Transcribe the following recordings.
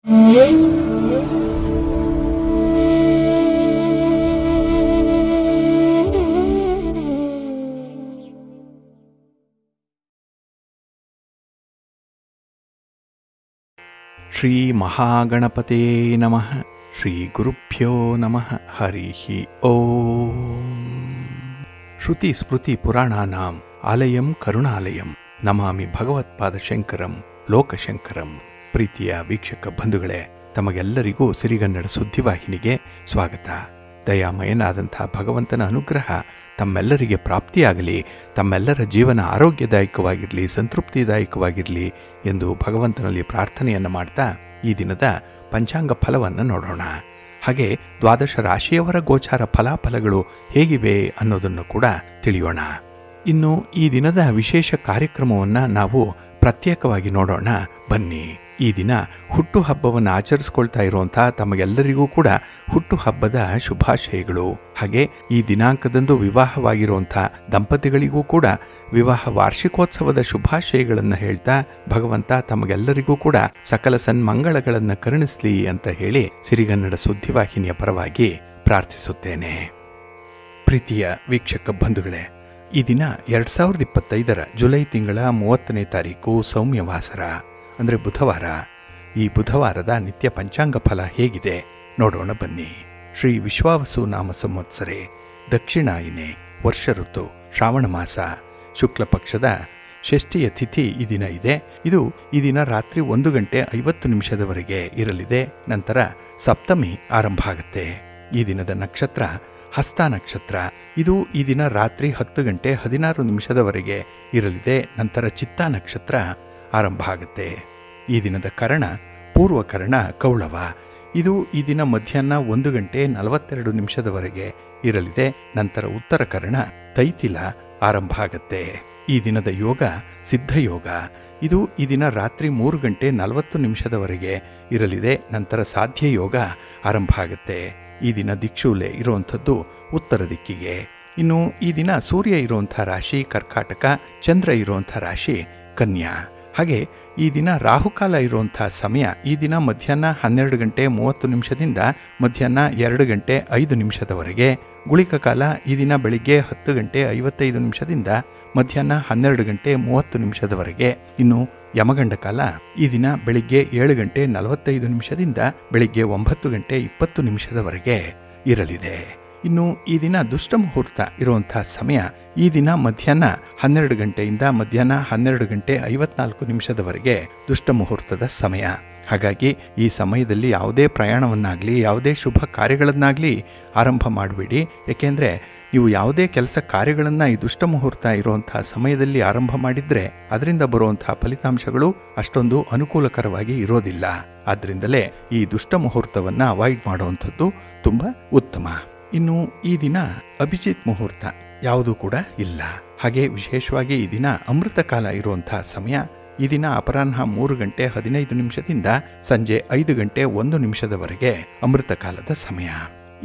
ಶ್ರೀ ಮಹಾಗಣಪತೇ ನಮಃ. ಶ್ರೀ ಗುರುಭ್ಯೋ ನಮಃ. ಹರಿ ಓಂ. ಶ್ರುತಿ ಸ್ಮೃತಿ ಪುರಾಣಾನಾಂ ಆಲಯಂ ಕರುಣಾಲಯಂ ನಮಾಮಿ ಭಗವತ್ಪಾದಶಂಕರಂ ಲೋಕಶಂಕರಂ. ಪ್ರೀತಿಯ ವೀಕ್ಷಕ ಬಂಧುಗಳೇ, ತಮಗೆಲ್ಲರಿಗೂ ಸಿರಿಗನ್ನಡ ಸುದ್ದಿವಾಹಿನಿಗೆ ಸ್ವಾಗತ. ದಯಾಮಯನಾದಂಥ ಭಗವಂತನ ಅನುಗ್ರಹ ತಮ್ಮೆಲ್ಲರಿಗೆ ಪ್ರಾಪ್ತಿಯಾಗಲಿ, ತಮ್ಮೆಲ್ಲರ ಜೀವನ ಆರೋಗ್ಯದಾಯಕವಾಗಿರಲಿ, ಸಂತೃಪ್ತಿದಾಯಕವಾಗಿರಲಿ ಎಂದು ಭಗವಂತನಲ್ಲಿ ಪ್ರಾರ್ಥನೆಯನ್ನು ಮಾಡ್ತಾ ಈ ದಿನದ ಪಂಚಾಂಗ ಫಲವನ್ನು ನೋಡೋಣ. ಹಾಗೆ ದ್ವಾದಶ ರಾಶಿಯವರ ಗೋಚಾರ ಫಲಾಫಲಗಳು ಹೇಗಿವೆ ಅನ್ನೋದನ್ನು ಕೂಡ ತಿಳಿಯೋಣ. ಇನ್ನು ಈ ದಿನದ ವಿಶೇಷ ಕಾರ್ಯಕ್ರಮವನ್ನು ನಾವು ಪ್ರತ್ಯೇಕವಾಗಿ ನೋಡೋಣ ಬನ್ನಿ. ಈ ದಿನ ಹುಟ್ಟುಹಬ್ಬವನ್ನು ಆಚರಿಸ್ಕೊಳ್ತಾ ಇರುವಂಥ ತಮಗೆಲ್ಲರಿಗೂ ಕೂಡ ಹುಟ್ಟುಹಬ್ಬದ ಶುಭಾಶಯಗಳು. ಹಾಗೆ ಈ ದಿನಾಂಕದಂದು ವಿವಾಹವಾಗಿರುವಂಥ ದಂಪತಿಗಳಿಗೂ ಕೂಡ ವಿವಾಹ ವಾರ್ಷಿಕೋತ್ಸವದ ಶುಭಾಶಯಗಳನ್ನು ಹೇಳ್ತಾ ಭಗವಂತ ತಮಗೆಲ್ಲರಿಗೂ ಕೂಡ ಸಕಲ ಸನ್ಮಂಗಳಗಳನ್ನು ಕರುಣಿಸಲಿ ಅಂತ ಹೇಳಿ ಸಿರಿಗನ್ನಡ ಸುದ್ದಿವಾಹಿನಿಯ ಪರವಾಗಿ ಪ್ರಾರ್ಥಿಸುತ್ತೇನೆ. ಪ್ರೀತಿಯ ವೀಕ್ಷಕ ಬಂಧುಗಳೇ, ಈ ದಿನ 2025 ಜುಲೈ ತಿಂಗಳ 30ನೇ ತಾರೀಕು ಸೌಮ್ಯವಾಸರ ಅಂದರೆ ಬುಧವಾರ. ಈ ಬುಧವಾರದ ನಿತ್ಯ ಪಂಚಾಂಗ ಫಲ ಹೇಗಿದೆ ನೋಡೋಣ ಬನ್ನಿ. ಶ್ರೀ ವಿಶ್ವಾವಸು ನಾಮ ಸಂವತ್ಸರೆ, ದಕ್ಷಿಣಾಯಿನೆ, ವರ್ಷ ಋತು, ಶ್ರಾವಣ ಮಾಸ, ಶುಕ್ಲ ಪಕ್ಷದ ಷಷ್ಠಿಯ ತಿಥಿ ಈ ದಿನ ಇದೆ. ಇದು ಈ ದಿನ ರಾತ್ರಿ 1:50 ಇರಲಿದೆ. ನಂತರ ಸಪ್ತಮಿ ಆರಂಭ ಆಗುತ್ತೆ. ಈ ದಿನದ ನಕ್ಷತ್ರ ಹಸ್ತ ನಕ್ಷತ್ರ. ಇದು ಈ ದಿನ ರಾತ್ರಿ 10:16 ಇರಲಿದೆ. ನಂತರ ಚಿತ್ತ ನಕ್ಷತ್ರ ಆರಂಭ ಆಗುತ್ತೆ. ಈ ದಿನದ ಕರ್ಣ ಪೂರ್ವಕರ್ಣ ಕೌಳವ. ಇದು ಈ ದಿನ ಮಧ್ಯಾಹ್ನ 1:42 ಇರಲಿದೆ. ನಂತರ ಉತ್ತರ ಕರ್ಣ ತೈತಿಲ ಆರಂಭ ಆಗುತ್ತೆ. ಈ ದಿನದ ಯೋಗ ಸಿದ್ಧಯೋಗ. ಇದು ಈ ದಿನ ರಾತ್ರಿ 3:40 ಇರಲಿದೆ. ನಂತರ ಸಾಧ್ಯ ಯೋಗ ಆರಂಭ ಆಗುತ್ತೆ. ಈ ದಿನ ದಿಕ್ಷೂಲೆ ಇರುವಂಥದ್ದು ಉತ್ತರ ದಿಕ್ಕಿಗೆ. ಇನ್ನು ಈ ದಿನ ಸೂರ್ಯ ಇರುವಂಥ ರಾಶಿ ಕರ್ಕಾಟಕ, ಚಂದ್ರ ಇರುವಂಥ ರಾಶಿ ಕನ್ಯಾ. ಹಾಗೆ ಈ ದಿನ ರಾಹುಕಾಲ ಇರುವಂಥ ಸಮಯ ಈ ದಿನ ಮಧ್ಯಾಹ್ನ 12:30 ಮಧ್ಯಾಹ್ನ 2:05 ಗುಳಿಕ ಕಾಲ ಈ ದಿನ ಬೆಳಿಗ್ಗೆ 10:55 ಮಧ್ಯಾಹ್ನ 12:30 ಇನ್ನು ಯಮಗಂಡ ಕಾಲ ಈ ದಿನ ಬೆಳಿಗ್ಗೆ 7:45 ಬೆಳಿಗ್ಗೆ 9:20 ಇರಲಿದೆ. ಇನ್ನು ಈ ದಿನ ದುಷ್ಟ ಮುಹೂರ್ತ ಇರುವಂಥ ಸಮಯ ಈ ದಿನ ಮಧ್ಯಾಹ್ನ 12 ಮಧ್ಯಾಹ್ನ 12:54 ದುಷ್ಟ ಮುಹೂರ್ತದ ಸಮಯ. ಹಾಗಾಗಿ ಈ ಸಮಯದಲ್ಲಿ ಯಾವುದೇ ಪ್ರಯಾಣವನ್ನಾಗಲಿ ಯಾವುದೇ ಶುಭ ಕಾರ್ಯಗಳನ್ನಾಗಲಿ ಆರಂಭ ಮಾಡಬೇಡಿ. ಏಕೆಂದರೆ ನೀವು ಯಾವುದೇ ಕೆಲಸ ಕಾರ್ಯಗಳನ್ನು ಈ ದುಷ್ಟ ಮುಹೂರ್ತ ಇರುವಂಥ ಸಮಯದಲ್ಲಿ ಆರಂಭ ಮಾಡಿದರೆ ಅದರಿಂದ ಬರುವಂಥ ಫಲಿತಾಂಶಗಳು ಅಷ್ಟೊಂದು ಅನುಕೂಲಕರವಾಗಿ ಇರೋದಿಲ್ಲ. ಆದ್ದರಿಂದಲೇ ಈ ದುಷ್ಟ ಮುಹೂರ್ತವನ್ನು ಅವಾಯ್ಡ್ ಮಾಡುವಂಥದ್ದು ತುಂಬ ಉತ್ತಮ. ಇನ್ನು ಈ ದಿನ ಅಭಿಜಿತ್ ಮುಹೂರ್ತ ಯಾವುದೂ ಕೂಡ ಇಲ್ಲ. ಹಾಗೆ ವಿಶೇಷವಾಗಿ ಈ ದಿನ ಅಮೃತ ಕಾಲ ಇರುವಂಥ ಸಮಯ ಈ ದಿನ ಅಪರಾಹ್ನ 3:15 ಸಂಜೆ 5:01 ಅಮೃತ ಕಾಲದ ಸಮಯ.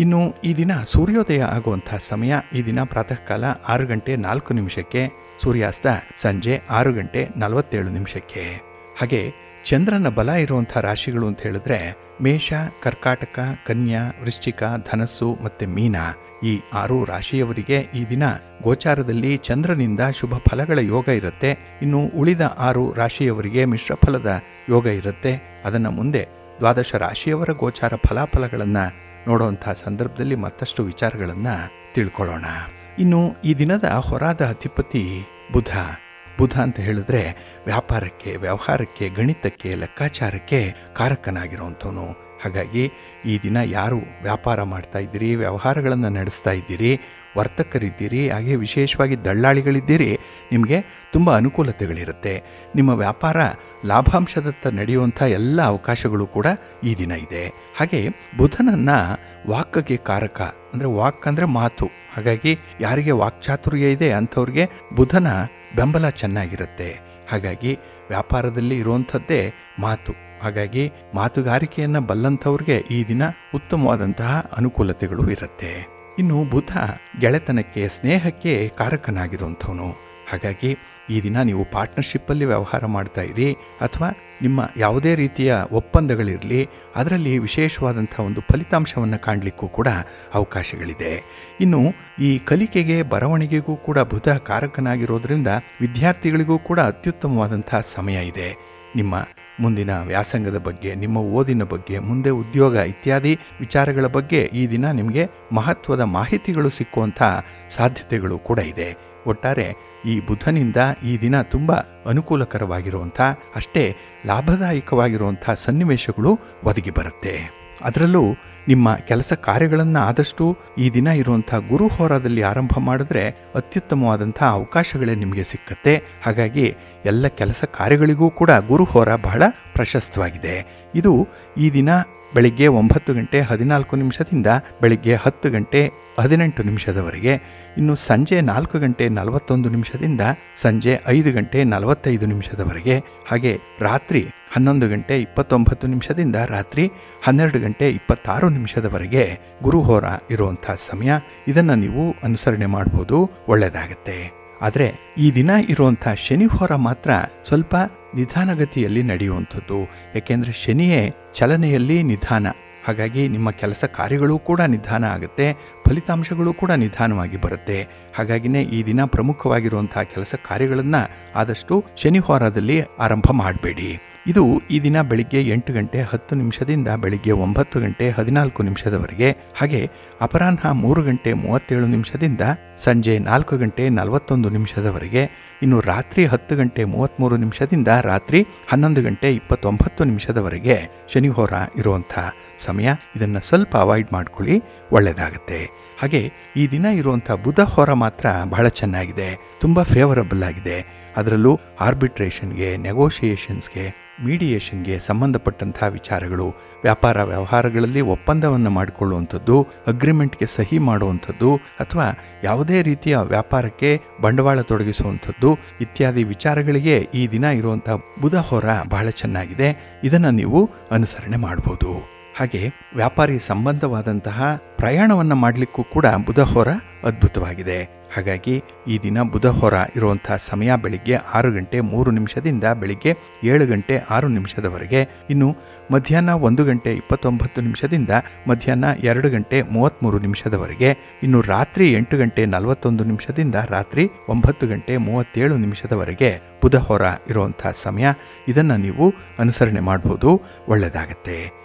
ಇನ್ನು ಈ ದಿನ ಸೂರ್ಯೋದಯ ಆಗುವಂಥ ಸಮಯ ಈ ದಿನ ಪ್ರಾತಃ ಕಾಲ 6:04 ಸೂರ್ಯಾಸ್ತ ಸಂಜೆ 6:47. ಹಾಗೆ ಚಂದ್ರನ ಬಲ ಇರುವಂಥ ರಾಶಿಗಳು ಅಂತ ಹೇಳಿದ್ರೆ ಮೇಷ, ಕರ್ಕಾಟಕ, ಕನ್ಯಾ, ವೃಶ್ಚಿಕ, ಧನಸ್ಸು ಮತ್ತು ಮೀನ. ಈ 6 ರಾಶಿಯವರಿಗೆ ಈ ದಿನ ಗೋಚಾರದಲ್ಲಿ ಚಂದ್ರನಿಂದ ಶುಭ ಫಲಗಳ ಯೋಗ ಇರುತ್ತೆ. ಇನ್ನು ಉಳಿದ 6 ರಾಶಿಯವರಿಗೆ ಮಿಶ್ರ ಫಲದ ಯೋಗ ಇರುತ್ತೆ. ಅದನ್ನು ಮುಂದೆ ದ್ವಾದಶ ರಾಶಿಯವರ ಗೋಚಾರ ಫಲಾಫಲಗಳನ್ನು ನೋಡುವಂಥ ಸಂದರ್ಭದಲ್ಲಿ ಮತ್ತಷ್ಟು ವಿಚಾರಗಳನ್ನು ತಿಳ್ಕೊಳ್ಳೋಣ. ಇನ್ನು ಈ ದಿನದ ಹೊರಾದ ಅಧಿಪತಿ ಬುಧ. ಬುಧ ಅಂತ ಹೇಳಿದ್ರೆ ವ್ಯಾಪಾರಕ್ಕೆ, ವ್ಯವಹಾರಕ್ಕೆ, ಗಣಿತಕ್ಕೆ, ಲೆಕ್ಕಾಚಾರಕ್ಕೆ ಕಾರಕನಾಗಿರುವಂಥವನು. ಹಾಗಾಗಿ ಈ ದಿನ ಯಾರು ವ್ಯಾಪಾರ ಮಾಡ್ತಾ ಇದ್ದೀರಿ, ವ್ಯವಹಾರಗಳನ್ನು ನಡೆಸ್ತಾ ಇದ್ದೀರಿ, ವರ್ತಕರಿದ್ದೀರಿ, ಹಾಗೆ ವಿಶೇಷವಾಗಿ ದಳ್ಳಾಳಿಗಳಿದ್ದೀರಿ, ನಿಮಗೆ ತುಂಬ ಅನುಕೂಲತೆಗಳಿರುತ್ತೆ. ನಿಮ್ಮ ವ್ಯಾಪಾರ ಲಾಭಾಂಶದತ್ತ ನಡೆಯುವಂಥ ಎಲ್ಲ ಅವಕಾಶಗಳು ಕೂಡ ಈ ದಿನ ಇದೆ. ಹಾಗೆ ಬುಧನನ್ನು ವಾಕ್ಗೆ ಕಾರಕ, ಅಂದರೆ ವಾಕ್ ಅಂದರೆ ಮಾತು. ಹಾಗಾಗಿ ಯಾರಿಗೆ ವಾಕ್ಚಾತುರ್ಯ ಇದೆ ಅಂಥವ್ರಿಗೆ ಬುಧನ ಬೆಂಬಲ ಚೆನ್ನಾಗಿರುತ್ತೆ. ಹಾಗಾಗಿ ವ್ಯಾಪಾರದಲ್ಲಿ ಇರುವಂಥದ್ದೇ ಮಾತು. ಹಾಗಾಗಿ ಮಾತುಗಾರಿಕೆಯನ್ನು ಬಲ್ಲಂಥವ್ರಿಗೆ ಈ ದಿನ ಉತ್ತಮವಾದಂತಹ ಅನುಕೂಲತೆಗಳು ಇರುತ್ತೆ. ಇನ್ನು ಬುಧ ಗೆಳೆತನಕ್ಕೆ, ಸ್ನೇಹಕ್ಕೆ ಕಾರಕನಾಗಿರುವಂಥವನು. ಹಾಗಾಗಿ ಈ ದಿನ ನೀವು ಪಾರ್ಟ್ನರ್ಶಿಪ್ಪಲ್ಲಿ ವ್ಯವಹಾರ ಮಾಡ್ತಾ ಇರಿ ಅಥವಾ ನಿಮ್ಮ ಯಾವುದೇ ರೀತಿಯ ಒಪ್ಪಂದಗಳಿರಲಿ, ಅದರಲ್ಲಿ ವಿಶೇಷವಾದಂಥ ಒಂದು ಫಲಿತಾಂಶವನ್ನು ಕಾಣಲಿಕ್ಕೂ ಕೂಡ ಅವಕಾಶಗಳಿದೆ. ಇನ್ನು ಈ ಕಲಿಕೆಗೆ ಬರವಣಿಗೆಗೂ ಕೂಡ ಬುಧ ಕಾರಕನಾಗಿರೋದ್ರಿಂದ ವಿದ್ಯಾರ್ಥಿಗಳಿಗೂ ಕೂಡ ಅತ್ಯುತ್ತಮವಾದಂಥ ಸಮಯ ಇದೆ. ನಿಮ್ಮ ಮುಂದಿನ ವ್ಯಾಸಂಗದ ಬಗ್ಗೆ, ನಿಮ್ಮ ಓದಿನ ಬಗ್ಗೆ, ಮುಂದೆ ಉದ್ಯೋಗ ಇತ್ಯಾದಿ ವಿಚಾರಗಳ ಬಗ್ಗೆ ಈ ದಿನ ನಿಮಗೆ ಮಹತ್ವದ ಮಾಹಿತಿಗಳು ಸಿಕ್ಕುವಂಥ ಸಾಧ್ಯತೆಗಳು ಕೂಡ ಇದೆ. ಒಟ್ಟಾರೆ ಈ ಬುಧನಿಂದ ಈ ದಿನ ತುಂಬ ಅನುಕೂಲಕರವಾಗಿರುವಂಥ, ಅಷ್ಟೇ ಲಾಭದಾಯಕವಾಗಿರುವಂಥ ಸನ್ನಿವೇಶಗಳು ಒದಗಿ ಬರುತ್ತೆ. ಅದರಲ್ಲೂ ನಿಮ್ಮ ಕೆಲಸ ಕಾರ್ಯಗಳನ್ನು ಆದಷ್ಟು ಈ ದಿನ ಇರುವಂಥ ಗುರು ಹೋರಾದಲ್ಲಿ ಆರಂಭ ಮಾಡಿದ್ರೆ ಅತ್ಯುತ್ತಮವಾದಂಥ ಅವಕಾಶಗಳೇ ನಿಮಗೆ ಸಿಕ್ಕತ್ತೆ. ಹಾಗಾಗಿ ಎಲ್ಲ ಕೆಲಸ ಕಾರ್ಯಗಳಿಗೂ ಕೂಡ ಗುರು ಹೋರ ಬಹಳ ಪ್ರಶಸ್ತವಾಗಿದೆ. ಇದು ಈ ದಿನ ಬೆಳಿಗ್ಗೆ 9 ಗಂಟೆ 14 ನಿಮಿಷದಿಂದ ಬೆಳಿಗ್ಗೆ 10 ಗಂಟೆ 18 ನಿಮಿಷದವರೆಗೆ, ಇನ್ನು ಸಂಜೆ 4 ಗಂಟೆ 41 ನಿಮಿಷದಿಂದ ಸಂಜೆ 5 ಗಂಟೆ 45 ನಿಮಿಷದವರೆಗೆ, ಹಾಗೆ ರಾತ್ರಿ 11 ಗಂಟೆ 29 ನಿಮಿಷದಿಂದ ರಾತ್ರಿ 12 ಗಂಟೆ 26 ನಿಮಿಷದವರೆಗೆ ಗುರುಹೋರ ಇರುವಂಥ ಸಮಯ. ಇದನ್ನು ನೀವು ಅನುಸರಣೆ ಮಾಡ್ಬೋದು, ಒಳ್ಳೆಯದಾಗತ್ತೆ. ಆದರೆ ಈ ದಿನ ಇರುವಂಥ ಶನಿ ಹೋರ ಮಾತ್ರ ಸ್ವಲ್ಪ ನಿಧಾನಗತಿಯಲ್ಲಿ ನಡೆಯುವಂಥದ್ದು. ಏಕೆಂದರೆ ಶನಿಯೇ ಚಲನೆಯಲ್ಲಿ ನಿಧಾನ. ಹಾಗಾಗಿ ನಿಮ್ಮ ಕೆಲಸ ಕಾರ್ಯಗಳು ಕೂಡ ನಿಧಾನ ಆಗುತ್ತೆ, ಫಲಿತಾಂಶಗಳು ಕೂಡ ನಿಧಾನವಾಗಿ ಬರುತ್ತೆ. ಹಾಗಾಗಿನೇ ಈ ದಿನ ಪ್ರಮುಖವಾಗಿರುವಂಥ ಕೆಲಸ ಕಾರ್ಯಗಳನ್ನು ಆದಷ್ಟು ಶನಿ ಹೋರಾದಲ್ಲಿ ಆರಂಭ ಮಾಡಬೇಡಿ. ಇದು ಈ ದಿನ ಬೆಳಿಗ್ಗೆ 8 ಗಂಟೆ 10 ನಿಮಿಷದಿಂದ ಬೆಳಿಗ್ಗೆ 9 ಗಂಟೆ 14 ನಿಮಿಷದವರೆಗೆ, ಹಾಗೆ ಅಪರಾಹ್ನ 3 ಗಂಟೆ 37 ನಿಮಿಷದಿಂದ ಸಂಜೆ 4 ಗಂಟೆ 41 ನಿಮಿಷದವರೆಗೆ, ಇನ್ನು ರಾತ್ರಿ 10 ಗಂಟೆ 33 ನಿಮಿಷದಿಂದ ರಾತ್ರಿ 11 ಗಂಟೆ 29 ನಿಮಿಷದವರೆಗೆ ಶನಿ ಹೋರ ಇರುವಂಥ ಸಮಯ. ಇದನ್ನು ಸ್ವಲ್ಪ ಅವಾಯ್ಡ್ ಮಾಡ್ಕೊಳ್ಳಿ, ಒಳ್ಳೆಯದಾಗುತ್ತೆ. ಹಾಗೆ ಈ ದಿನ ಇರುವಂಥ ಬುಧ ಹೋರ ಮಾತ್ರ ಬಹಳ ಚೆನ್ನಾಗಿದೆ, ತುಂಬ ಫೇವರಬಲ್ ಆಗಿದೆ. ಅದರಲ್ಲೂ ಆರ್ಬಿಟ್ರೇಷನ್ಗೆ, ನೆಗೋಷಿಯೇಷನ್ಸ್ಗೆ, ಮೀಡಿಯೇಷನ್ಗೆ ಸಂಬಂಧಪಟ್ಟಂಥ ವಿಚಾರಗಳು, ವ್ಯಾಪಾರ ವ್ಯವಹಾರಗಳಲ್ಲಿ ಒಪ್ಪಂದವನ್ನು ಮಾಡಿಕೊಳ್ಳುವಂಥದ್ದು, ಅಗ್ರಿಮೆಂಟ್ಗೆ ಸಹಿ ಮಾಡುವಂಥದ್ದು ಅಥವಾ ಯಾವುದೇ ರೀತಿಯ ವ್ಯಾಪಾರಕ್ಕೆ ಬಂಡವಾಳ ತೊಡಗಿಸುವಂಥದ್ದು ಇತ್ಯಾದಿ ವಿಚಾರಗಳಿಗೆ ಈ ದಿನ ಇರುವಂಥ ಬುಧ ಹೋರ ಬಹಳ ಚೆನ್ನಾಗಿದೆ. ಇದನ್ನು ನೀವು ಅನುಸರಣೆ ಮಾಡ್ಬೋದು. ಹಾಗೆ ವ್ಯಾಪಾರಿ ಸಂಬಂಧವಾದಂತಹ ಪ್ರಯಾಣವನ್ನು ಮಾಡಲಿಕ್ಕೂ ಕೂಡ ಬುಧ ಹೋರ ಅದ್ಭುತವಾಗಿದೆ. ಹಾಗಾಗಿ ಈ ದಿನ ಬುಧ ಹೋರ ಇರುವಂಥ ಸಮಯ ಬೆಳಿಗ್ಗೆ 6 ಗಂಟೆ 3 ನಿಮಿಷದಿಂದ ಬೆಳಿಗ್ಗೆ 7 ಗಂಟೆ 6 ನಿಮಿಷದವರೆಗೆ, ಇನ್ನು ಮಧ್ಯಾಹ್ನ 1 ಗಂಟೆ 29 ನಿಮಿಷದಿಂದ ಮಧ್ಯಾಹ್ನ 2 ಗಂಟೆ 33 ನಿಮಿಷದವರೆಗೆ, ಇನ್ನು ರಾತ್ರಿ 8 ಗಂಟೆ 41 ನಿಮಿಷದಿಂದ ರಾತ್ರಿ 9 ಗಂಟೆ 37 ನಿಮಿಷದವರೆಗೆ ಬುಧ ಹೋರ ಇರುವಂಥ ಸಮಯ. ಇದನ್ನು ನೀವು ಅನುಸರಣೆ ಮಾಡ್ಬೋದು, ಒಳ್ಳೆಯದಾಗತ್ತೆ.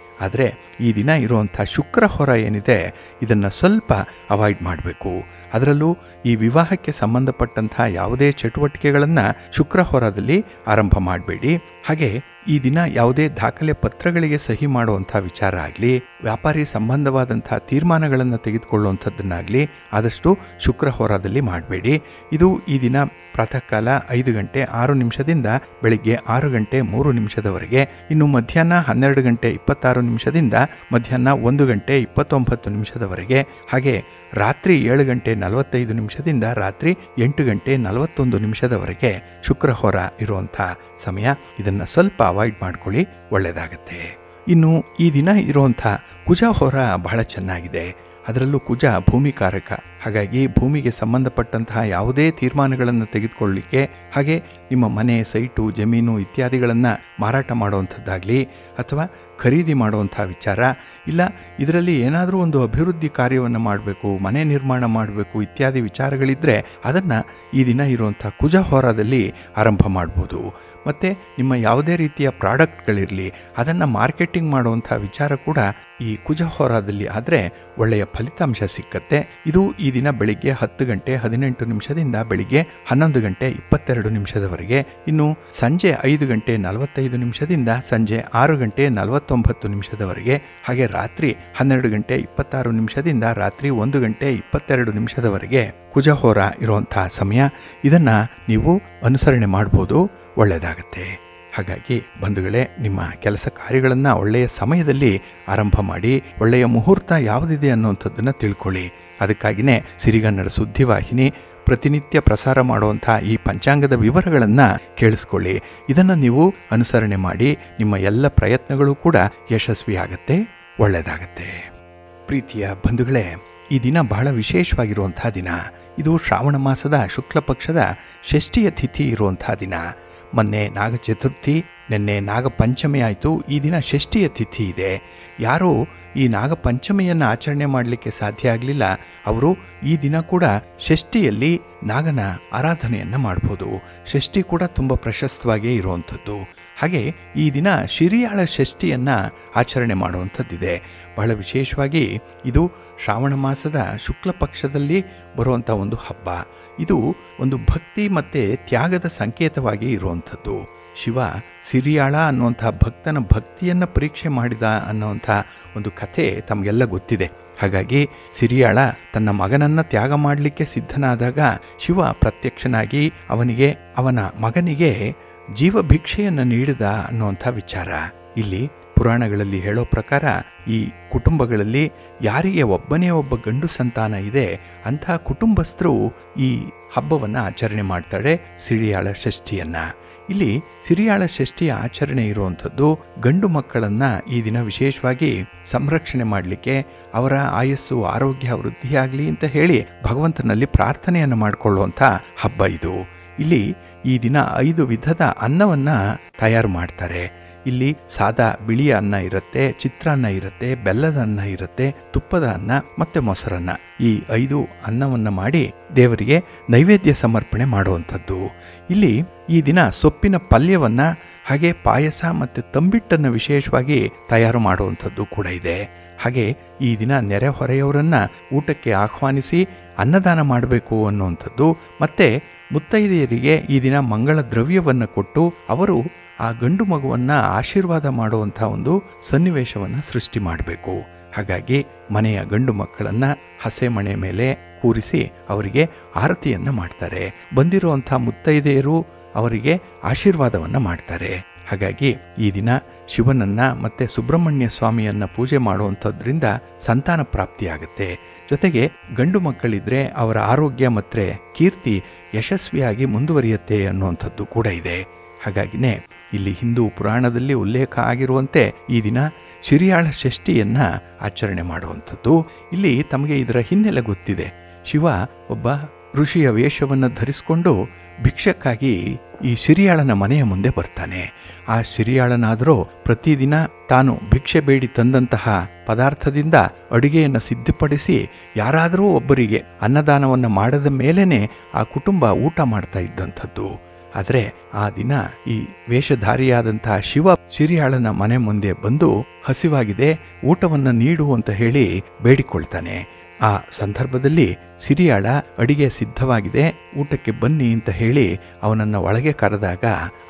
ಆದರೆ ಈ ದಿನ ಇರುವಂಥ ಶುಕ್ರ ಹೋರ ಏನಿದೆ ಇದನ್ನು ಸ್ವಲ್ಪ ಅವಾಯ್ಡ್ ಮಾಡಬೇಕು. ಅದರಲ್ಲೂ ಈ ವಿವಾಹಕ್ಕೆ ಸಂಬಂಧಪಟ್ಟಂಥ ಯಾವುದೇ ಚಟುವಟಿಕೆಗಳನ್ನು ಶುಕ್ರ ಹೋರದಲ್ಲಿ ಆರಂಭ ಮಾಡಬೇಡಿ. ಹಾಗೆ ಈ ದಿನ ಯಾವುದೇ ದಾಖಲೆ ಪತ್ರಗಳಿಗೆ ಸಹಿ ಮಾಡುವಂಥ ವಿಚಾರ ಆಗಲಿ, ವ್ಯಾಪಾರಿ ಸಂಬಂಧವಾದಂಥ ತೀರ್ಮಾನಗಳನ್ನು ತೆಗೆದುಕೊಳ್ಳುವಂಥದ್ದನ್ನಾಗಲಿ ಆದಷ್ಟು ಶುಕ್ರ ಹೋರಾದಲ್ಲಿ ಮಾಡಬೇಡಿ. ಇದು ಈ ದಿನ ಪ್ರಾತಃ ಕಾಲ 5 ಗಂಟೆ 6 ನಿಮಿಷದಿಂದ ಬೆಳಿಗ್ಗೆ 6 ಗಂಟೆ 3 ನಿಮಿಷದವರೆಗೆ, ಇನ್ನು ಮಧ್ಯಾಹ್ನ 12 ಗಂಟೆ 26 ನಿಮಿಷದಿಂದ ಮಧ್ಯಾಹ್ನ 1 ಗಂಟೆ 29 ನಿಮಿಷದವರೆಗೆ, ಹಾಗೆ ರಾತ್ರಿ 7 ಗಂಟೆ 45 ನಿಮಿಷದಿಂದ ರಾತ್ರಿ 8 ಗಂಟೆ 41 ನಿಮಿಷದವರೆಗೆ ಶುಕ್ರ ಹೋರ ಇರುವಂಥ ಸಮಯ. ಇದನ್ನು ಸ್ವಲ್ಪ ಅವಾಯ್ಡ್ ಮಾಡ್ಕೊಳ್ಳಿ, ಒಳ್ಳೆಯದಾಗತ್ತೆ. ಇನ್ನು ಈ ದಿನ ಇರುವಂಥ ಕುಜ ಹೋರ ಬಹಳ ಚೆನ್ನಾಗಿದೆ. ಅದರಲ್ಲೂ ಕುಜ ಭೂಮಿಕಾರಕ. ಹಾಗಾಗಿ ಭೂಮಿಗೆ ಸಂಬಂಧಪಟ್ಟಂತಹ ಯಾವುದೇ ತೀರ್ಮಾನಗಳನ್ನು ತೆಗೆದುಕೊಳ್ಳಲಿಕ್ಕೆ, ಹಾಗೆ ನಿಮ್ಮ ಮನೆ, ಸೈಟು, ಜಮೀನು ಇತ್ಯಾದಿಗಳನ್ನು ಮಾರಾಟ ಮಾಡುವಂಥದ್ದಾಗಲಿ ಅಥವಾ ಖರೀದಿ ಮಾಡುವಂಥ ವಿಚಾರ, ಇಲ್ಲ ಇದರಲ್ಲಿ ಏನಾದರೂ ಒಂದು ಅಭಿವೃದ್ಧಿ ಕಾರ್ಯವನ್ನು ಮಾಡಬೇಕು, ಮನೆ ನಿರ್ಮಾಣ ಮಾಡಬೇಕು ಇತ್ಯಾದಿ ವಿಚಾರಗಳಿದ್ದರೆ ಅದನ್ನು ಈ ದಿನ ಇರುವಂಥ ಕುಜ ಹೋರಾದಲ್ಲಿ ಆರಂಭ ಮಾಡ್ಬೋದು. ಮತ್ತು ನಿಮ್ಮ ಯಾವುದೇ ರೀತಿಯ ಪ್ರಾಡಕ್ಟ್ಗಳಿರಲಿ ಅದನ್ನು ಮಾರ್ಕೆಟಿಂಗ್ ಮಾಡುವಂಥ ವಿಚಾರ ಕೂಡ ಈ ಕುಜ ಹೋರಾದಲ್ಲಿ ಆದರೆ ಒಳ್ಳೆಯ ಫಲಿತಾಂಶ ಸಿಕ್ಕತ್ತೆ. ಇದು ಈ ದಿನ ಬೆಳಿಗ್ಗೆ 10 ಗಂಟೆ 18 ನಿಮಿಷದಿಂದ ಬೆಳಿಗ್ಗೆ 11 ಗಂಟೆ 22 ನಿಮಿಷದವರೆಗೆ, ಇನ್ನು ಸಂಜೆ 5 ಗಂಟೆ 45 ನಿಮಿಷದಿಂದ ಸಂಜೆ 6 ಗಂಟೆ 49 ನಿಮಿಷದವರೆಗೆ, ಹಾಗೆ ರಾತ್ರಿ 12 ಗಂಟೆ 26 ನಿಮಿಷದಿಂದ ರಾತ್ರಿ 1 ಗಂಟೆ 22 ನಿಮಿಷದವರೆಗೆ ಕುಜ ಹೋರ ಇರುವಂಥ ಸಮಯ. ಇದನ್ನು ನೀವು ಅನುಸರಣೆ ಮಾಡ್ಬೋದು, ಒಳ್ಳೆಯದಾಗತ್ತೆ. ಹಾಗಾಗಿ ಬಂಧುಗಳೇ, ನಿಮ್ಮ ಕೆಲಸ ಕಾರ್ಯಗಳನ್ನು ಒಳ್ಳೆಯ ಸಮಯದಲ್ಲಿ ಆರಂಭ ಮಾಡಿ, ಒಳ್ಳೆಯ ಮುಹೂರ್ತ ಯಾವುದಿದೆ ಅನ್ನುವಂಥದ್ದನ್ನು ತಿಳ್ಕೊಳ್ಳಿ. ಅದಕ್ಕಾಗಿಯೇ ಸಿರಿಗನ್ನಡ ಸುದ್ದಿವಾಹಿನಿ ಪ್ರತಿನಿತ್ಯ ಪ್ರಸಾರ ಮಾಡುವಂಥ ಈ ಪಂಚಾಂಗದ ವಿವರಗಳನ್ನು ಕೇಳಿಸ್ಕೊಳ್ಳಿ. ಇದನ್ನು ನೀವು ಅನುಸರಣೆ ಮಾಡಿ ನಿಮ್ಮ ಎಲ್ಲ ಪ್ರಯತ್ನಗಳು ಕೂಡ ಯಶಸ್ವಿಯಾಗತ್ತೆ, ಒಳ್ಳೆಯದಾಗತ್ತೆ. ಪ್ರೀತಿಯ ಬಂಧುಗಳೇ, ಈ ದಿನ ಬಹಳ ವಿಶೇಷವಾಗಿರುವಂಥ ದಿನ. ಇದು ಶ್ರಾವಣ ಮಾಸದ ಶುಕ್ಲ ಪಕ್ಷದ ಷಷ್ಠಿಯ ತಿಥಿ ಇರುವಂತಹ ದಿನ. ಮೊನ್ನೆ ನಾಗ ಚತುರ್ಥಿ, ನಿನ್ನೆ ನಾಗ ಪಂಚಮಿ ಆಯಿತು. ಈ ದಿನ ಷಷ್ಠಿಯ ತಿಥಿ ಇದೆ. ಯಾರು ಈ ನಾಗ ಪಂಚಮಿಯನ್ನು ಆಚರಣೆ ಮಾಡಲಿಕ್ಕೆ ಸಾಧ್ಯ ಆಗಲಿಲ್ಲ, ಅವರು ಈ ದಿನ ಕೂಡ ಷಷ್ಠಿಯಲ್ಲಿ ನಾಗನ ಆರಾಧನೆಯನ್ನು ಮಾಡ್ಬೋದು. ಷಷ್ಠಿ ಕೂಡ ತುಂಬ ಪ್ರಶಸ್ತವಾಗಿಯೇ ಇರುವಂಥದ್ದು. ಹಾಗೆ ಈ ದಿನ ಶಿರಿಯಾಳ ಷಷ್ಠಿಯನ್ನು ಆಚರಣೆ ಮಾಡುವಂಥದ್ದಿದೆ. ಬಹಳ ವಿಶೇಷವಾಗಿ ಇದು ಶ್ರಾವಣ ಮಾಸದ ಶುಕ್ಲ ಪಕ್ಷದಲ್ಲಿ ಬರುವಂಥ ಒಂದು ಹಬ್ಬ. ಇದು ಒಂದು ಭಕ್ತಿ ಮತ್ತು ತ್ಯಾಗದ ಸಂಕೇತವಾಗಿ ಇರುವಂಥದ್ದು. ಶಿವ ಸಿರಿಯಾಳ ಅನ್ನುವಂಥ ಭಕ್ತನ ಭಕ್ತಿಯನ್ನು ಪರೀಕ್ಷೆ ಮಾಡಿದ ಅನ್ನುವಂಥ ಒಂದು ಕಥೆ ತಮಗೆಲ್ಲ ಗೊತ್ತಿದೆ. ಹಾಗಾಗಿ ಸಿರಿಯಾಳ ತನ್ನ ಮಗನನ್ನು ತ್ಯಾಗ ಮಾಡಲಿಕ್ಕೆ ಸಿದ್ಧನಾದಾಗ ಶಿವ ಪ್ರತ್ಯಕ್ಷನಾಗಿ ಅವನ ಮಗನಿಗೆ ಜೀವ ಭಿಕ್ಷೆಯನ್ನು ನೀಡಿದ ಅನ್ನುವಂಥ ವಿಚಾರ. ಇಲ್ಲಿ ಪುರಾಣಗಳಲ್ಲಿ ಹೇಳೋ ಪ್ರಕಾರ ಈ ಕುಟುಂಬಗಳಲ್ಲಿ ಯಾರಿಗೆ ಒಬ್ಬನೇ ಒಬ್ಬ ಗಂಡು ಸಂತಾನ ಇದೆ ಅಂಥ ಕುಟುಂಬಸ್ಥರು ಈ ಹಬ್ಬವನ್ನು ಆಚರಣೆ ಮಾಡ್ತಾರೆ, ಸಿರಿಯಾಳ ಷಷ್ಠಿಯನ್ನು. ಇಲ್ಲಿ ಸಿರಿಯಾಳ ಷಷ್ಠಿಯ ಆಚರಣೆ ಇರುವಂಥದ್ದು ಗಂಡು ಮಕ್ಕಳನ್ನು ಈ ದಿನ ವಿಶೇಷವಾಗಿ ಸಂರಕ್ಷಣೆ ಮಾಡಲಿಕ್ಕೆ, ಅವರ ಆಯಸ್ಸು ಆರೋಗ್ಯ ವೃದ್ಧಿಯಾಗಲಿ ಅಂತ ಹೇಳಿ ಭಗವಂತನಲ್ಲಿ ಪ್ರಾರ್ಥನೆಯನ್ನು ಮಾಡಿಕೊಳ್ಳುವಂಥ ಹಬ್ಬ ಇದು. ಇಲ್ಲಿ ಈ ದಿನ 5 ವಿಧದ ಅನ್ನವನ್ನು ತಯಾರು ಮಾಡ್ತಾರೆ. ಇಲ್ಲಿ ಸಾದಾ ಬಿಳಿಯ ಅನ್ನ ಇರುತ್ತೆ, ಚಿತ್ರಾನ್ನ ಇರುತ್ತೆ, ಬೆಲ್ಲದ ಅನ್ನ ಇರುತ್ತೆ, ತುಪ್ಪದ ಅನ್ನ ಮತ್ತು ಮೊಸರನ್ನ. ಈ 5 ಅನ್ನವನ್ನು ಮಾಡಿ ದೇವರಿಗೆ ನೈವೇದ್ಯ ಸಮರ್ಪಣೆ ಮಾಡುವಂಥದ್ದು. ಇಲ್ಲಿ ಈ ದಿನ ಸೊಪ್ಪಿನ ಪಲ್ಯವನ್ನು ಹಾಗೆ ಪಾಯಸ ಮತ್ತು ತಂಬಿಟ್ಟನ್ನು ವಿಶೇಷವಾಗಿ ತಯಾರು ಮಾಡುವಂಥದ್ದು ಕೂಡ ಇದೆ. ಹಾಗೆ ಈ ದಿನ ನೆರೆಹೊರೆಯವರನ್ನು ಊಟಕ್ಕೆ ಆಹ್ವಾನಿಸಿ ಅನ್ನದಾನ ಮಾಡಬೇಕು ಅನ್ನುವಂಥದ್ದು. ಮತ್ತು ಮುತ್ತೈದೆಯರಿಗೆ ಈ ದಿನ ಮಂಗಳ ದ್ರವ್ಯವನ್ನು ಕೊಟ್ಟು ಅವರು ಆ ಗಂಡು ಮಗುವನ್ನು ಆಶೀರ್ವಾದ ಮಾಡುವಂಥ ಒಂದು ಸನ್ನಿವೇಶವನ್ನು ಸೃಷ್ಟಿ ಮಾಡಬೇಕು. ಹಾಗಾಗಿ ಮನೆಯ ಗಂಡು ಮಕ್ಕಳನ್ನು ಹಸೆ ಮಣೆ ಮೇಲೆ ಕೂರಿಸಿ ಅವರಿಗೆ ಆರತಿಯನ್ನು ಮಾಡ್ತಾರೆ. ಬಂದಿರುವಂಥ ಮುತ್ತೈದೆಯರು ಅವರಿಗೆ ಆಶೀರ್ವಾದವನ್ನು ಮಾಡ್ತಾರೆ. ಹಾಗಾಗಿ ಈ ದಿನ ಶಿವನನ್ನು ಮತ್ತು ಸುಬ್ರಹ್ಮಣ್ಯ ಸ್ವಾಮಿಯನ್ನು ಪೂಜೆ ಮಾಡುವಂಥದ್ರಿಂದ ಸಂತಾನ ಪ್ರಾಪ್ತಿಯಾಗುತ್ತೆ. ಜೊತೆಗೆ ಗಂಡು ಮಕ್ಕಳಿದ್ರೆ ಅವರ ಆರೋಗ್ಯ ಮತ್ತು ಕೀರ್ತಿ ಯಶಸ್ವಿಯಾಗಿ ಮುಂದುವರಿಯುತ್ತೆ ಅನ್ನುವಂಥದ್ದು ಕೂಡ ಇದೆ. ಹಾಗಾಗಿನೇ ಇಲ್ಲಿ ಹಿಂದೂ ಪುರಾಣದಲ್ಲಿ ಉಲ್ಲೇಖ ಆಗಿರುವಂತೆ ಈ ದಿನ ಶಿರಿಯಾಳ ಷಷ್ಠಿಯನ್ನು ಆಚರಣೆ ಮಾಡುವಂಥದ್ದು. ಇಲ್ಲಿ ತಮಗೆ ಇದರ ಹಿನ್ನೆಲೆ ಗೊತ್ತಿದೆ. ಶಿವ ಒಬ್ಬ ಋಷಿಯ ವೇಷವನ್ನು ಧರಿಸಿಕೊಂಡು ಭಿಕ್ಷಕ್ಕಾಗಿ ಈ ಶಿರಿಯಾಳನ ಮನೆಯ ಮುಂದೆ ಬರ್ತಾನೆ. ಆ ಶಿರಿಯಾಳನಾದರೂ ಪ್ರತಿದಿನ ತಾನು ಭಿಕ್ಷೆ ಬೇಡಿ ತಂದಂತಹ ಪದಾರ್ಥದಿಂದ ಅಡುಗೆಯನ್ನು ಸಿದ್ಧಪಡಿಸಿ ಯಾರಾದರೂ ಒಬ್ಬರಿಗೆ ಅನ್ನದಾನವನ್ನು ಮಾಡದ ಮೇಲೇ ಆ ಕುಟುಂಬ ಊಟ ಮಾಡ್ತಾ ಇದ್ದಂಥದ್ದು. ಆದರೆ ಆ ದಿನ ಈ ವೇಷಧಾರಿಯಾದಂತಹ ಶಿವ ಶಿರಿಯಾಳನ ಮನೆ ಮುಂದೆ ಬಂದು ಹಸಿವಾಗಿದೆ, ಊಟವನ್ನು ನೀಡು ಅಂತ ಹೇಳಿ ಬೇಡಿಕೊಳ್ತಾನೆ. ಆ ಸಂದರ್ಭದಲ್ಲಿ ಸಿರಿಯಾಳ ಅಡಿಗೆ ಸಿದ್ಧವಾಗಿದೆ, ಊಟಕ್ಕೆ ಬನ್ನಿ ಅಂತ ಹೇಳಿ ಅವನನ್ನು ಒಳಗೆ ಕರೆದಾಗ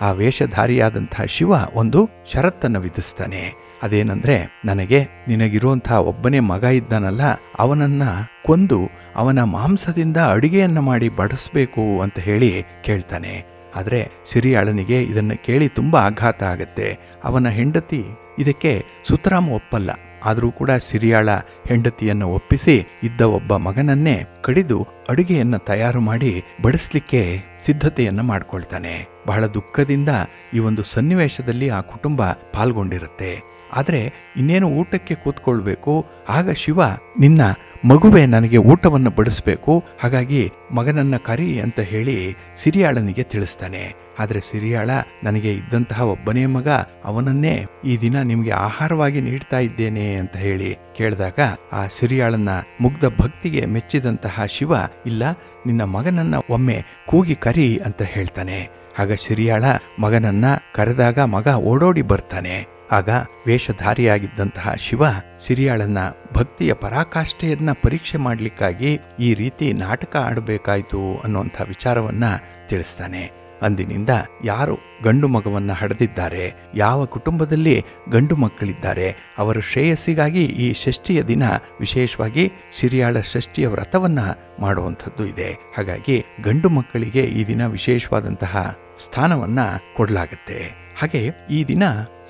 ಆ ವೇಷಧಾರಿಯಾದಂತಹ ಶಿವ ಒಂದು ಷರತ್ತನ್ನು ವಿಧಿಸ್ತಾನೆ. ಅದೇನಂದ್ರೆ, ನನಗೆ ನಿನಗಿರುವಂತಹ ಒಬ್ಬನೇ ಮಗ ಇದ್ದಾನಲ್ಲ, ಅವನನ್ನ ಕೊಂದು ಅವನ ಮಾಂಸದಿಂದ ಅಡಿಗೆಯನ್ನು ಮಾಡಿ ಬಡಿಸ್ಬೇಕು ಅಂತ ಹೇಳಿ ಕೇಳ್ತಾನೆ. ಆದರೆ ಸಿರಿಯಾಳನಿಗೆ ಇದನ್ನು ಕೇಳಿ ತುಂಬ ಆಘಾತ ಆಗತ್ತೆ. ಅವನ ಹೆಂಡತಿ ಇದಕ್ಕೆ ಸುತರಾಮ ಒಪ್ಪಲ್ಲ. ಆದರೂ ಕೂಡ ಸಿರಿಯಾಳ ಹೆಂಡತಿಯನ್ನು ಒಪ್ಪಿಸಿ ಇದ್ದ ಒಬ್ಬ ಮಗನನ್ನೇ ಕಡಿದು ಅಡುಗೆಯನ್ನು ತಯಾರು ಮಾಡಿ ಬಡಿಸ್ಲಿಕ್ಕೆ ಸಿದ್ಧತೆಯನ್ನು ಮಾಡ್ಕೊಳ್ತಾನೆ. ಬಹಳ ದುಃಖದಿಂದ ಈ ಒಂದು ಸನ್ನಿವೇಶದಲ್ಲಿ ಆ ಕುಟುಂಬ ಪಾಲ್ಗೊಂಡಿರುತ್ತೆ. ಆದರೆ ಇನ್ನೇನು ಊಟಕ್ಕೆ ಕೂತ್ಕೊಳ್ಬೇಕು. ಆಗ ಶಿವ, ನಿನ್ನ ಮಗುವೆ ನನಗೆ ಊಟವನ್ನು ಬಡಿಸ್ಬೇಕು, ಹಾಗಾಗಿ ಮಗನನ್ನ ಕರಿ ಅಂತ ಹೇಳಿ ಸಿರಿಯಾಳನಿಗೆ ತಿಳಿಸ್ತಾನೆ. ಆದರೆ ಸಿರಿಯಾಳ, ನನಗೆ ಇದ್ದಂತಹ ಒಬ್ಬನೇ ಮಗ, ಅವನನ್ನೇ ಈ ದಿನ ನಿಮಗೆ ಆಹಾರವಾಗಿ ನೀಡ್ತಾ ಇದ್ದೇನೆ ಅಂತ ಹೇಳಿ ಕೇಳಿದಾಗ ಆ ಸಿರಿಯಾಳನ ಮುಗ್ಧ ಭಕ್ತಿಗೆ ಮೆಚ್ಚಿದಂತಹ ಶಿವ, ಇಲ್ಲ, ನಿನ್ನ ಮಗನನ್ನ ಒಮ್ಮೆ ಕೂಗಿ ಕರಿ ಅಂತ ಹೇಳ್ತಾನೆ. ಆಗ ಸಿರಿಯಾಳ ಮಗನನ್ನ ಕರೆದಾಗ ಮಗ ಓಡೋಡಿ ಬರ್ತಾನೆ. ಆಗ ವೇಷಧಾರಿಯಾಗಿದ್ದಂತಹ ಶಿವ ಸಿರಿಯಾಳನ್ನ ಭಕ್ತಿಯ ಪರಾಕಾಷ್ಠೆಯನ್ನ ಪರೀಕ್ಷೆ ಮಾಡಲಿಕ್ಕಾಗಿ ಈ ರೀತಿ ನಾಟಕ ಆಡಬೇಕಾಯ್ತು ಅನ್ನುವಂಥ ವಿಚಾರವನ್ನ ತಿಳಿಸ್ತಾನೆ. ಅಂದಿನಿಂದ ಯಾರು ಗಂಡು ಮಗವನ್ನು ಹಡೆದಿದ್ದಾರೆ, ಯಾವ ಕುಟುಂಬದಲ್ಲಿ ಗಂಡು ಮಕ್ಕಳಿದ್ದಾರೆ, ಅವರ ಶ್ರೇಯಸ್ಸಿಗಾಗಿ ಈ ಷಷ್ಠಿಯ ದಿನ ವಿಶೇಷವಾಗಿ ಸಿರಿಯಾಳ ಷಷ್ಠಿಯ ವ್ರತವನ್ನ ಮಾಡುವಂಥದ್ದು ಇದೆ. ಹಾಗಾಗಿ ಗಂಡು ಮಕ್ಕಳಿಗೆ ಈ ದಿನ ವಿಶೇಷವಾದಂತಹ ಸ್ಥಾನವನ್ನ ಕೊಡಲಾಗುತ್ತೆ. ಹಾಗೆ ಈ ದಿನ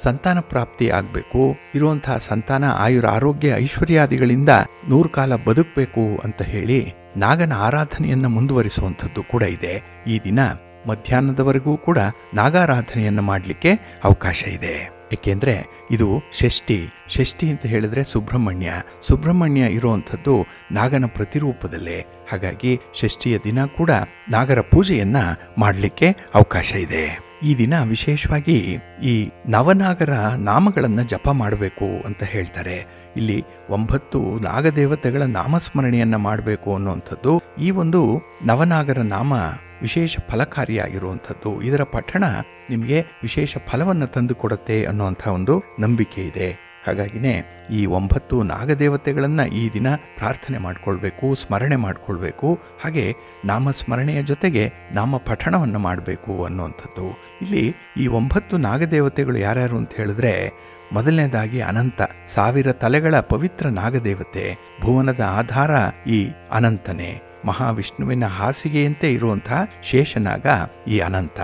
ಸಂತಾನ ಪ್ರಾಪ್ತಿ ಆಗಬೇಕು, ಇರುವಂತಹ ಸಂತಾನ ಆಯುರ ಆರೋಗ್ಯ ಐಶ್ವರ್ಯಾದಿಗಳಿಂದ 100 ಕಾಲ ಬದುಕಬೇಕು ಅಂತ ಹೇಳಿ ನಾಗನ ಆರಾಧನೆಯನ್ನು ಮುಂದುವರಿಸುವಂಥದ್ದು ಕೂಡ ಇದೆ. ಈ ದಿನ ಮಧ್ಯಾಹ್ನದವರೆಗೂ ಕೂಡ ನಾಗಾರಾಧನೆಯನ್ನು ಮಾಡಲಿಕ್ಕೆ ಅವಕಾಶ ಇದೆ. ಏಕೆಂದರೆ ಇದು ಷಷ್ಠಿ. ಷಷ್ಠಿ ಅಂತ ಹೇಳಿದ್ರೆ ಸುಬ್ರಹ್ಮಣ್ಯ ಇರುವಂಥದ್ದು ನಾಗನ ಪ್ರತಿರೂಪದಲ್ಲೇ. ಹಾಗಾಗಿ ಷಷ್ಠಿಯ ದಿನ ಕೂಡ ನಾಗರ ಪೂಜೆಯನ್ನ ಮಾಡಲಿಕ್ಕೆ ಅವಕಾಶ ಇದೆ. ಈ ದಿನ ವಿಶೇಷವಾಗಿ ಈ ನವನಾಗರ ನಾಮಗಳನ್ನು ಜಪ ಮಾಡಬೇಕು ಅಂತ ಹೇಳ್ತಾರೆ. ಇಲ್ಲಿ 9 ನಾಗದೇವತೆಗಳ ನಾಮಸ್ಮರಣೆಯನ್ನ ಮಾಡಬೇಕು ಅನ್ನುವಂಥದ್ದು. ಈ ಒಂದು ನವನಾಗರ ನಾಮ ವಿಶೇಷ ಫಲಕಾರಿಯಾಗಿರುವಂಥದ್ದು. ಇದರ ಪಠಣ ನಿಮಗೆ ವಿಶೇಷ ಫಲವನ್ನು ತಂದು ಕೊಡುತ್ತೆ ಅನ್ನುವಂಥ ಒಂದು ನಂಬಿಕೆ ಇದೆ. ಹಾಗಾಗಿನೇ ಈ 9 ನಾಗದೇವತೆಗಳನ್ನು ಈ ದಿನ ಪ್ರಾರ್ಥನೆ ಮಾಡಿಕೊಳ್ಬೇಕು, ಸ್ಮರಣೆ ಮಾಡಿಕೊಳ್ಬೇಕು. ಹಾಗೆ ನಾಮಸ್ಮರಣೆಯ ಜೊತೆಗೆ ನಾಮ ಪಠಣವನ್ನು ಮಾಡಬೇಕು ಅನ್ನುವಂಥದ್ದು. ಇಲ್ಲಿ ಈ 9 ನಾಗದೇವತೆಗಳು ಯಾರ್ಯಾರು ಅಂತ ಹೇಳಿದ್ರೆ, ಮೊದಲನೇದಾಗಿ ಅನಂತ, 1000 ತಲೆಗಳ ಪವಿತ್ರ ನಾಗದೇವತೆ. ಭುವನದ ಆಧಾರ ಈ ಅನಂತನೇ. ಮಹಾವಿಷ್ಣುವಿನ ಹಾಸಿಗೆಯಂತೆ ಇರುವಂತಹ ಶೇಷನಾಗ ಈ ಅನಂತ.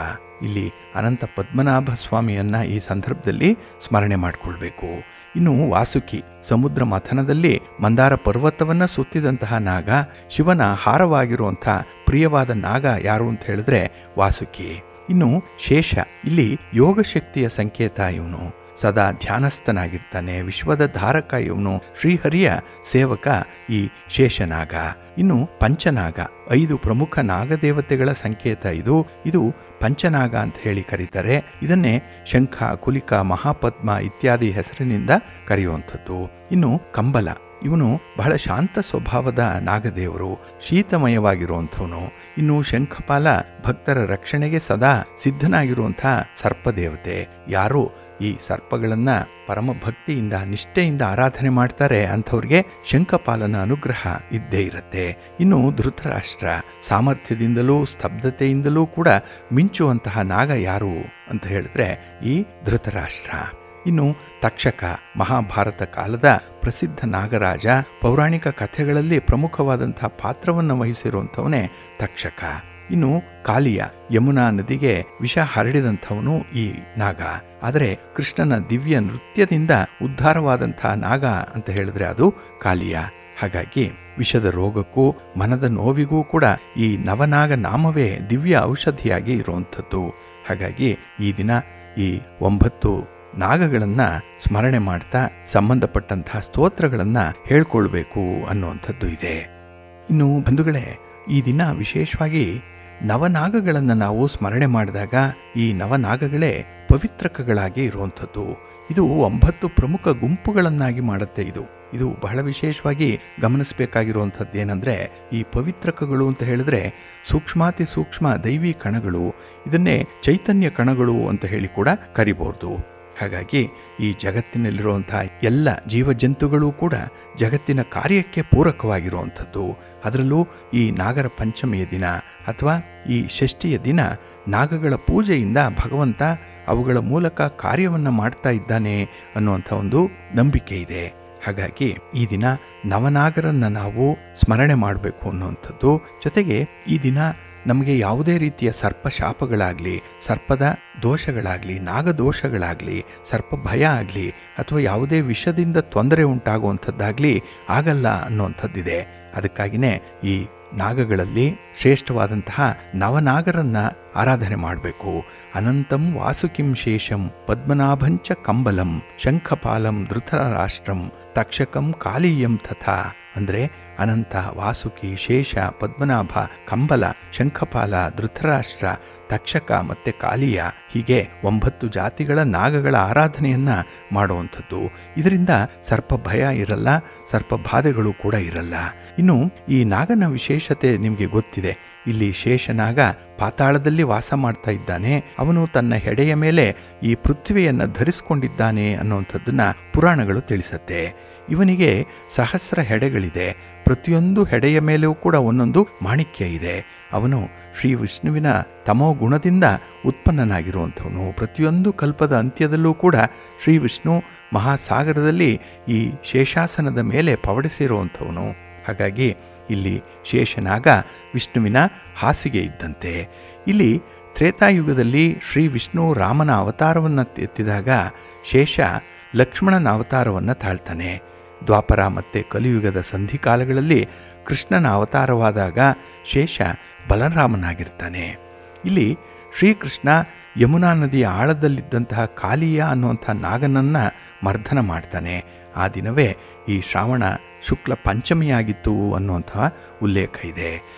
ಇಲ್ಲಿ ಅನಂತ ಪದ್ಮನಾಭ ಸ್ವಾಮಿಯನ್ನ ಈ ಸಂದರ್ಭದಲ್ಲಿ ಸ್ಮರಣೆ ಮಾಡಿಕೊಳ್ಬೇಕು. ಇನ್ನು ವಾಸುಕಿ, ಸಮುದ್ರ ಮಥನದಲ್ಲಿ ಮಂದಾರ ಪರ್ವತವನ್ನ ಸುತ್ತಿದಂತಹ ನಾಗ. ಶಿವನ ಹಾರವಾಗಿರುವಂಥ ಪ್ರಿಯವಾದ ನಾಗ ಯಾರು ಅಂತ ಹೇಳಿದ್ರೆ ವಾಸುಕಿ. ಇನ್ನು ಶೇಷ, ಇಲ್ಲಿ ಯೋಗಶಕ್ತಿಯ ಸಂಕೇತ. ಇವನು ಸದಾ ಧ್ಯಾನಸ್ಥನಾಗಿರ್ತಾನೆ. ವಿಶ್ವದ ಧಾರಕ ಇವನು. ಶ್ರೀಹರಿಯ ಸೇವಕ ಈ ಶೇಷನಾಗ. ಇನ್ನು ಪಂಚನಾಗ, 5 ಪ್ರಮುಖ ನಾಗದೇವತೆಗಳ ಸಂಕೇತ ಇದು ಪಂಚನಾಗ ಅಂತ ಹೇಳಿ ಕರೀತಾರೆ. ಇದನ್ನೇ ಶಂಖ, ಕುಲಿಕ, ಮಹಾಪದ್ಮ ಇತ್ಯಾದಿ ಹೆಸರಿನಿಂದ ಕರೆಯುವಂಥದ್ದು. ಇನ್ನು ಕಂಬಲ, ಇವನು ಬಹಳ ಶಾಂತ ಸ್ವಭಾವದ ನಾಗದೇವರು, ಶೀತಮಯವಾಗಿರುವಂಥವನು. ಇನ್ನು ಶಂಖಪಾಲ, ಭಕ್ತರ ರಕ್ಷಣೆಗೆ ಸದಾ ಸಿದ್ಧನಾಗಿರುವಂಥ ಸರ್ಪದೇವತೆ. ಯಾರು ಈ ಸರ್ಪಗಳನ್ನ ಪರಮ ಭಕ್ತಿಯಿಂದ ನಿಷ್ಠೆಯಿಂದ ಆರಾಧನೆ ಮಾಡ್ತಾರೆ ಅಂಥವ್ರಿಗೆ ಶಂಖಪಾಲನ ಅನುಗ್ರಹ ಇದ್ದೇ ಇರುತ್ತೆ. ಇನ್ನು ಧೃತರಾಷ್ಟ್ರ, ಸಾಮರ್ಥ್ಯದಿಂದಲೂ ಸ್ತಬ್ಧತೆಯಿಂದಲೂ ಕೂಡ ಮಿಂಚುವಂತಹ ನಾಗ ಯಾರು ಅಂತ ಹೇಳಿದ್ರೆ ಈ ಧೃತರಾಷ್ಟ್ರ. ಇನ್ನು ತಕ್ಷಕ, ಮಹಾಭಾರತ ಕಾಲದ ಪ್ರಸಿದ್ಧ ನಾಗರಾಜ. ಪೌರಾಣಿಕ ಕಥೆಗಳಲ್ಲಿ ಪ್ರಮುಖವಾದಂತಹ ಪಾತ್ರವನ್ನು ವಹಿಸಿರುವಂಥವನೇ ತಕ್ಷಕ. ಇನ್ನು ಕಾಲಿಯ, ಯಮುನಾ ನದಿಗೆ ವಿಷ ಹರಡಿದಂಥವನು ಈ ನಾಗ. ಆದರೆ ಕೃಷ್ಣನ ದಿವ್ಯ ನೃತ್ಯದಿಂದ ಉದ್ಧಾರವಾದಂತಹ ನಾಗ ಅಂತ ಹೇಳಿದ್ರೆ ಅದು ಕಾಲಿಯ. ಹಾಗಾಗಿ ವಿಷದ ರೋಗಕ್ಕೂ ಮನದ ನೋವಿಗೂ ಕೂಡ ಈ ನವನಾಗ ನಾಮವೇ ದಿವ್ಯ ಔಷಧಿಯಾಗಿ ಇರುವಂಥದ್ದು. ಹಾಗಾಗಿ ಈ ದಿನ ಈ 9 ನಾಗಗಳನ್ನು ಸ್ಮರಣೆ ಮಾಡ್ತಾ ಸಂಬಂಧಪಟ್ಟಂತಹ ಸ್ತೋತ್ರಗಳನ್ನು ಹೇಳ್ಕೊಳ್ಬೇಕು ಅನ್ನುವಂಥದ್ದು ಇದೆ. ಇನ್ನು ಬಂಧುಗಳೇ, ಈ ದಿನ ವಿಶೇಷವಾಗಿ ನವನಾಗಗಳನ್ನು ನಾವು ಸ್ಮರಣೆ ಮಾಡಿದಾಗ ಈ ನವನಾಗಗಳೇ ಪವಿತ್ರಕಗಳಾಗಿ ಇರುವಂಥದ್ದು. ಇದು 9 ಪ್ರಮುಖ ಗುಂಪುಗಳನ್ನಾಗಿ ಮಾಡುತ್ತೆ. ಇದು ಬಹಳ ವಿಶೇಷವಾಗಿ ಗಮನಿಸಬೇಕಾಗಿರುವಂಥದ್ದು ಏನಂದರೆ, ಈ ಪವಿತ್ರಕಗಳು ಅಂತ ಹೇಳಿದ್ರೆ ಸೂಕ್ಷ್ಮಾತಿ ಸೂಕ್ಷ್ಮ ದೈವಿ ಕಣಗಳು. ಇದನ್ನೇ ಚೈತನ್ಯ ಕಣಗಳು ಅಂತ ಹೇಳಿ ಕೂಡ ಕರಿಬಹುದು. ಹಾಗಾಗಿ ಈ ಜಗತ್ತಿನಲ್ಲಿರುವಂತಹ ಎಲ್ಲ ಜೀವಜಂತುಗಳು ಕೂಡ ಜಗತ್ತಿನ ಕಾರ್ಯಕ್ಕೆ ಪೂರಕವಾಗಿರುವಂಥದ್ದು. ಅದರಲ್ಲೂ ಈ ನಾಗರ ಪಂಚಮಿಯ ದಿನ ಅಥವಾ ಈ ಷಷ್ಠಿಯ ದಿನ ನಾಗಗಳ ಪೂಜೆಯಿಂದ ಭಗವಂತ ಅವುಗಳ ಮೂಲಕ ಕಾರ್ಯವನ್ನು ಮಾಡ್ತಾ ಇದ್ದಾನೆ ಅನ್ನುವಂಥ ಒಂದು ನಂಬಿಕೆ ಇದೆ. ಹಾಗಾಗಿ ಈ ದಿನ ನವನಾಗರನ್ನು ನಾವು ಸ್ಮರಣೆ ಮಾಡಬೇಕು ಅನ್ನುವಂಥದ್ದು. ಜೊತೆಗೆ ಈ ದಿನ ನಮಗೆ ಯಾವುದೇ ರೀತಿಯ ಸರ್ಪಶಾಪಗಳಾಗಲಿ, ಸರ್ಪದ ದೋಷಗಳಾಗಲಿ, ನಾಗದೋಷಗಳಾಗಲಿ, ಸರ್ಪ ಭಯ ಆಗಲಿ ಅಥವಾ ಯಾವುದೇ ವಿಷದಿಂದ ತೊಂದರೆ ಉಂಟಾಗುವಂಥದ್ದಾಗಲಿ ಆಗಲ್ಲ ಅನ್ನುವಂಥದ್ದಿದೆ. ಅದಕ್ಕಾಗಿಯೇ ಈ ನಾಗಗಳಲ್ಲಿ ಶ್ರೇಷ್ಠವಾದಂತಹ ನವನಾಗರನ್ನ ಆರಾಧನೆ ಮಾಡಬೇಕು. ಅನಂತಂ ವಾಸುಕಿಂ ಶೇಷಂ ಪದ್ಮನಾಭಂಚ ಕಂಬಲಂ ಶಂಖಪಾಲಂ ಧೃತರಾಷ್ಟ್ರಂ ತಕ್ಷಕಂ ಕಾಲೀಯಂ ತಥಾ. ಅಂದರೆ ಅನಂತ, ವಾಸುಕಿ, ಶೇಷ, ಪದ್ಮನಾಭ, ಕಂಬಲ, ಶಂಖಪಾಲ, ಧೃತರಾಷ್ಟ್ರ, ತಕ್ಷಕ ಮತ್ತು ಕಾಲಿಯ, ಹೀಗೆ 9 ಜಾತಿಗಳ ನಾಗಗಳ ಆರಾಧನೆಯನ್ನು ಮಾಡುವಂಥದ್ದು. ಇದರಿಂದ ಸರ್ಪ ಭಯ ಇರಲ್ಲ, ಸರ್ಪ ಬಾಧೆಗಳು ಕೂಡ ಇರಲ್ಲ. ಇನ್ನು ಈ ನಾಗನ ವಿಶೇಷತೆ ನಿಮಗೆ ಗೊತ್ತಿದೆ. ಇಲ್ಲಿ ಶೇಷನಾಗ ಪಾತಾಳದಲ್ಲಿ ವಾಸ ಮಾಡ್ತಾ ಇದ್ದಾನೆ. ಅವನು ತನ್ನ ಹೆಡೆಯ ಮೇಲೆ ಈ ಪೃಥ್ವಿಯನ್ನು ಧರಿಸಿಕೊಂಡಿದ್ದಾನೆ ಅನ್ನುವಂಥದ್ದನ್ನು ಪುರಾಣಗಳು ತಿಳಿಸುತ್ತೆ. ಇವನಿಗೆ ಸಹಸ್ರ ಹೆಡೆಗಳಿದೆ. ಪ್ರತಿಯೊಂದು ಹೆಡೆಯ ಮೇಲೂ ಕೂಡ ಒಂದೊಂದು ಮಾಣಿಕ್ಯ ಇದೆ. ಅವನು ಶ್ರೀ ವಿಷ್ಣುವಿನ ತಮೋ ಗುಣದಿಂದ ಉತ್ಪನ್ನನಾಗಿರುವಂಥವನು. ಪ್ರತಿಯೊಂದು ಕಲ್ಪದ ಅಂತ್ಯದಲ್ಲೂ ಕೂಡ ಶ್ರೀ ವಿಷ್ಣು ಮಹಾಸಾಗರದಲ್ಲಿ ಈ ಶೇಷಾಸನದ ಮೇಲೆ ಪವಡಿಸಿರುವಂಥವನು. ಹಾಗಾಗಿ ಇಲ್ಲಿ ಶೇಷನಾಗ ವಿಷ್ಣುವಿನ ಹಾಸಿಗೆ ಇದ್ದಂತೆ. ಇಲ್ಲಿ ತ್ರೇತಾಯುಗದಲ್ಲಿ ಶ್ರೀ ವಿಷ್ಣು ರಾಮನ ಅವತಾರವನ್ನು ಎತ್ತಿದಾಗ ಶೇಷ ಲಕ್ಷ್ಮಣನ ಅವತಾರವನ್ನು ತಾಳ್ತಾನೆ. ದ್ವಾಪರ ಮತ್ತು ಕಲಿಯುಗದ ಸಂಧಿಕಾಲಗಳಲ್ಲಿ ಕೃಷ್ಣನ ಅವತಾರವಾದಾಗ ಶೇಷ ಬಲರಾಮನಾಗಿರ್ತಾನೆ. ಇಲ್ಲಿ ಶ್ರೀಕೃಷ್ಣ ಯಮುನಾ ನದಿಯ ಆಳದಲ್ಲಿದ್ದಂತಹ ಕಾಲಿಯ ಅನ್ನುವಂಥ ನಾಗನನ್ನು ಮರ್ದನ ಮಾಡ್ತಾನೆ. ಆ ದಿನವೇ ಈ ಶ್ರಾವಣ ಶುಕ್ಲ ಪಂಚಮಿಯಾಗಿತ್ತು ಅನ್ನುವಂತಹ ಉಲ್ಲೇಖ ಇದೆ.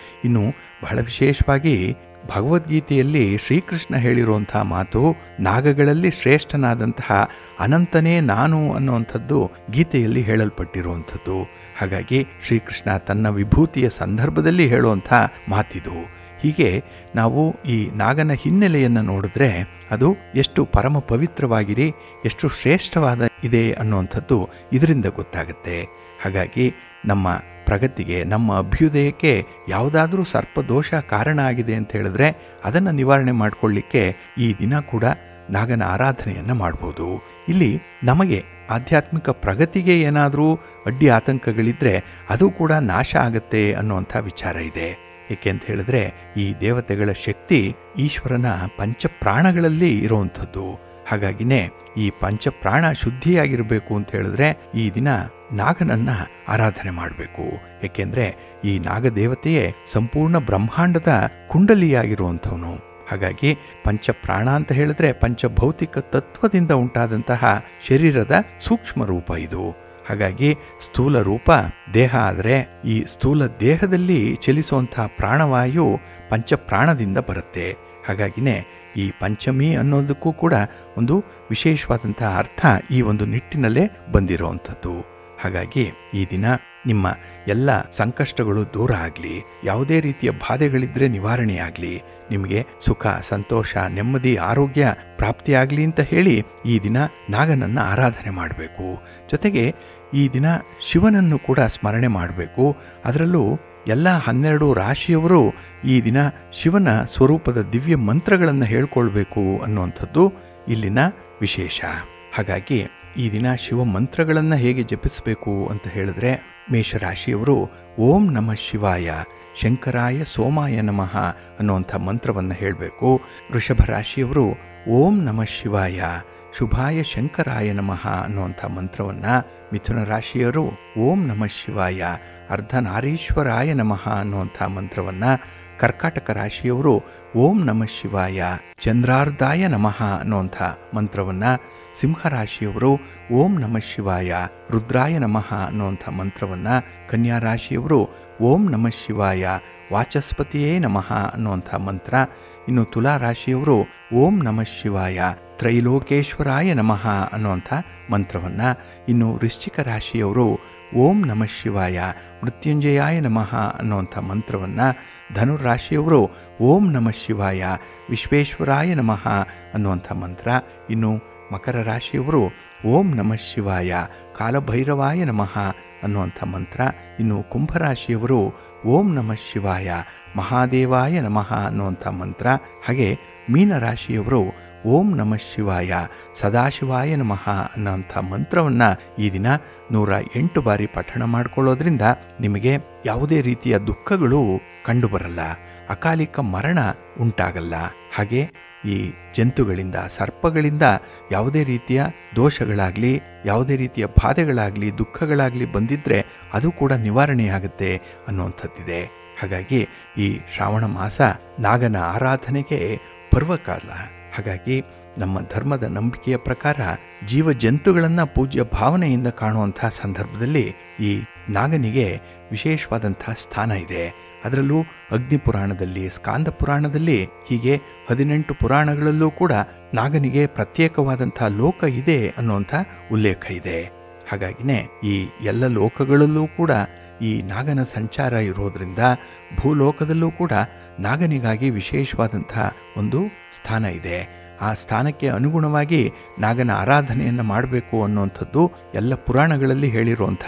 ಇನ್ನು ಬಹಳ ವಿಶೇಷವಾಗಿ ಭಗವದ್ಗೀತೆಯಲ್ಲಿ ಶ್ರೀಕೃಷ್ಣ ಹೇಳಿರುವಂಥ ಮಾತು, ನಾಗಗಳಲ್ಲಿ ಶ್ರೇಷ್ಠನಾದಂತಹ ಅನಂತನೇ ನಾನು ಅನ್ನುವಂಥದ್ದು ಗೀತೆಯಲ್ಲಿ ಹೇಳಲ್ಪಟ್ಟಿರುವಂಥದ್ದು. ಹಾಗಾಗಿ ಶ್ರೀಕೃಷ್ಣ ತನ್ನ ವಿಭೂತಿಯ ಸಂದರ್ಭದಲ್ಲಿ ಹೇಳುವಂಥ ಮಾತಿದು. ಹೀಗೆ ನಾವು ಈ ನಾಗನ ಹಿನ್ನೆಲೆಯನ್ನು ನೋಡಿದ್ರೆ ಅದು ಎಷ್ಟು ಪರಮ ಪವಿತ್ರವಾಗಿರಿ, ಎಷ್ಟು ಶ್ರೇಷ್ಠವಾದ ಇದೆ ಅನ್ನುವಂಥದ್ದು ಇದರಿಂದ ಗೊತ್ತಾಗುತ್ತೆ. ಹಾಗಾಗಿ ನಮ್ಮ ಪ್ರಗತಿಗೆ, ನಮ್ಮ ಅಭ್ಯುದಯಕ್ಕೆ ಯಾವುದಾದ್ರೂ ಸರ್ಪದೋಷ ಕಾರಣ ಆಗಿದೆ ಅಂತ ಹೇಳಿದ್ರೆ ಅದನ್ನು ನಿವಾರಣೆ ಮಾಡಿಕೊಳ್ಳಿಕ್ಕೆ ಈ ದಿನ ಕೂಡ ನಾಗನ ಆರಾಧನೆಯನ್ನು ಮಾಡ್ಬೋದು. ಇಲ್ಲಿ ನಮಗೆ ಆಧ್ಯಾತ್ಮಿಕ ಪ್ರಗತಿಗೆ ಏನಾದರೂ ಅಡ್ಡಿ ಆತಂಕಗಳಿದ್ದರೆ ಅದು ಕೂಡ ನಾಶ ಆಗುತ್ತೆ ಅನ್ನುವಂಥ ವಿಚಾರ ಇದೆ. ಏಕೆ ಅಂತ ಹೇಳಿದ್ರೆ ಈ ದೇವತೆಗಳ ಶಕ್ತಿ ಈಶ್ವರನ ಪಂಚಪ್ರಾಣಗಳಲ್ಲಿ ಇರುವಂಥದ್ದು. ಹಾಗಾಗಿನೇ ಈ ಪಂಚಪ್ರಾಣ ಶುದ್ಧಿಯಾಗಿರಬೇಕು ಅಂತ ಹೇಳಿದ್ರೆ ಈ ದಿನ ನಾಗನನ್ನ ಆರಾಧನೆ ಮಾಡಬೇಕು. ಏಕೆಂದರೆ ಈ ನಾಗದೇವತೆಯೇ ಸಂಪೂರ್ಣ ಬ್ರಹ್ಮಾಂಡದ ಕುಂಡಲಿಯಾಗಿರುವಂಥವನು. ಹಾಗಾಗಿ ಪಂಚಪ್ರಾಣ ಅಂತ ಹೇಳಿದ್ರೆ ಪಂಚಭೌತಿಕ ತತ್ವದಿಂದ ಉಂಟಾದಂತಹ ಶರೀರದ ಸೂಕ್ಷ್ಮ ರೂಪ ಇದು. ಹಾಗಾಗಿ ಸ್ಥೂಲ ರೂಪ ದೇಹ ಆದರೆ ಈ ಸ್ಥೂಲ ದೇಹದಲ್ಲಿ ಚಲಿಸುವಂತಹ ಪ್ರಾಣವಾಯು ಪಂಚಪ್ರಾಣದಿಂದ ಬರುತ್ತೆ. ಹಾಗಾಗಿನೇ ಈ ಪಂಚಮಿ ಅನ್ನೋದಕ್ಕೂ ಕೂಡ ಒಂದು ವಿಶೇಷವಾದಂತಹ ಅರ್ಥ ಈ ಒಂದು ನಿಟ್ಟಿನಲ್ಲೇ ಬಂದಿರುವಂಥದ್ದು. ಹಾಗಾಗಿ ಈ ದಿನ ನಿಮ್ಮ ಎಲ್ಲ ಸಂಕಷ್ಟಗಳು ದೂರ ಆಗಲಿ, ಯಾವುದೇ ರೀತಿಯ ಬಾಧೆಗಳಿದ್ದರೆ ನಿವಾರಣೆಯಾಗಲಿ, ನಿಮಗೆ ಸುಖ, ಸಂತೋಷ, ನೆಮ್ಮದಿ, ಆರೋಗ್ಯ ಪ್ರಾಪ್ತಿಯಾಗಲಿ ಅಂತ ಹೇಳಿ ಈ ದಿನ ನಾಗನನ್ನು ಆರಾಧನೆ ಮಾಡಬೇಕು. ಜೊತೆಗೆ ಈ ದಿನ ಶಿವನನ್ನು ಕೂಡ ಸ್ಮರಣೆ ಮಾಡಬೇಕು. ಅದರಲ್ಲೂ ಎಲ್ಲ 12 ರಾಶಿಯವರು ಈ ದಿನ ಶಿವನ ಸ್ವರೂಪದ ದಿವ್ಯ ಮಂತ್ರಗಳನ್ನು ಹೇಳ್ಕೊಳ್ಬೇಕು ಅನ್ನುವಂಥದ್ದು ಇಲ್ಲಿನ ವಿಶೇಷ. ಹಾಗಾಗಿ ಈ ದಿನ ಶಿವ ಮಂತ್ರಗಳನ್ನು ಹೇಗೆ ಜಪಿಸಬೇಕು ಅಂತ ಹೇಳಿದ್ರೆ, ಮೇಷರಾಶಿಯವರು ಓಂ ನಮಃ ಶಿವಾಯ ಶಂಕರಾಯ ಸೋಮಾಯ ನಮಃ ಅನ್ನುವಂಥ ಮಂತ್ರವನ್ನು ಹೇಳಬೇಕು. ವೃಷಭ ರಾಶಿಯವರು ಓಂ ನಮಃ ಶಿವಾಯ ಶುಭಾಯ ಶಂಕರಾಯ ನಮಃ ಅನ್ನುವಂಥ ಮಂತ್ರವನ್ನು, ಮಿಥುನ ರಾಶಿಯವರು ಓಂ ನಮಃ ಶಿವಾಯ ಅರ್ಧನಾರೀಶ್ವರಾಯ ನಮಃ ಅನ್ನುವಂಥ ಮಂತ್ರವನ್ನು, ಕರ್ಕಾಟಕ ರಾಶಿಯವರು ಓಂ ನಮಃ ಶಿವಾಯ ಚಂದ್ರಾರ್ಧಾಯ ನಮಃ ಅನ್ನುವಂಥ ಮಂತ್ರವನ್ನು, ಸಿಂಹರಾಶಿಯವರು ಓಂ ನಮಃ ಶಿವಾಯ ರುದ್ರಾಯ ನಮಃ ಅನ್ನುವಂಥ ಮಂತ್ರವನ್ನು, ಕನ್ಯಾ ರಾಶಿಯವರು ಓಂ ನಮಃ ಶಿವಾಯ ವಾಚಸ್ಪತಿಯೇ ನಮಃ ಅನ್ನುವಂಥ ಮಂತ್ರ, ಇನ್ನು ತುಲಾ ರಾಶಿಯವರು ಓಂ ನಮಃ ಶಿವಾಯ ತ್ರೈಲೋಕೇಶ್ವರಾಯ ನಮಃ ಅನ್ನುವಂಥ ಮಂತ್ರವನ್ನು, ಇನ್ನು ವೃಶ್ಚಿಕ ರಾಶಿಯವರು ಓಂ ನಮಃ ಶಿವಾಯ ಮೃತ್ಯುಂಜಯಾಯ ನಮಃ ಅನ್ನುವಂಥ ಮಂತ್ರವನ್ನು, ಧನುರಾಶಿಯವರು ಓಂ ನಮಃ ಶಿವಾಯ ವಿಶ್ವೇಶ್ವರಾಯ ನಮಃ ಅನ್ನುವಂಥ ಮಂತ್ರ, ಇನ್ನು ಮಕರ ರಾಶಿಯವರು ಓಂ ನಮಃ ಶಿವಾಯ ಕಾಲಭೈರವಾಯ ನಮಃ ಅನ್ನುವಂಥ ಮಂತ್ರ, ಇನ್ನು ಕುಂಭರಾಶಿಯವರು ಓಂ ನಮಃ ಶಿವಾಯ ಮಹಾದೇವಾಯ ನಮಃ ಅನ್ನುವಂಥ ಮಂತ್ರ, ಹಾಗೆ ಮೀನರಾಶಿಯವರು ಓಂ ನಮಃ ಶಿವಾಯ ಸದಾಶಿವಾಯ ನಮಃ ಅನ್ನೋಂಥ ಮಂತ್ರವನ್ನು ಈ ದಿನ 108 ಬಾರಿ ಪಠಣ ಮಾಡಿಕೊಳ್ಳೋದ್ರಿಂದ ನಿಮಗೆ ಯಾವುದೇ ರೀತಿಯ ದುಃಖಗಳು ಕಂಡುಬರಲ್ಲ, ಅಕಾಲಿಕ ಮರಣ ಉಂಟಾಗಲ್ಲ. ಹಾಗೆ ಈ ಜಂತುಗಳಿಂದ, ಸರ್ಪಗಳಿಂದ ಯಾವುದೇ ರೀತಿಯ ದೋಷಗಳಾಗಲಿ, ಯಾವುದೇ ರೀತಿಯ ಬಾಧೆಗಳಾಗಲಿ, ದುಃಖಗಳಾಗಲಿ ಬಂದಿದ್ದರೆ ಅದು ಕೂಡ ನಿವಾರಣೆಯಾಗುತ್ತೆ ಅನ್ನುವಂಥದ್ದಿದೆ. ಹಾಗಾಗಿ ಈ ಶ್ರಾವಣ ಮಾಸ ನಾಗನ ಆರಾಧನೆಗೆ ಪರ್ವಕಾಲ. ಹಾಗಾಗಿ ನಮ್ಮ ಧರ್ಮದ ನಂಬಿಕೆಯ ಪ್ರಕಾರ ಜೀವ ಜಂತುಗಳನ್ನು ಪೂಜ್ಯ ಭಾವನೆಯಿಂದ ಕಾಣುವಂಥ ಸಂದರ್ಭದಲ್ಲಿ ಈ ನಾಗನಿಗೆ ವಿಶೇಷವಾದಂಥ ಸ್ಥಾನ ಇದೆ. ಅದರಲ್ಲೂ ಅಗ್ನಿ ಪುರಾಣದಲ್ಲಿ, ಸ್ಕಾಂದ ಪುರಾಣದಲ್ಲಿ, ಹೀಗೆ 18 ಪುರಾಣಗಳಲ್ಲೂ ಕೂಡ ನಾಗನಿಗೆ ಪ್ರತ್ಯೇಕವಾದಂಥ ಲೋಕ ಇದೆ ಅನ್ನುವಂಥ ಉಲ್ಲೇಖ ಇದೆ. ಹಾಗಾಗಿನೇ ಈ ಎಲ್ಲ ಲೋಕಗಳಲ್ಲೂ ಕೂಡ ಈ ನಾಗನ ಸಂಚಾರ ಇರೋದರಿಂದ ಭೂಲೋಕದಲ್ಲೂ ಕೂಡ ನಾಗನಿಗಾಗಿ ವಿಶೇಷವಾದಂಥ ಒಂದು ಸ್ಥಾನ ಇದೆ. ಆ ಸ್ಥಾನಕ್ಕೆ ಅನುಗುಣವಾಗಿ ನಾಗನ ಆರಾಧನೆಯನ್ನು ಮಾಡಬೇಕು ಅನ್ನುವಂಥದ್ದು ಎಲ್ಲ ಪುರಾಣಗಳಲ್ಲಿ ಹೇಳಿರುವಂಥ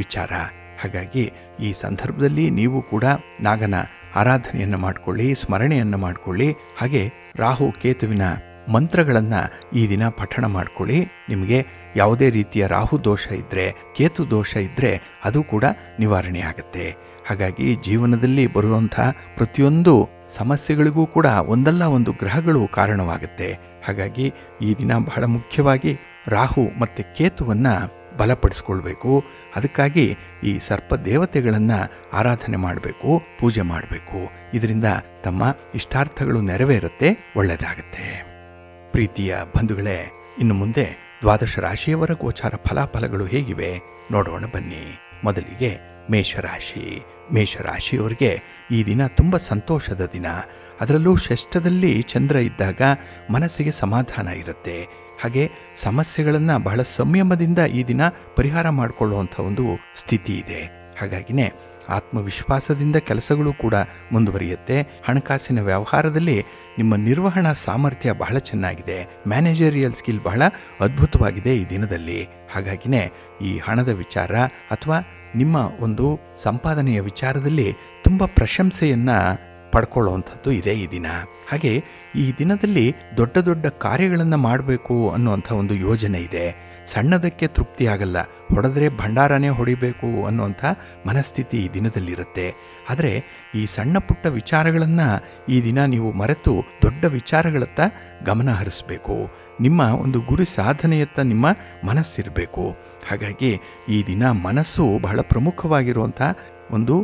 ವಿಚಾರ. ಹಾಗಾಗಿ ಈ ಸಂದರ್ಭದಲ್ಲಿ ನೀವು ಕೂಡ ನಾಗನ ಆರಾಧನೆಯನ್ನು ಮಾಡಿಕೊಳ್ಳಿ, ಸ್ಮರಣೆಯನ್ನು ಮಾಡಿಕೊಳ್ಳಿ. ಹಾಗೆ ರಾಹು ಕೇತುವಿನ ಮಂತ್ರಗಳನ್ನು ಈ ದಿನ ಪಠಣ ಮಾಡಿಕೊಳ್ಳಿ. ನಿಮಗೆ ಯಾವುದೇ ರೀತಿಯ ರಾಹು ದೋಷ ಇದ್ದರೆ, ಕೇತು ದೋಷ ಇದ್ದರೆ ಅದು ಕೂಡ ನಿವಾರಣೆ ಆಗುತ್ತೆ. ಹಾಗಾಗಿ ಜೀವನದಲ್ಲಿ ಬರುವಂಥ ಪ್ರತಿಯೊಂದು ಸಮಸ್ಯೆಗಳಿಗೂ ಕೂಡ ಒಂದಲ್ಲ ಒಂದು ಗ್ರಹಗಳು ಕಾರಣವಾಗುತ್ತೆ. ಹಾಗಾಗಿ ಈ ದಿನ ಬಹಳ ಮುಖ್ಯವಾಗಿ ರಾಹು ಮತ್ತು ಕೇತುವನ್ನು ಬಲಪಡಿಸ್ಕೊಳ್ಬೇಕು. ಅದಕ್ಕಾಗಿ ಈ ಸರ್ಪ ದೇವತೆಗಳನ್ನು ಆರಾಧನೆ ಮಾಡಬೇಕು, ಪೂಜೆ ಮಾಡಬೇಕು. ಇದರಿಂದ ತಮ್ಮ ಇಷ್ಟಾರ್ಥಗಳು ನೆರವೇರುತ್ತೆ, ಒಳ್ಳೆಯದಾಗುತ್ತೆ. ಪ್ರೀತಿಯ ಬಂಧುಗಳೇ, ಇನ್ನು ಮುಂದೆ ದ್ವಾದಶ ರಾಶಿಯವರ ಗೋಚಾರ ಫಲಾಫಲಗಳು ಹೇಗಿವೆ ನೋಡೋಣ ಬನ್ನಿ. ಮೊದಲಿಗೆ ಮೇಷರಾಶಿ. ಮೇಷರಾಶಿಯವರಿಗೆ ಈ ದಿನ ತುಂಬ ಸಂತೋಷದ ದಿನ. ಅದರಲ್ಲೂ ಷಷ್ಠದಲ್ಲಿ ಚಂದ್ರ ಇದ್ದಾಗ ಮನಸ್ಸಿಗೆ ಸಮಾಧಾನ ಇರುತ್ತೆ. ಹಾಗೆ ಸಮಸ್ಯೆಗಳನ್ನು ಬಹಳ ಸಂಯಮದಿಂದ ಈ ದಿನ ಪರಿಹಾರ ಮಾಡಿಕೊಳ್ಳುವಂಥ ಒಂದು ಸ್ಥಿತಿ ಇದೆ. ಹಾಗಾಗಿನೇ ಆತ್ಮವಿಶ್ವಾಸದಿಂದ ಕೆಲಸಗಳು ಕೂಡ ಮುಂದುವರಿಯುತ್ತೆ. ಹಣಕಾಸಿನ ವ್ಯವಹಾರದಲ್ಲಿ ನಿಮ್ಮ ನಿರ್ವಹಣಾ ಸಾಮರ್ಥ್ಯ ಬಹಳ ಚೆನ್ನಾಗಿದೆ. ಮ್ಯಾನೇಜರಿಯಲ್ ಸ್ಕಿಲ್ ಬಹಳ ಅದ್ಭುತವಾಗಿದೆ ಈ ದಿನದಲ್ಲಿ. ಹಾಗಾಗಿನೇ ಈ ಹಣದ ವಿಚಾರ ಅಥವಾ ನಿಮ್ಮ ಒಂದು ಸಂಪಾದನೆಯ ವಿಚಾರದಲ್ಲಿ ತುಂಬ ಪ್ರಶಂಸೆಯನ್ನು ಪಡ್ಕೊಳ್ಳುವಂಥದ್ದು ಇದೆ ಈ ದಿನ. ಹಾಗೆ ಈ ದಿನದಲ್ಲಿ ದೊಡ್ಡ ದೊಡ್ಡ ಕಾರ್ಯಗಳನ್ನು ಮಾಡಬೇಕು ಅನ್ನುವಂಥ ಒಂದು ಯೋಜನೆ ಇದೆ. ಸಣ್ಣದಕ್ಕೆ ತೃಪ್ತಿಯಾಗಲ್ಲ, ಹೊಡೆದ್ರೆ ಭಂಡಾರನೇ ಹೊಡಿಬೇಕು ಅನ್ನುವಂಥ ಮನಸ್ಥಿತಿ ಈ ದಿನದಲ್ಲಿರುತ್ತೆ. ಆದರೆ ಈ ಸಣ್ಣ ಪುಟ್ಟ ವಿಚಾರಗಳನ್ನು ಈ ದಿನ ನೀವು ಮರೆತು ದೊಡ್ಡ ವಿಚಾರಗಳತ್ತ ಗಮನ ಹರಿಸಬೇಕು. ನಿಮ್ಮ ಒಂದು ಗುರಿ ಸಾಧನೆಯತ್ತ ನಿಮ್ಮ ಮನಸ್ಸಿರಬೇಕು. ಹಾಗಾಗಿ ಈ ದಿನ ಮನಸ್ಸು ಬಹಳ ಪ್ರಮುಖವಾಗಿರುವಂಥ ಒಂದು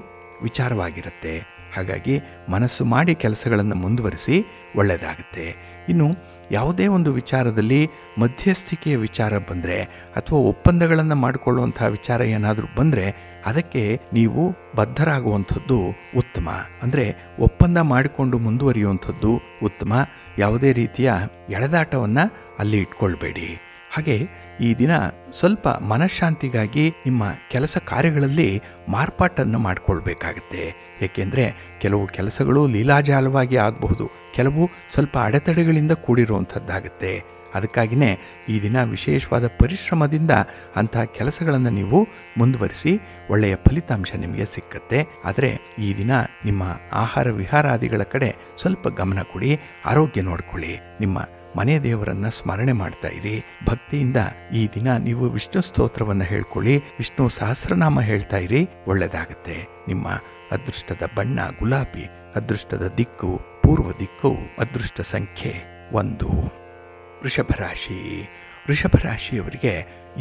ವಿಚಾರವಾಗಿರುತ್ತೆ. ಹಾಗಾಗಿ ಮನಸ್ಸು ಮಾಡಿ ಕೆಲಸಗಳನ್ನು ಮುಂದುವರಿಸಿ ಒಳ್ಳೆಯದಾಗುತ್ತೆ. ಇನ್ನು ಯಾವುದೇ ಒಂದು ವಿಚಾರದಲ್ಲಿ ಮಧ್ಯಸ್ಥಿಕೆಯ ವಿಚಾರ ಬಂದರೆ ಅಥವಾ ಒಪ್ಪಂದಗಳನ್ನು ಮಾಡಿಕೊಳ್ಳುವಂಥ ವಿಚಾರ ಏನಾದರೂ ಬಂದರೆ ಅದಕ್ಕೆ ನೀವು ಬದ್ಧರಾಗುವಂಥದ್ದು ಉತ್ತಮ. ಅಂದರೆ ಒಪ್ಪಂದ ಮಾಡಿಕೊಂಡು ಮುಂದುವರಿಯುವಂಥದ್ದು ಉತ್ತಮ. ಯಾವುದೇ ರೀತಿಯ ಎಳೆದಾಟವನ್ನು ಅಲ್ಲಿ ಇಟ್ಕೊಳ್ಬೇಡಿ. ಹಾಗೆ ಈ ದಿನ ಸ್ವಲ್ಪ ಮನಃಶಾಂತಿಗಾಗಿ ನಿಮ್ಮ ಕೆಲಸ ಕಾರ್ಯಗಳಲ್ಲಿ ಮಾರ್ಪಾಟನ್ನು ಮಾಡಿಕೊಳ್ಬೇಕಾಗತ್ತೆ. ಏಕೆಂದರೆ ಕೆಲವು ಕೆಲಸಗಳು ಲೀಲಾಜಾಲವಾಗಿ ಆಗಬಹುದು, ಕೆಲವು ಸ್ವಲ್ಪ ಅಡೆತಡೆಗಳಿಂದ ಕೂಡಿರುವಂಥದ್ದಾಗುತ್ತೆ. ಅದಕ್ಕಾಗಿಯೇ ಈ ದಿನ ವಿಶೇಷವಾದ ಪರಿಶ್ರಮದಿಂದ ಅಂತಹ ಕೆಲಸಗಳನ್ನು ನೀವು ಮುಂದುವರಿಸಿ ಒಳ್ಳೆಯ ಫಲಿತಾಂಶ ನಿಮಗೆ ಸಿಕ್ಕತ್ತೆ. ಆದರೆ ಈ ದಿನ ನಿಮ್ಮ ಆಹಾರ ವಿಹಾರಾದಿಗಳ ಕಡೆ ಸ್ವಲ್ಪ ಗಮನ ಕೊಡಿ. ಆರೋಗ್ಯ ನೋಡ್ಕೊಳ್ಳಿ. ನಿಮ್ಮ ಮನೆ ದೇವರನ್ನು ಸ್ಮರಣೆ ಮಾಡ್ತಾ ಇರಿ. ಭಕ್ತಿಯಿಂದ ಈ ದಿನ ನೀವು ವಿಷ್ಣು ಸ್ತೋತ್ರವನ್ನು ಹೇಳ್ಕೊಳ್ಳಿ. ವಿಷ್ಣು ಸಹಸ್ರನಾಮ ಹೇಳ್ತಾ ಇರಿ. ಒಳ್ಳೆಯದಾಗತ್ತೆ. ನಿಮ್ಮ ಅದೃಷ್ಟದ ಬಣ್ಣ ಗುಲಾಬಿ, ಅದೃಷ್ಟದ ದಿಕ್ಕು ಪೂರ್ವ ದಿಕ್ಕು, ಅದೃಷ್ಟ ಸಂಖ್ಯೆ 1. ವೃಷಭರಾಶಿ. ವೃಷಭರಾಶಿಯವರಿಗೆ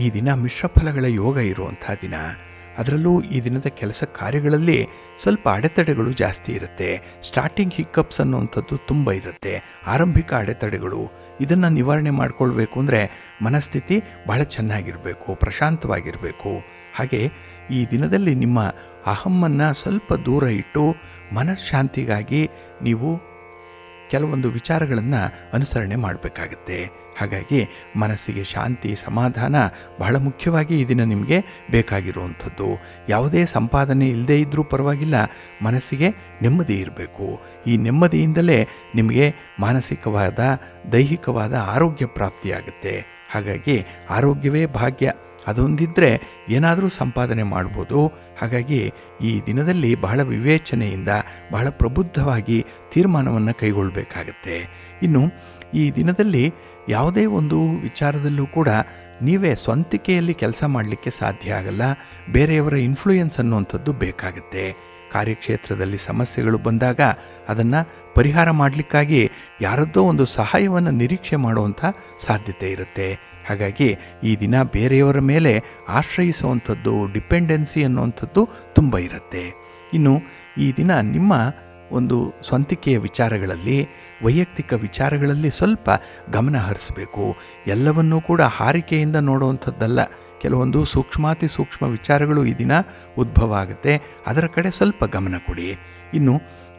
ಈ ದಿನ ಮಿಶ್ರ ಫಲಗಳ ಯೋಗ ಇರುವಂಥ ದಿನ. ಅದರಲ್ಲೂ ಈ ದಿನದ ಕೆಲಸ ಕಾರ್ಯಗಳಲ್ಲಿ ಸ್ವಲ್ಪ ಅಡೆತಡೆಗಳು ಜಾಸ್ತಿ ಇರುತ್ತೆ. ಸ್ಟಾರ್ಟಿಂಗ್ ಹಿಕ್ಕಪ್ಸ್ ಅನ್ನುವಂಥದ್ದು ತುಂಬ ಇರುತ್ತೆ. ಆರಂಭಿಕ ಅಡೆತಡೆಗಳು, ಇದನ್ನು ನಿವಾರಣೆ ಮಾಡಿಕೊಳ್ಬೇಕು ಅಂದರೆ ಮನಸ್ಥಿತಿ ಬಹಳ ಚೆನ್ನಾಗಿರಬೇಕು, ಪ್ರಶಾಂತವಾಗಿರಬೇಕು. ಹಾಗೆ ಈ ದಿನದಲ್ಲಿ ನಿಮ್ಮ ಅಹಮ್ಮನ್ನು ಸ್ವಲ್ಪ ದೂರ ಇಟ್ಟು ಮನಃಶಾಂತಿಗಾಗಿ ನೀವು ಕೆಲವೊಂದು ವಿಚಾರಗಳನ್ನು ಅನುಸರಣೆ ಮಾಡಬೇಕಾಗತ್ತೆ. ಹಾಗಾಗಿ ಮನಸ್ಸಿಗೆ ಶಾಂತಿ ಸಮಾಧಾನ ಬಹಳ ಮುಖ್ಯವಾಗಿ ಈ ದಿನ ನಿಮಗೆ ಬೇಕಾಗಿರುವಂಥದ್ದು. ಯಾವುದೇ ಸಂಪಾದನೆ ಇಲ್ಲದೇ ಇದ್ದರೂ ಪರವಾಗಿಲ್ಲ, ಮನಸ್ಸಿಗೆ ನೆಮ್ಮದಿ ಇರಬೇಕು. ಈ ನೆಮ್ಮದಿಯಿಂದಲೇ ನಿಮಗೆ ಮಾನಸಿಕವಾದ ದೈಹಿಕವಾದ ಆರೋಗ್ಯ ಪ್ರಾಪ್ತಿಯಾಗುತ್ತೆ. ಹಾಗಾಗಿ ಆರೋಗ್ಯವೇ ಭಾಗ್ಯ, ಅದೊಂದಿದ್ದರೆ ಏನಾದರೂ ಸಂಪಾದನೆ ಮಾಡ್ಬೋದು. ಹಾಗಾಗಿ ಈ ದಿನದಲ್ಲಿ ಬಹಳ ವಿವೇಚನೆಯಿಂದ ಬಹಳ ಪ್ರಬುದ್ಧವಾಗಿ ತೀರ್ಮಾನವನ್ನು ಕೈಗೊಳ್ಳಬೇಕಾಗತ್ತೆ. ಇನ್ನು ಈ ದಿನದಲ್ಲಿ ಯಾವುದೇ ಒಂದು ವಿಚಾರದಲ್ಲೂ ಕೂಡ ನೀವೇ ಸ್ವಂತಿಕೆಯಲ್ಲಿ ಕೆಲಸ ಮಾಡಲಿಕ್ಕೆ ಸಾಧ್ಯ ಆಗಲ್ಲ. ಬೇರೆಯವರ ಇನ್ಫ್ಲೂಯೆನ್ಸ್ ಅನ್ನುವಂಥದ್ದು ಬೇಕಾಗುತ್ತೆ. ಕಾರ್ಯಕ್ಷೇತ್ರದಲ್ಲಿ ಸಮಸ್ಯೆಗಳು ಬಂದಾಗ ಅದನ್ನು ಪರಿಹಾರ ಮಾಡಲಿಕ್ಕಾಗಿ ಯಾರದ್ದೋ ಒಂದು ಸಹಾಯವನ್ನು ನಿರೀಕ್ಷೆ ಮಾಡುವಂಥ ಸಾಧ್ಯತೆ ಇರುತ್ತೆ. ಹಾಗಾಗಿ ಈ ದಿನ ಬೇರೆಯವರ ಮೇಲೆ ಆಶ್ರಯಿಸುವಂಥದ್ದು, ಡಿಪೆಂಡೆನ್ಸಿ ಅನ್ನುವಂಥದ್ದು ತುಂಬ ಇರುತ್ತೆ. ಇನ್ನು ಈ ದಿನ ನಿಮ್ಮ ಒಂದು ಸ್ವಂತಿಕೆಯ ವಿಚಾರಗಳಲ್ಲಿ, ವೈಯಕ್ತಿಕ ವಿಚಾರಗಳಲ್ಲಿ ಸ್ವಲ್ಪ ಗಮನ ಹರಿಸಬೇಕು. ಎಲ್ಲವನ್ನೂ ಕೂಡ ಹಾರಿಕೆಯಿಂದ ನೋಡುವಂಥದ್ದಲ್ಲ. ಕೆಲವೊಂದು ಸೂಕ್ಷ್ಮಾತಿ ಸೂಕ್ಷ್ಮ ವಿಚಾರಗಳು ಈ ದಿನ ಉದ್ಭವ ಆಗುತ್ತೆ. ಅದರ ಕಡೆ ಸ್ವಲ್ಪ ಗಮನ ಕೊಡಿ. ಇನ್ನು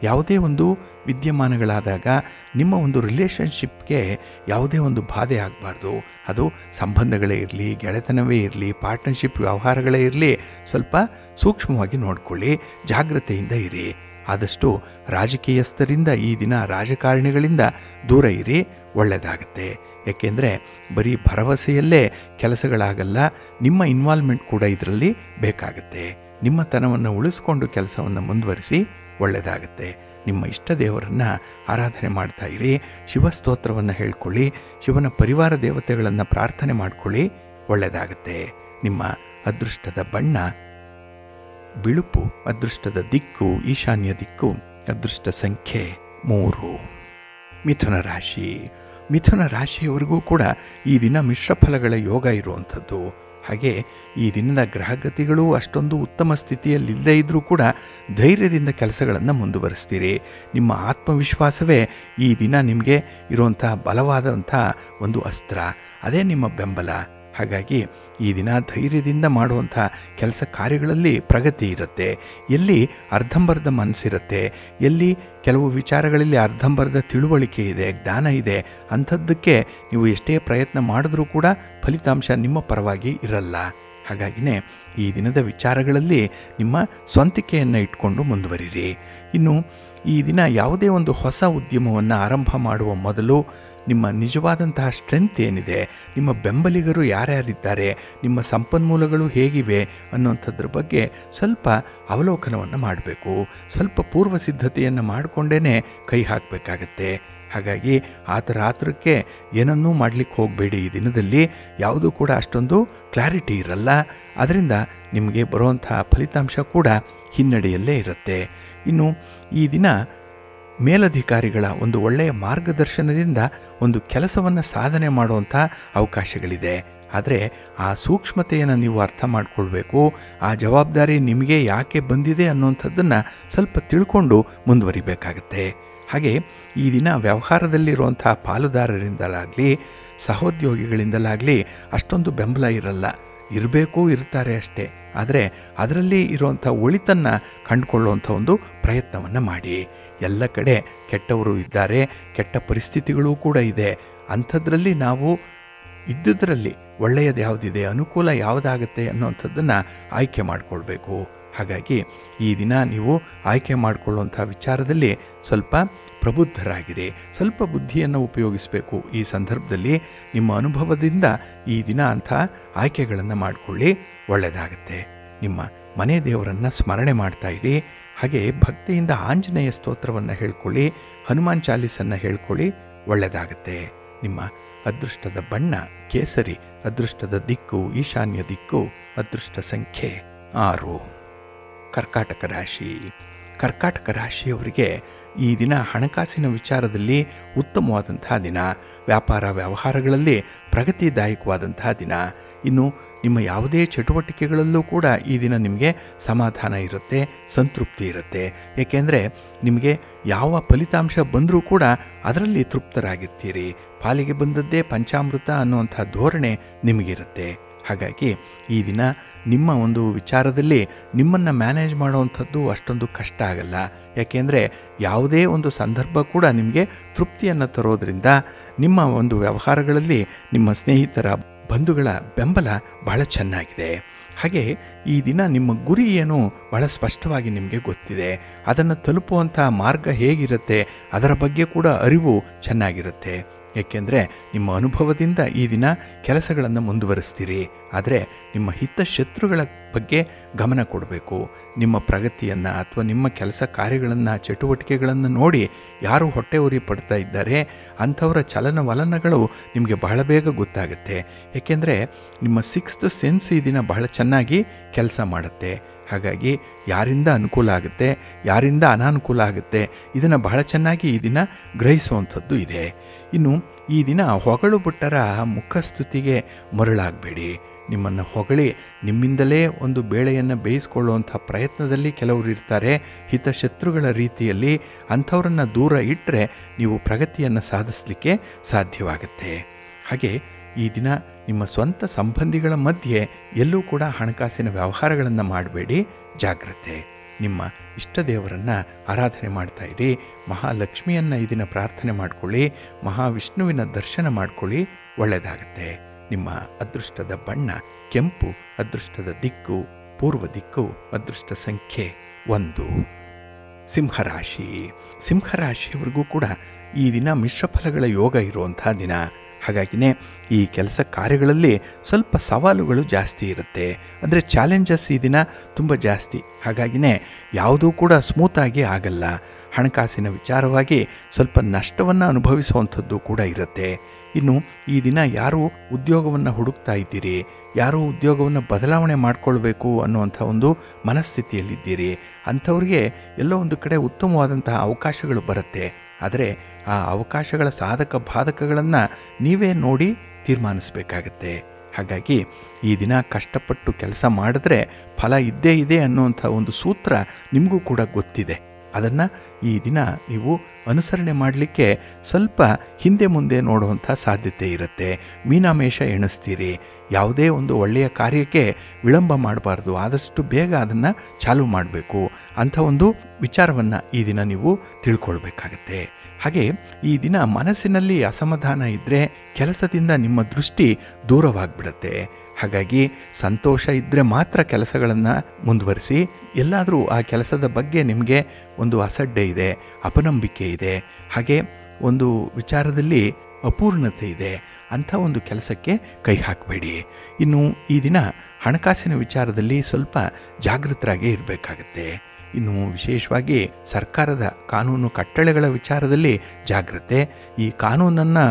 ಯಾವುದೇ ಒಂದು ವಿದ್ಯಮಾನಗಳಾದಾಗ ನಿಮ್ಮ ಒಂದು ರಿಲೇಷನ್ಶಿಪ್ಗೆ ಯಾವುದೇ ಒಂದು ಬಾಧೆ ಆಗಬಾರ್ದು. ಅದು ಸಂಬಂಧಗಳೇ ಇರಲಿ, ಗೆಳೆತನವೇ ಇರಲಿ, ಪಾರ್ಟ್ನರ್ಶಿಪ್ ವ್ಯವಹಾರಗಳೇ ಇರಲಿ, ಸ್ವಲ್ಪ ಸೂಕ್ಷ್ಮವಾಗಿ ನೋಡಿಕೊಳ್ಳಿ, ಜಾಗ್ರತೆಯಿಂದ ಇರಿ. ಆದಷ್ಟು ರಾಜಕೀಯಸ್ಥರಿಂದ ಈ ದಿನ ರಾಜಕಾರಣಿಗಳಿಂದ ದೂರ ಇರಿ, ಒಳ್ಳೆಯದಾಗತ್ತೆ. ಏಕೆಂದರೆ ಬರೀ ಭರವಸೆಯಲ್ಲೇ ಕೆಲಸಗಳಾಗಲ್ಲ, ನಿಮ್ಮ ಇನ್ವಾಲ್ವ್ಮೆಂಟ್ ಕೂಡ ಇದರಲ್ಲಿ ಬೇಕಾಗುತ್ತೆ. ನಿಮ್ಮ ತನವನ್ನು ಉಳಿಸ್ಕೊಂಡು ಕೆಲಸವನ್ನು ಮುಂದುವರಿಸಿ, ಒಳ್ಳೆಯದಾಗತ್ತೆ. ನಿಮ್ಮ ಇಷ್ಟ ದೇವರನ್ನು ಆರಾಧನೆ ಮಾಡ್ತಾ ಇರಿ. ಶಿವಸ್ತೋತ್ರವನ್ನು ಹೇಳ್ಕೊಳ್ಳಿ. ಶಿವನ ಪರಿವಾರ ದೇವತೆಗಳನ್ನು ಪ್ರಾರ್ಥನೆ ಮಾಡ್ಕೊಳ್ಳಿ, ಒಳ್ಳೆಯದಾಗತ್ತೆ. ನಿಮ್ಮ ಅದೃಷ್ಟದ ಬಣ್ಣ ಬಿಳುಪು, ಅದೃಷ್ಟದ ದಿಕ್ಕು ಈಶಾನ್ಯ ದಿಕ್ಕು, ಅದೃಷ್ಟ ಸಂಖ್ಯೆ 3. ಮಿಥುನ ರಾಶಿ. ಮಿಥುನ ರಾಶಿಯವರೆಗೂ ಕೂಡ ಈ ದಿನ ಮಿಶ್ರ ಫಲಗಳ ಯೋಗ ಇರುವಂಥದ್ದು. ಹಾಗೆ ಈ ದಿನದ ಗ್ರಹಗತಿಗಳು ಅಷ್ಟೊಂದು ಉತ್ತಮ ಸ್ಥಿತಿಯಲ್ಲಿಲ್ಲದೇ ಇದ್ದರೂ ಕೂಡ ಧೈರ್ಯದಿಂದ ಕೆಲಸಗಳನ್ನು ಮುಂದುವರಿಸ್ತೀರಿ. ನಿಮ್ಮ ಆತ್ಮವಿಶ್ವಾಸವೇ ಈ ದಿನ ನಿಮಗೆ ಇರುವಂಥ ಬಲವಾದಂಥ ಒಂದು ಅಸ್ತ್ರ, ಅದೇ ನಿಮ್ಮ ಬೆಂಬಲ. ಹಾಗಾಗಿ ಈ ದಿನ ಧೈರ್ಯದಿಂದ ಮಾಡುವಂಥ ಕೆಲಸ ಕಾರ್ಯಗಳಲ್ಲಿ ಪ್ರಗತಿ ಇರುತ್ತೆ. ಎಲ್ಲಿ ಅರ್ಧಂಬರ್ಧ ಮನಸ್ಸಿರುತ್ತೆ, ಎಲ್ಲಿ ಕೆಲವು ವಿಚಾರಗಳಲ್ಲಿ ಅರ್ಧಂಬರ್ಧ ತಿಳುವಳಿಕೆ ಇದೆ, ಜ್ಞಾನ ಇದೆ, ಅಂಥದ್ದಕ್ಕೆ ನೀವು ಎಷ್ಟೇ ಪ್ರಯತ್ನ ಮಾಡಿದ್ರೂ ಕೂಡ ಫಲಿತಾಂಶ ನಿಮ್ಮ ಪರವಾಗಿ ಇರಲ್ಲ. ಹಾಗಾಗಿನೇ ಈ ದಿನದ ವಿಚಾರಗಳಲ್ಲಿ ನಿಮ್ಮ ಸ್ವಂತಿಕೆಯನ್ನು ಇಟ್ಕೊಂಡು ಮುಂದುವರಿರಿ. ಇನ್ನು ಈ ದಿನ ಯಾವುದೇ ಒಂದು ಹೊಸ ಉದ್ಯಮವನ್ನು ಆರಂಭ ಮಾಡುವ ಮೊದಲು ನಿಮ್ಮ ನಿಜವಾದಂತಹ ಸ್ಟ್ರೆಂತ್ ಏನಿದೆ, ನಿಮ್ಮ ಬೆಂಬಲಿಗರು ಯಾರ್ಯಾರಿದ್ದಾರೆ, ನಿಮ್ಮ ಸಂಪನ್ಮೂಲಗಳು ಹೇಗಿವೆ ಅನ್ನೋಂಥದ್ರ ಬಗ್ಗೆ ಸ್ವಲ್ಪ ಅವಲೋಕನವನ್ನು ಮಾಡಬೇಕು. ಸ್ವಲ್ಪ ಪೂರ್ವ ಸಿದ್ಧತೆಯನ್ನು ಮಾಡಿಕೊಂಡೇ ಕೈ ಹಾಕಬೇಕಾಗತ್ತೆ. ಹಾಗಾಗಿ ಆತರಕ್ಕೆ ಏನನ್ನೂ ಮಾಡಲಿಕ್ಕೆ ಹೋಗಬೇಡಿ. ಈ ದಿನದಲ್ಲಿ ಯಾವುದೂ ಕೂಡ ಅಷ್ಟೊಂದು ಕ್ಲಾರಿಟಿ ಇರಲ್ಲ. ಅದರಿಂದ ನಿಮಗೆ ಬರುವಂಥ ಫಲಿತಾಂಶ ಕೂಡ ಹಿನ್ನಡೆಯಲ್ಲೇ ಇರುತ್ತೆ. ಇನ್ನು ಈ ದಿನ ಮೇಲಧಿಕಾರಿಗಳ ಒಂದು ಒಳ್ಳೆಯ ಮಾರ್ಗದರ್ಶನದಿಂದ ಒಂದು ಕೆಲಸವನ್ನು ಸಾಧನೆ ಮಾಡುವಂಥ ಅವಕಾಶಗಳಿದೆ. ಆದರೆ ಆ ಸೂಕ್ಷ್ಮತೆಯನ್ನು ನೀವು ಅರ್ಥ ಮಾಡಿಕೊಳ್ಬೇಕು. ಆ ಜವಾಬ್ದಾರಿ ನಿಮಗೆ ಯಾಕೆ ಬಂದಿದೆ ಅನ್ನೋಂಥದ್ದನ್ನು ಸ್ವಲ್ಪ ತಿಳ್ಕೊಂಡು ಮುಂದುವರಿಬೇಕಾಗತ್ತೆ. ಹಾಗೆ ಈ ದಿನ ವ್ಯವಹಾರದಲ್ಲಿರುವಂಥ ಪಾಲುದಾರರಿಂದಲಾಗಲಿ ಸಹೋದ್ಯೋಗಿಗಳಿಂದಲಾಗಲಿ ಅಷ್ಟೊಂದು ಬೆಂಬಲ ಇರಲ್ಲ. ಇರಬೇಕು, ಇರ್ತಾರೆ ಅಷ್ಟೇ. ಆದರೆ ಅದರಲ್ಲಿ ಇರುವಂಥ ಒಳಿತನ್ನು ಕಂಡುಕೊಳ್ಳುವಂಥ ಒಂದು ಪ್ರಯತ್ನವನ್ನು ಮಾಡಿ. ಎಲ್ಲ ಕಡೆ ಕೆಟ್ಟವರು ಇದ್ದಾರೆ, ಕೆಟ್ಟ ಪರಿಸ್ಥಿತಿಗಳೂ ಕೂಡ ಇದೆ. ಅಂಥದ್ರಲ್ಲಿ ನಾವು ಇದ್ದುದರಲ್ಲಿ ಒಳ್ಳೆಯದು ಯಾವುದಿದೆ, ಅನುಕೂಲ ಯಾವುದಾಗುತ್ತೆ ಅನ್ನೋಂಥದ್ದನ್ನು ಆಯ್ಕೆ ಮಾಡಿಕೊಳ್ಬೇಕು. ಹಾಗಾಗಿ ಈ ದಿನ ನೀವು ಆಯ್ಕೆ ಮಾಡಿಕೊಳ್ಳುವಂಥ ವಿಚಾರದಲ್ಲಿ ಸ್ವಲ್ಪ ಪ್ರಬುದ್ಧರಾಗಿರಿ. ಸ್ವಲ್ಪ ಬುದ್ಧಿಯನ್ನು ಉಪಯೋಗಿಸಬೇಕು. ಈ ಸಂದರ್ಭದಲ್ಲಿ ನಿಮ್ಮ ಅನುಭವದಿಂದ ಈ ದಿನ ಅಂಥ ಆಯ್ಕೆಗಳನ್ನು ಮಾಡಿಕೊಳ್ಳಿ, ಒಳ್ಳೆಯದಾಗತ್ತೆ. ನಿಮ್ಮ ಮನೆ ದೇವರನ್ನು ಸ್ಮರಣೆ ಮಾಡ್ತಾ ಇರಿ. ಹಾಗೆ ಭಕ್ತಿಯಿಂದ ಆಂಜನೇಯ ಸ್ತೋತ್ರವನ್ನು ಹೇಳ್ಕೊಳ್ಳಿ, ಹನುಮಾನ್ ಚಾಲೀಸನ್ನು ಹೇಳ್ಕೊಳ್ಳಿ, ಒಳ್ಳೆಯದಾಗತ್ತೆ. ನಿಮ್ಮ ಅದೃಷ್ಟದ ಬಣ್ಣ ಕೇಸರಿ, ಅದೃಷ್ಟದ ದಿಕ್ಕು ಈಶಾನ್ಯ ದಿಕ್ಕು, ಅದೃಷ್ಟ ಸಂಖ್ಯೆ 6. ಕರ್ಕಾಟಕ ರಾಶಿ. ಕರ್ಕಾಟಕ ರಾಶಿಯವರಿಗೆ ಈ ದಿನ ಹಣಕಾಸಿನ ವಿಚಾರದಲ್ಲಿ ಉತ್ತಮವಾದಂತಹ ದಿನ. ವ್ಯಾಪಾರ ವ್ಯವಹಾರಗಳಲ್ಲಿ ಪ್ರಗತಿದಾಯಕವಾದಂತಹ ದಿನ. ಇನ್ನು ನಿಮ್ಮ ಯಾವುದೇ ಚಟುವಟಿಕೆಗಳಲ್ಲೂ ಕೂಡ ಈ ದಿನ ನಿಮಗೆ ಸಮಾಧಾನ ಇರುತ್ತೆ, ಸಂತೃಪ್ತಿ ಇರುತ್ತೆ. ಏಕೆಂದರೆ ನಿಮಗೆ ಯಾವ ಫಲಿತಾಂಶ ಬಂದರೂ ಕೂಡ ಅದರಲ್ಲಿ ತೃಪ್ತರಾಗಿರ್ತೀರಿ. ಪಾಲಿಗೆ ಬಂದದ್ದೇ ಪಂಚಾಮೃತ ಅನ್ನುವಂಥ ಧೋರಣೆ ನಿಮಗಿರುತ್ತೆ. ಹಾಗಾಗಿ ಈ ದಿನ ನಿಮ್ಮ ಒಂದು ವಿಚಾರದಲ್ಲಿ ನಿಮ್ಮನ್ನು ಮ್ಯಾನೇಜ್ ಮಾಡುವಂಥದ್ದು ಅಷ್ಟೊಂದು ಕಷ್ಟ ಆಗಲ್ಲ. ಯಾಕೆಂದರೆ ಯಾವುದೇ ಒಂದು ಸಂದರ್ಭ ಕೂಡ ನಿಮಗೆ ತೃಪ್ತಿಯನ್ನು ತರೋದರಿಂದ ನಿಮ್ಮ ಒಂದು ವ್ಯವಹಾರಗಳಲ್ಲಿ ನಿಮ್ಮ ಸ್ನೇಹಿತರ ಬಂಧುಗಳ ಬೆಂಬಲ ಬಹಳ ಚೆನ್ನಾಗಿದೆ. ಹಾಗೆ ಈ ದಿನ ನಿಮ್ಮ ಗುರಿ ಏನು ಬಹಳ ಸ್ಪಷ್ಟವಾಗಿ ನಿಮಗೆ ಗೊತ್ತಿದೆ. ಅದನ್ನು ತಲುಪುವಂಥ ಮಾರ್ಗ ಹೇಗಿರುತ್ತೆ ಅದರ ಬಗ್ಗೆ ಕೂಡ ಅರಿವು ಚೆನ್ನಾಗಿರುತ್ತೆ. ಏಕೆಂದರೆ ನಿಮ್ಮ ಅನುಭವದಿಂದ ಈ ದಿನ ಕೆಲಸಗಳನ್ನು ಮುಂದುವರಿಸ್ತೀರಿ. ಆದರೆ ನಿಮ್ಮ ಹಿತಶತ್ರುಗಳ ಬಗ್ಗೆ ಗಮನ ಕೊಡಬೇಕು. ನಿಮ್ಮ ಪ್ರಗತಿಯನ್ನು ಅಥವಾ ನಿಮ್ಮ ಕೆಲಸ ಕಾರ್ಯಗಳನ್ನು ಚಟುವಟಿಕೆಗಳನ್ನು ನೋಡಿ ಯಾರು ಹೊಟ್ಟೆ ಉರಿ ಪಡ್ತಾ ಇದ್ದಾರೆ ಅಂಥವರ ಚಲನವಲನಗಳು ನಿಮಗೆ ಬಹಳ ಬೇಗ ಗೊತ್ತಾಗುತ್ತೆ. ಏಕೆಂದರೆ ನಿಮ್ಮ 6th ಸೆನ್ಸ್ ಈ ದಿನ ಬಹಳ ಚೆನ್ನಾಗಿ ಕೆಲಸ ಮಾಡುತ್ತೆ. ಹಾಗಾಗಿ ಯಾರಿಂದ ಅನುಕೂಲ ಆಗುತ್ತೆ, ಯಾರಿಂದ ಅನಾನುಕೂಲ ಆಗುತ್ತೆ, ಇದನ್ನು ಬಹಳ ಚೆನ್ನಾಗಿ ಈ ದಿನ ಗ್ರಹಿಸುವಂಥದ್ದು ಇದೆ. ಇನ್ನು ಈ ದಿನ ಹೊಗಳು ಬಿಟ್ಟರ ಮುಖಸ್ತುತಿಗೆ ಮರಳಾಗಬೇಡಿ. ನಿಮ್ಮನ್ನು ಹೊಗಳಿ ನಿಮ್ಮಿಂದಲೇ ಒಂದು ಬೇಳೆಯನ್ನು ಬೇಯಿಸ್ಕೊಳ್ಳುವಂಥ ಪ್ರಯತ್ನದಲ್ಲಿ ಕೆಲವರು ಇರ್ತಾರೆ. ಹಿತಶತ್ರುಗಳ ರೀತಿಯಲ್ಲಿ ಅಂಥವರನ್ನು ದೂರ ಇಟ್ಟರೆ ನೀವು ಪ್ರಗತಿಯನ್ನು ಸಾಧಿಸಲಿಕ್ಕೆ ಸಾಧ್ಯವಾಗುತ್ತೆ. ಹಾಗೆ ಈ ದಿನ ನಿಮ್ಮ ಸ್ವಂತ ಸಂಬಂಧಿಗಳ ಮಧ್ಯೆ ಎಲ್ಲೂ ಕೂಡ ಹಣಕಾಸಿನ ವ್ಯವಹಾರಗಳನ್ನು ಮಾಡಬೇಡಿ, ಜಾಗ್ರತೆ. ನಿಮ್ಮ ಇಷ್ಟ ದೇವರನ್ನು ಆರಾಧನೆ ಮಾಡ್ತಾ ಇರಿ. ಮಹಾಲಕ್ಷ್ಮಿಯನ್ನು ಈ ದಿನ ಪ್ರಾರ್ಥನೆ ಮಾಡಿಕೊಳ್ಳಿ, ಮಹಾವಿಷ್ಣುವಿನ ದರ್ಶನ ಮಾಡಿಕೊಳ್ಳಿ, ಒಳ್ಳೆಯದಾಗತ್ತೆ. ನಿಮ್ಮ ಅದೃಷ್ಟದ ಬಣ್ಣ ಕೆಂಪು, ಅದೃಷ್ಟದ ದಿಕ್ಕು ಪೂರ್ವ ದಿಕ್ಕು, ಅದೃಷ್ಟ ಸಂಖ್ಯೆ 1. ಸಿಂಹರಾಶಿ. ಸಿಂಹರಾಶಿಯವರಿಗೂ ಕೂಡ ಈ ದಿನ ಮಿಶ್ರ ಫಲಗಳ ಯೋಗ ಇರುವಂಥ ದಿನ. ಹಾಗಾಗಿನೇ ಈ ಕೆಲಸ ಕಾರ್ಯಗಳಲ್ಲಿ ಸ್ವಲ್ಪ ಸವಾಲುಗಳು ಜಾಸ್ತಿ ಇರುತ್ತೆ. ಅಂದರೆ ಚಾಲೆಂಜಸ್ ಈ ದಿನ ತುಂಬ ಜಾಸ್ತಿ. ಹಾಗಾಗಿನೇ ಯಾವುದೂ ಕೂಡ ಸ್ಮೂತಾಗಿ ಆಗಲ್ಲ. ಹಣಕಾಸಿನ ವಿಚಾರವಾಗಿ ಸ್ವಲ್ಪ ನಷ್ಟವನ್ನು ಅನುಭವಿಸುವಂಥದ್ದು ಕೂಡ ಇರುತ್ತೆ. ಇನ್ನು ಈ ದಿನ ಯಾರು ಉದ್ಯೋಗವನ್ನು ಹುಡುಕ್ತಾ ಇದ್ದೀರಿ, ಯಾರು ಉದ್ಯೋಗವನ್ನು ಬದಲಾವಣೆ ಮಾಡಿಕೊಳ್ಬೇಕು ಅನ್ನುವಂಥ ಒಂದು ಮನಸ್ಥಿತಿಯಲ್ಲಿದ್ದೀರಿ, ಅಂಥವ್ರಿಗೆ ಎಲ್ಲೋ ಒಂದು ಕಡೆ ಉತ್ತಮವಾದಂತಹ ಅವಕಾಶಗಳು ಬರುತ್ತೆ. ಆದರೆ ಆ ಅವಕಾಶಗಳ ಸಾಧಕ ಬಾಧಕಗಳನ್ನು ನೀವೇ ನೋಡಿ ತೀರ್ಮಾನಿಸಬೇಕಾಗತ್ತೆ. ಹಾಗಾಗಿ ಈ ದಿನ ಕಷ್ಟಪಟ್ಟು ಕೆಲಸ ಮಾಡಿದ್ರೆ ಫಲ ಇದ್ದೇ ಇದೆ ಅನ್ನುವಂಥ ಒಂದು ಸೂತ್ರ ನಿಮಗೂ ಕೂಡ ಗೊತ್ತಿದೆ. ಅದನ್ನು ಈ ದಿನ ನೀವು ಅನುಸರಣೆ ಮಾಡಲಿಕ್ಕೆ ಸ್ವಲ್ಪ ಹಿಂದೆ ಮುಂದೆ ನೋಡುವಂಥ ಸಾಧ್ಯತೆ ಇರುತ್ತೆ. ಮೀನಾಮೇಷ ಎಣಿಸ್ತೀರಿ. ಯಾವುದೇ ಒಂದು ಒಳ್ಳೆಯ ಕಾರ್ಯಕ್ಕೆ ವಿಳಂಬ ಮಾಡಬಾರ್ದು, ಆದಷ್ಟು ಬೇಗ ಅದನ್ನು ಚಾಲೂ ಮಾಡಬೇಕು ಅಂಥ ಒಂದು ವಿಚಾರವನ್ನು ಈ ದಿನ ನೀವು ತಿಳ್ಕೊಳ್ಬೇಕಾಗತ್ತೆ. ಹಾಗೆ ಈ ದಿನ ಮನಸ್ಸಿನಲ್ಲಿ ಅಸಮಾಧಾನ ಇದ್ದರೆ ಕೆಲಸದಿಂದ ನಿಮ್ಮ ದೃಷ್ಟಿ ದೂರವಾಗಿಬಿಡುತ್ತೆ. ಹಾಗಾಗಿ ಸಂತೋಷ ಇದ್ದರೆ ಮಾತ್ರ ಕೆಲಸಗಳನ್ನು ಮುಂದುವರಿಸಿ. ಎಲ್ಲಾದರೂ ಆ ಕೆಲಸದ ಬಗ್ಗೆ ನಿಮಗೆ ಒಂದು ಅಸಡ್ಡೆ ಇದೆ, ಅಪನಂಬಿಕೆ ಇದೆ, ಹಾಗೆ ಒಂದು ವಿಚಾರದಲ್ಲಿ ಅಪೂರ್ಣತೆ ಇದೆ, ಅಂಥ ಒಂದು ಕೆಲಸಕ್ಕೆ ಕೈ ಹಾಕಬೇಡಿ. ಇನ್ನು ಈ ದಿನ ಹಣಕಾಸಿನ ವಿಚಾರದಲ್ಲಿ ಸ್ವಲ್ಪ ಜಾಗೃತರಾಗೇ ಇರಬೇಕಾಗತ್ತೆ. ಇನ್ನು ವಿಶೇಷವಾಗಿ ಸರ್ಕಾರದ ಕಾನೂನು ಕಟ್ಟಳೆಗಳ ವಿಚಾರದಲ್ಲಿ ಜಾಗ್ರತೆ. ಈ ಕಾನೂನನ್ನು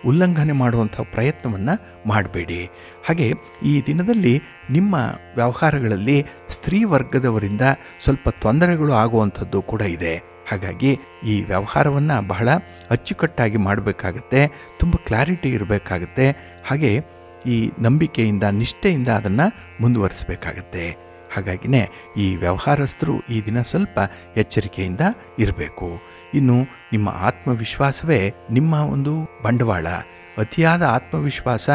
ಉಲ್ಲಂಘನೆ ಮಾಡುವಂಥ ಪ್ರಯತ್ನವನ್ನು ಮಾಡಬೇಡಿ. ಹಾಗೆ ಈ ದಿನದಲ್ಲಿ ನಿಮ್ಮ ವ್ಯವಹಾರಗಳಲ್ಲಿ ಸ್ತ್ರೀ ವರ್ಗದವರಿಂದ ಸ್ವಲ್ಪ ತೊಂದರೆಗಳು ಆಗುವಂಥದ್ದು ಕೂಡ ಇದೆ. ಹಾಗಾಗಿ ಈ ವ್ಯವಹಾರವನ್ನು ಬಹಳ ಅಚ್ಚುಕಟ್ಟಾಗಿ ಮಾಡಬೇಕಾಗತ್ತೆ, ತುಂಬ ಕ್ಲಾರಿಟಿ ಇರಬೇಕಾಗತ್ತೆ. ಹಾಗೆ ಈ ನಂಬಿಕೆಯಿಂದ ನಿಷ್ಠೆಯಿಂದ ಅದನ್ನು ಮುಂದುವರಿಸಬೇಕಾಗತ್ತೆ. ಹಾಗಾಗಿನೇ ಈ ವ್ಯವಹಾರಸ್ಥರು ಈ ದಿನ ಸ್ವಲ್ಪ ಎಚ್ಚರಿಕೆಯಿಂದ ಇರಬೇಕು. ಇನ್ನು ನಿಮ್ಮ ಆತ್ಮವಿಶ್ವಾಸವೇ ನಿಮ್ಮ ಒಂದು ಬಂಡವಾಳ. ಅತಿಯಾದ ಆತ್ಮವಿಶ್ವಾಸ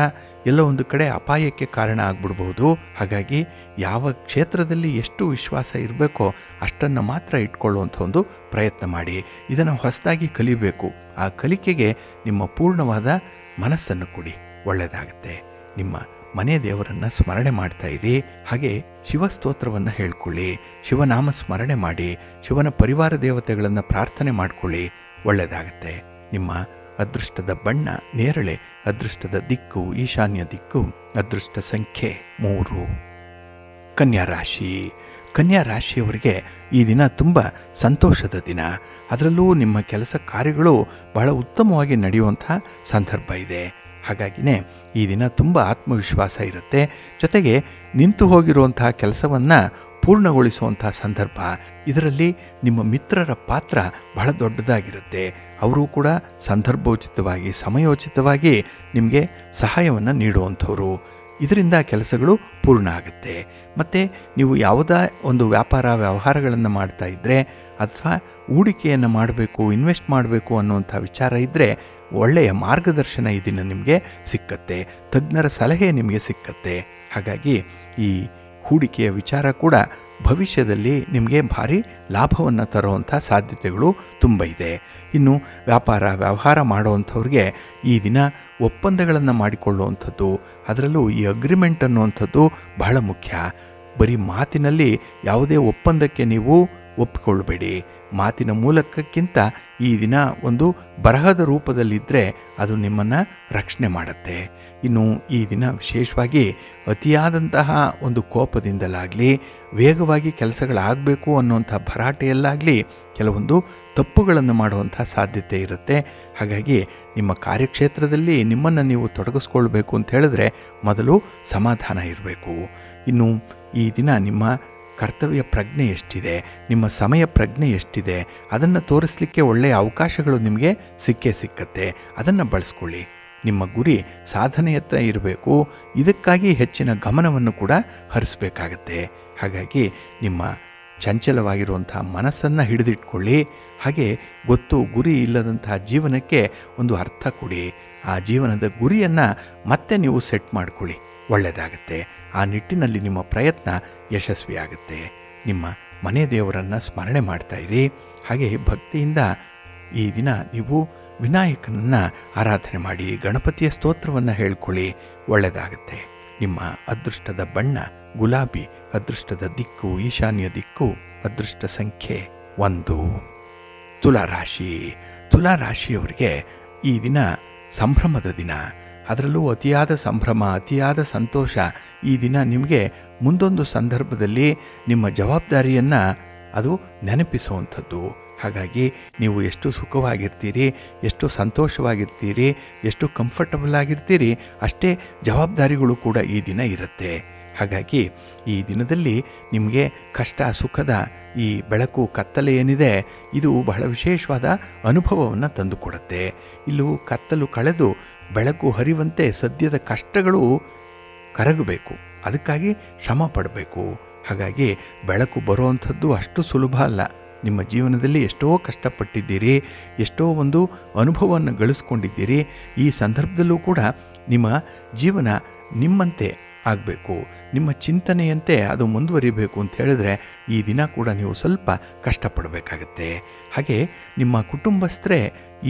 ಎಲ್ಲೋ ಒಂದು ಕಡೆ ಅಪಾಯಕ್ಕೆ ಕಾರಣ ಆಗ್ಬಿಡ್ಬೋದು. ಹಾಗಾಗಿ ಯಾವ ಕ್ಷೇತ್ರದಲ್ಲಿ ಎಷ್ಟು ವಿಶ್ವಾಸ ಇರಬೇಕೋ ಅಷ್ಟನ್ನು ಮಾತ್ರ ಇಟ್ಕೊಳ್ಳುವಂಥ ಒಂದು ಪ್ರಯತ್ನ ಮಾಡಿ. ಇದನ್ನು ಹೊಸದಾಗಿ ಕಲಿಬೇಕು. ಆ ಕಲಿಕೆಗೆ ನಿಮ್ಮ ಪೂರ್ಣವಾದ ಮನಸ್ಸನ್ನು ಕೊಡಿ, ಒಳ್ಳೆಯದಾಗತ್ತೆ. ನಿಮ್ಮ ಮನೆ ದೇವರನ್ನು ಸ್ಮರಣೆ ಮಾಡ್ತಾ ಇರಿ. ಹಾಗೆ ಶಿವಸ್ತೋತ್ರವನ್ನು ಹೇಳ್ಕೊಳ್ಳಿ, ಶಿವನಾಮ ಸ್ಮರಣೆ ಮಾಡಿ, ಶಿವನ ಪರಿವಾರ ದೇವತೆಗಳನ್ನು ಪ್ರಾರ್ಥನೆ ಮಾಡಿಕೊಳ್ಳಿ, ಒಳ್ಳೆಯದಾಗತ್ತೆ. ನಿಮ್ಮ ಅದೃಷ್ಟದ ಬಣ್ಣ ನೇರಳೆ, ಅದೃಷ್ಟದ ದಿಕ್ಕು ಈಶಾನ್ಯ ದಿಕ್ಕು, ಅದೃಷ್ಟ ಸಂಖ್ಯೆ 3. ಕನ್ಯಾ ರಾಶಿ. ಕನ್ಯಾ ರಾಶಿಯವರಿಗೆ ಈ ದಿನ ತುಂಬ ಸಂತೋಷದ ದಿನ. ಅದರಲ್ಲೂ ನಿಮ್ಮ ಕೆಲಸ ಕಾರ್ಯಗಳು ಬಹಳ ಉತ್ತಮವಾಗಿ ನಡೆಯುವಂಥ ಸಂದರ್ಭ ಇದೆ. ಹಾಗಾಗಿನೇ ಈ ದಿನ ತುಂಬ ಆತ್ಮವಿಶ್ವಾಸ ಇರುತ್ತೆ. ಜೊತೆಗೆ ನಿಂತು ಹೋಗಿರುವಂತಹ ಕೆಲಸವನ್ನು ಪೂರ್ಣಗೊಳಿಸುವಂಥ ಸಂದರ್ಭ. ಇದರಲ್ಲಿ ನಿಮ್ಮ ಮಿತ್ರರ ಪಾತ್ರ ಬಹಳ ದೊಡ್ಡದಾಗಿರುತ್ತೆ. ಅವರು ಕೂಡ ಸಂದರ್ಭೋಚಿತವಾಗಿ ಸಮಯೋಚಿತವಾಗಿ ನಿಮಗೆ ಸಹಾಯವನ್ನು ನೀಡುವಂಥವರು. ಇದರಿಂದ ಕೆಲಸಗಳು ಪೂರ್ಣ ಆಗುತ್ತೆ. ಮತ್ತು ನೀವು ಯಾವುದೇ ಒಂದು ವ್ಯವಹಾರಗಳನ್ನು ಮಾಡ್ತಾ ಇದ್ದರೆ ಅಥವಾ ಹೂಡಿಕೆಯನ್ನು ಮಾಡಬೇಕು, ಇನ್ವೆಸ್ಟ್ ಮಾಡಬೇಕು ಅನ್ನುವಂಥ ವಿಚಾರ ಇದ್ದರೆ ಒಳ್ಳೆಯ ಮಾರ್ಗದರ್ಶನ ಈ ದಿನ ನಿಮಗೆ ಸಿಕ್ಕತ್ತೆ, ತಜ್ಞರ ಸಲಹೆ ನಿಮಗೆ ಸಿಕ್ಕತ್ತೆ. ಹಾಗಾಗಿ ಈ ಹೂಡಿಕೆಯ ವಿಚಾರ ಕೂಡ ಭವಿಷ್ಯದಲ್ಲಿ ನಿಮಗೆ ಭಾರಿ ಲಾಭವನ್ನು ತರುವಂಥ ಸಾಧ್ಯತೆಗಳು ತುಂಬ ಇದೆ. ಇನ್ನು ವ್ಯವಹಾರ ಮಾಡುವಂಥವ್ರಿಗೆ ಈ ದಿನ ಒಪ್ಪಂದಗಳನ್ನು ಮಾಡಿಕೊಳ್ಳುವಂಥದ್ದು, ಅದರಲ್ಲೂ ಈ ಅಗ್ರಿಮೆಂಟ್ ಅನ್ನುವಂಥದ್ದು ಬಹಳ ಮುಖ್ಯ. ಬರೀ ಮಾತಿನಲ್ಲಿ ಯಾವುದೇ ಒಪ್ಪಂದಕ್ಕೆ ನೀವು ಒಪ್ಪಿಕೊಳ್ಳಬೇಡಿ. ಮಾತಿನ ಮೂಲಕಕ್ಕಿಂತ ಈ ದಿನ ಒಂದು ಬರಹದ ರೂಪದಲ್ಲಿದ್ದರೆ ಅದು ನಿಮ್ಮನ್ನು ರಕ್ಷಣೆ ಮಾಡುತ್ತೆ. ಇನ್ನು ಈ ದಿನ ವಿಶೇಷವಾಗಿ ಅತಿಯಾದಂತಹ ಒಂದು ಕೋಪದಿಂದಲಾಗಲಿ, ವೇಗವಾಗಿ ಕೆಲಸಗಳಾಗಬೇಕು ಅನ್ನುವಂಥ ಭರಾಟೆಯಲ್ಲಾಗಲಿ ಕೆಲವೊಂದು ತಪ್ಪುಗಳನ್ನು ಮಾಡುವಂಥ ಸಾಧ್ಯತೆ ಇರುತ್ತೆ. ಹಾಗಾಗಿ ನಿಮ್ಮ ಕಾರ್ಯಕ್ಷೇತ್ರದಲ್ಲಿ ನಿಮ್ಮನ್ನು ನೀವು ತೊಡಗಿಸ್ಕೊಳ್ಬೇಕು ಅಂತ ಹೇಳಿದ್ರೆ ಮೊದಲು ಸಮಾಧಾನ ಇರಬೇಕು. ಇನ್ನು ಈ ದಿನ ನಿಮ್ಮ ಕರ್ತವ್ಯ ಪ್ರಜ್ಞೆ ಎಷ್ಟಿದೆ, ನಿಮ್ಮ ಸಮಯ ಪ್ರಜ್ಞೆ ಎಷ್ಟಿದೆ, ಅದನ್ನು ತೋರಿಸಲಿಕ್ಕೆ ಒಳ್ಳೆಯ ಅವಕಾಶಗಳು ನಿಮಗೆ ಸಿಕ್ಕತ್ತೆ. ಅದನ್ನು ಬಳಸ್ಕೊಳ್ಳಿ. ನಿಮ್ಮ ಗುರಿ ಸಾಧನೆಯತ್ತ ಇರಬೇಕು. ಇದಕ್ಕಾಗಿ ಹೆಚ್ಚಿನ ಗಮನವನ್ನು ಕೂಡ ಹರಿಸಬೇಕಾಗತ್ತೆ. ಹಾಗಾಗಿ ನಿಮ್ಮ ಚಂಚಲವಾಗಿರುವಂಥ ಮನಸ್ಸನ್ನು ಹಿಡಿದಿಟ್ಕೊಳ್ಳಿ. ಹಾಗೆ ಗೊತ್ತು ಗುರಿ ಇಲ್ಲದಂತಹ ಜೀವನಕ್ಕೆ ಒಂದು ಅರ್ಥ ಕೊಡಿ. ಆ ಜೀವನದ ಗುರಿಯನ್ನು ಮತ್ತೆ ನೀವು ಸೆಟ್ ಮಾಡ್ಕೊಳ್ಳಿ, ಒಳ್ಳೆಯದಾಗತ್ತೆ. ಆ ನಿಟ್ಟಿನಲ್ಲಿ ನಿಮ್ಮ ಪ್ರಯತ್ನ ಯಶಸ್ವಿಯಾಗುತ್ತೆ. ನಿಮ್ಮ ಮನೆ ದೇವರನ್ನು ಸ್ಮರಣೆ ಮಾಡ್ತಾ ಇರಿ. ಹಾಗೆ ಭಕ್ತಿಯಿಂದ ಈ ದಿನ ನೀವು ವಿನಾಯಕನನ್ನು ಆರಾಧನೆ ಮಾಡಿ, ಗಣಪತಿಯ ಸ್ತೋತ್ರವನ್ನು ಹೇಳ್ಕೊಳ್ಳಿ, ಒಳ್ಳೆಯದಾಗುತ್ತೆ. ನಿಮ್ಮ ಅದೃಷ್ಟದ ಬಣ್ಣ ಗುಲಾಬಿ, ಅದೃಷ್ಟದ ದಿಕ್ಕು ಈಶಾನ್ಯ ದಿಕ್ಕು, ಅದೃಷ್ಟ ಸಂಖ್ಯೆ 1. ತುಲಾರಾಶಿ. ತುಲಾರಾಶಿಯವರಿಗೆ ಈ ದಿನ ಸಂಭ್ರಮದ ದಿನ. ಅದರಲ್ಲೂ ಅತಿಯಾದ ಸಂಭ್ರಮ, ಅತಿಯಾದ ಸಂತೋಷ. ಈ ದಿನ ನಿಮಗೆ ಮುಂದೊಂದು ಸಂದರ್ಭದಲ್ಲಿ ನಿಮ್ಮ ಜವಾಬ್ದಾರಿಯನ್ನು ಅದು ನೆನಪಿಸುವಂಥದ್ದು. ಹಾಗಾಗಿ ನೀವು ಎಷ್ಟು ಸುಖವಾಗಿರ್ತೀರಿ, ಎಷ್ಟು ಸಂತೋಷವಾಗಿರ್ತೀರಿ, ಎಷ್ಟು ಕಂಫರ್ಟಬಲ್ ಆಗಿರ್ತೀರಿ, ಅಷ್ಟೇ ಜವಾಬ್ದಾರಿಗಳು ಕೂಡ ಈ ದಿನ ಇರುತ್ತೆ. ಹಾಗಾಗಿ ಈ ದಿನದಲ್ಲಿ ನಿಮಗೆ ಕಷ್ಟ ಸುಖದ ಈ ಬೆಳಕು ಕತ್ತಲೆ ಏನಿದೆ ಇದು ಬಹಳ ವಿಶೇಷವಾದ ಅನುಭವವನ್ನು ತಂದುಕೊಡುತ್ತೆ. ಇಲ್ಲೂ ಕತ್ತಲು ಕಳೆದು ಬೆಳಕು ಹರಿವಂತೆ ಸದ್ಯದ ಕಷ್ಟಗಳು ಕರಗಬೇಕು, ಅದಕ್ಕಾಗಿ ಶ್ರಮ ಪಡಬೇಕು. ಹಾಗಾಗಿ ಬೆಳಕು ಬರುವಂಥದ್ದು ಅಷ್ಟು ಸುಲಭ ಅಲ್ಲ. ನಿಮ್ಮ ಜೀವನದಲ್ಲಿ ಎಷ್ಟೋ ಕಷ್ಟಪಟ್ಟಿದ್ದೀರಿ, ಎಷ್ಟೋ ಒಂದು ಅನುಭವವನ್ನು ಗಳಿಸ್ಕೊಂಡಿದ್ದೀರಿ. ಈ ಸಂದರ್ಭದಲ್ಲೂ ಕೂಡ ನಿಮ್ಮ ಜೀವನ ನಿಮ್ಮಂತೆ ಆಗಬೇಕು, ನಿಮ್ಮ ಚಿಂತನೆಯಂತೆ ಅದು ಮುಂದುವರಿಬೇಕು ಅಂತ ಹೇಳಿದ್ರೆ ಈ ದಿನ ಕೂಡ ನೀವು ಸ್ವಲ್ಪ ಕಷ್ಟಪಡಬೇಕಾಗತ್ತೆ. ಹಾಗೆ ನಿಮ್ಮ ಕುಟುಂಬಸ್ಥರೇ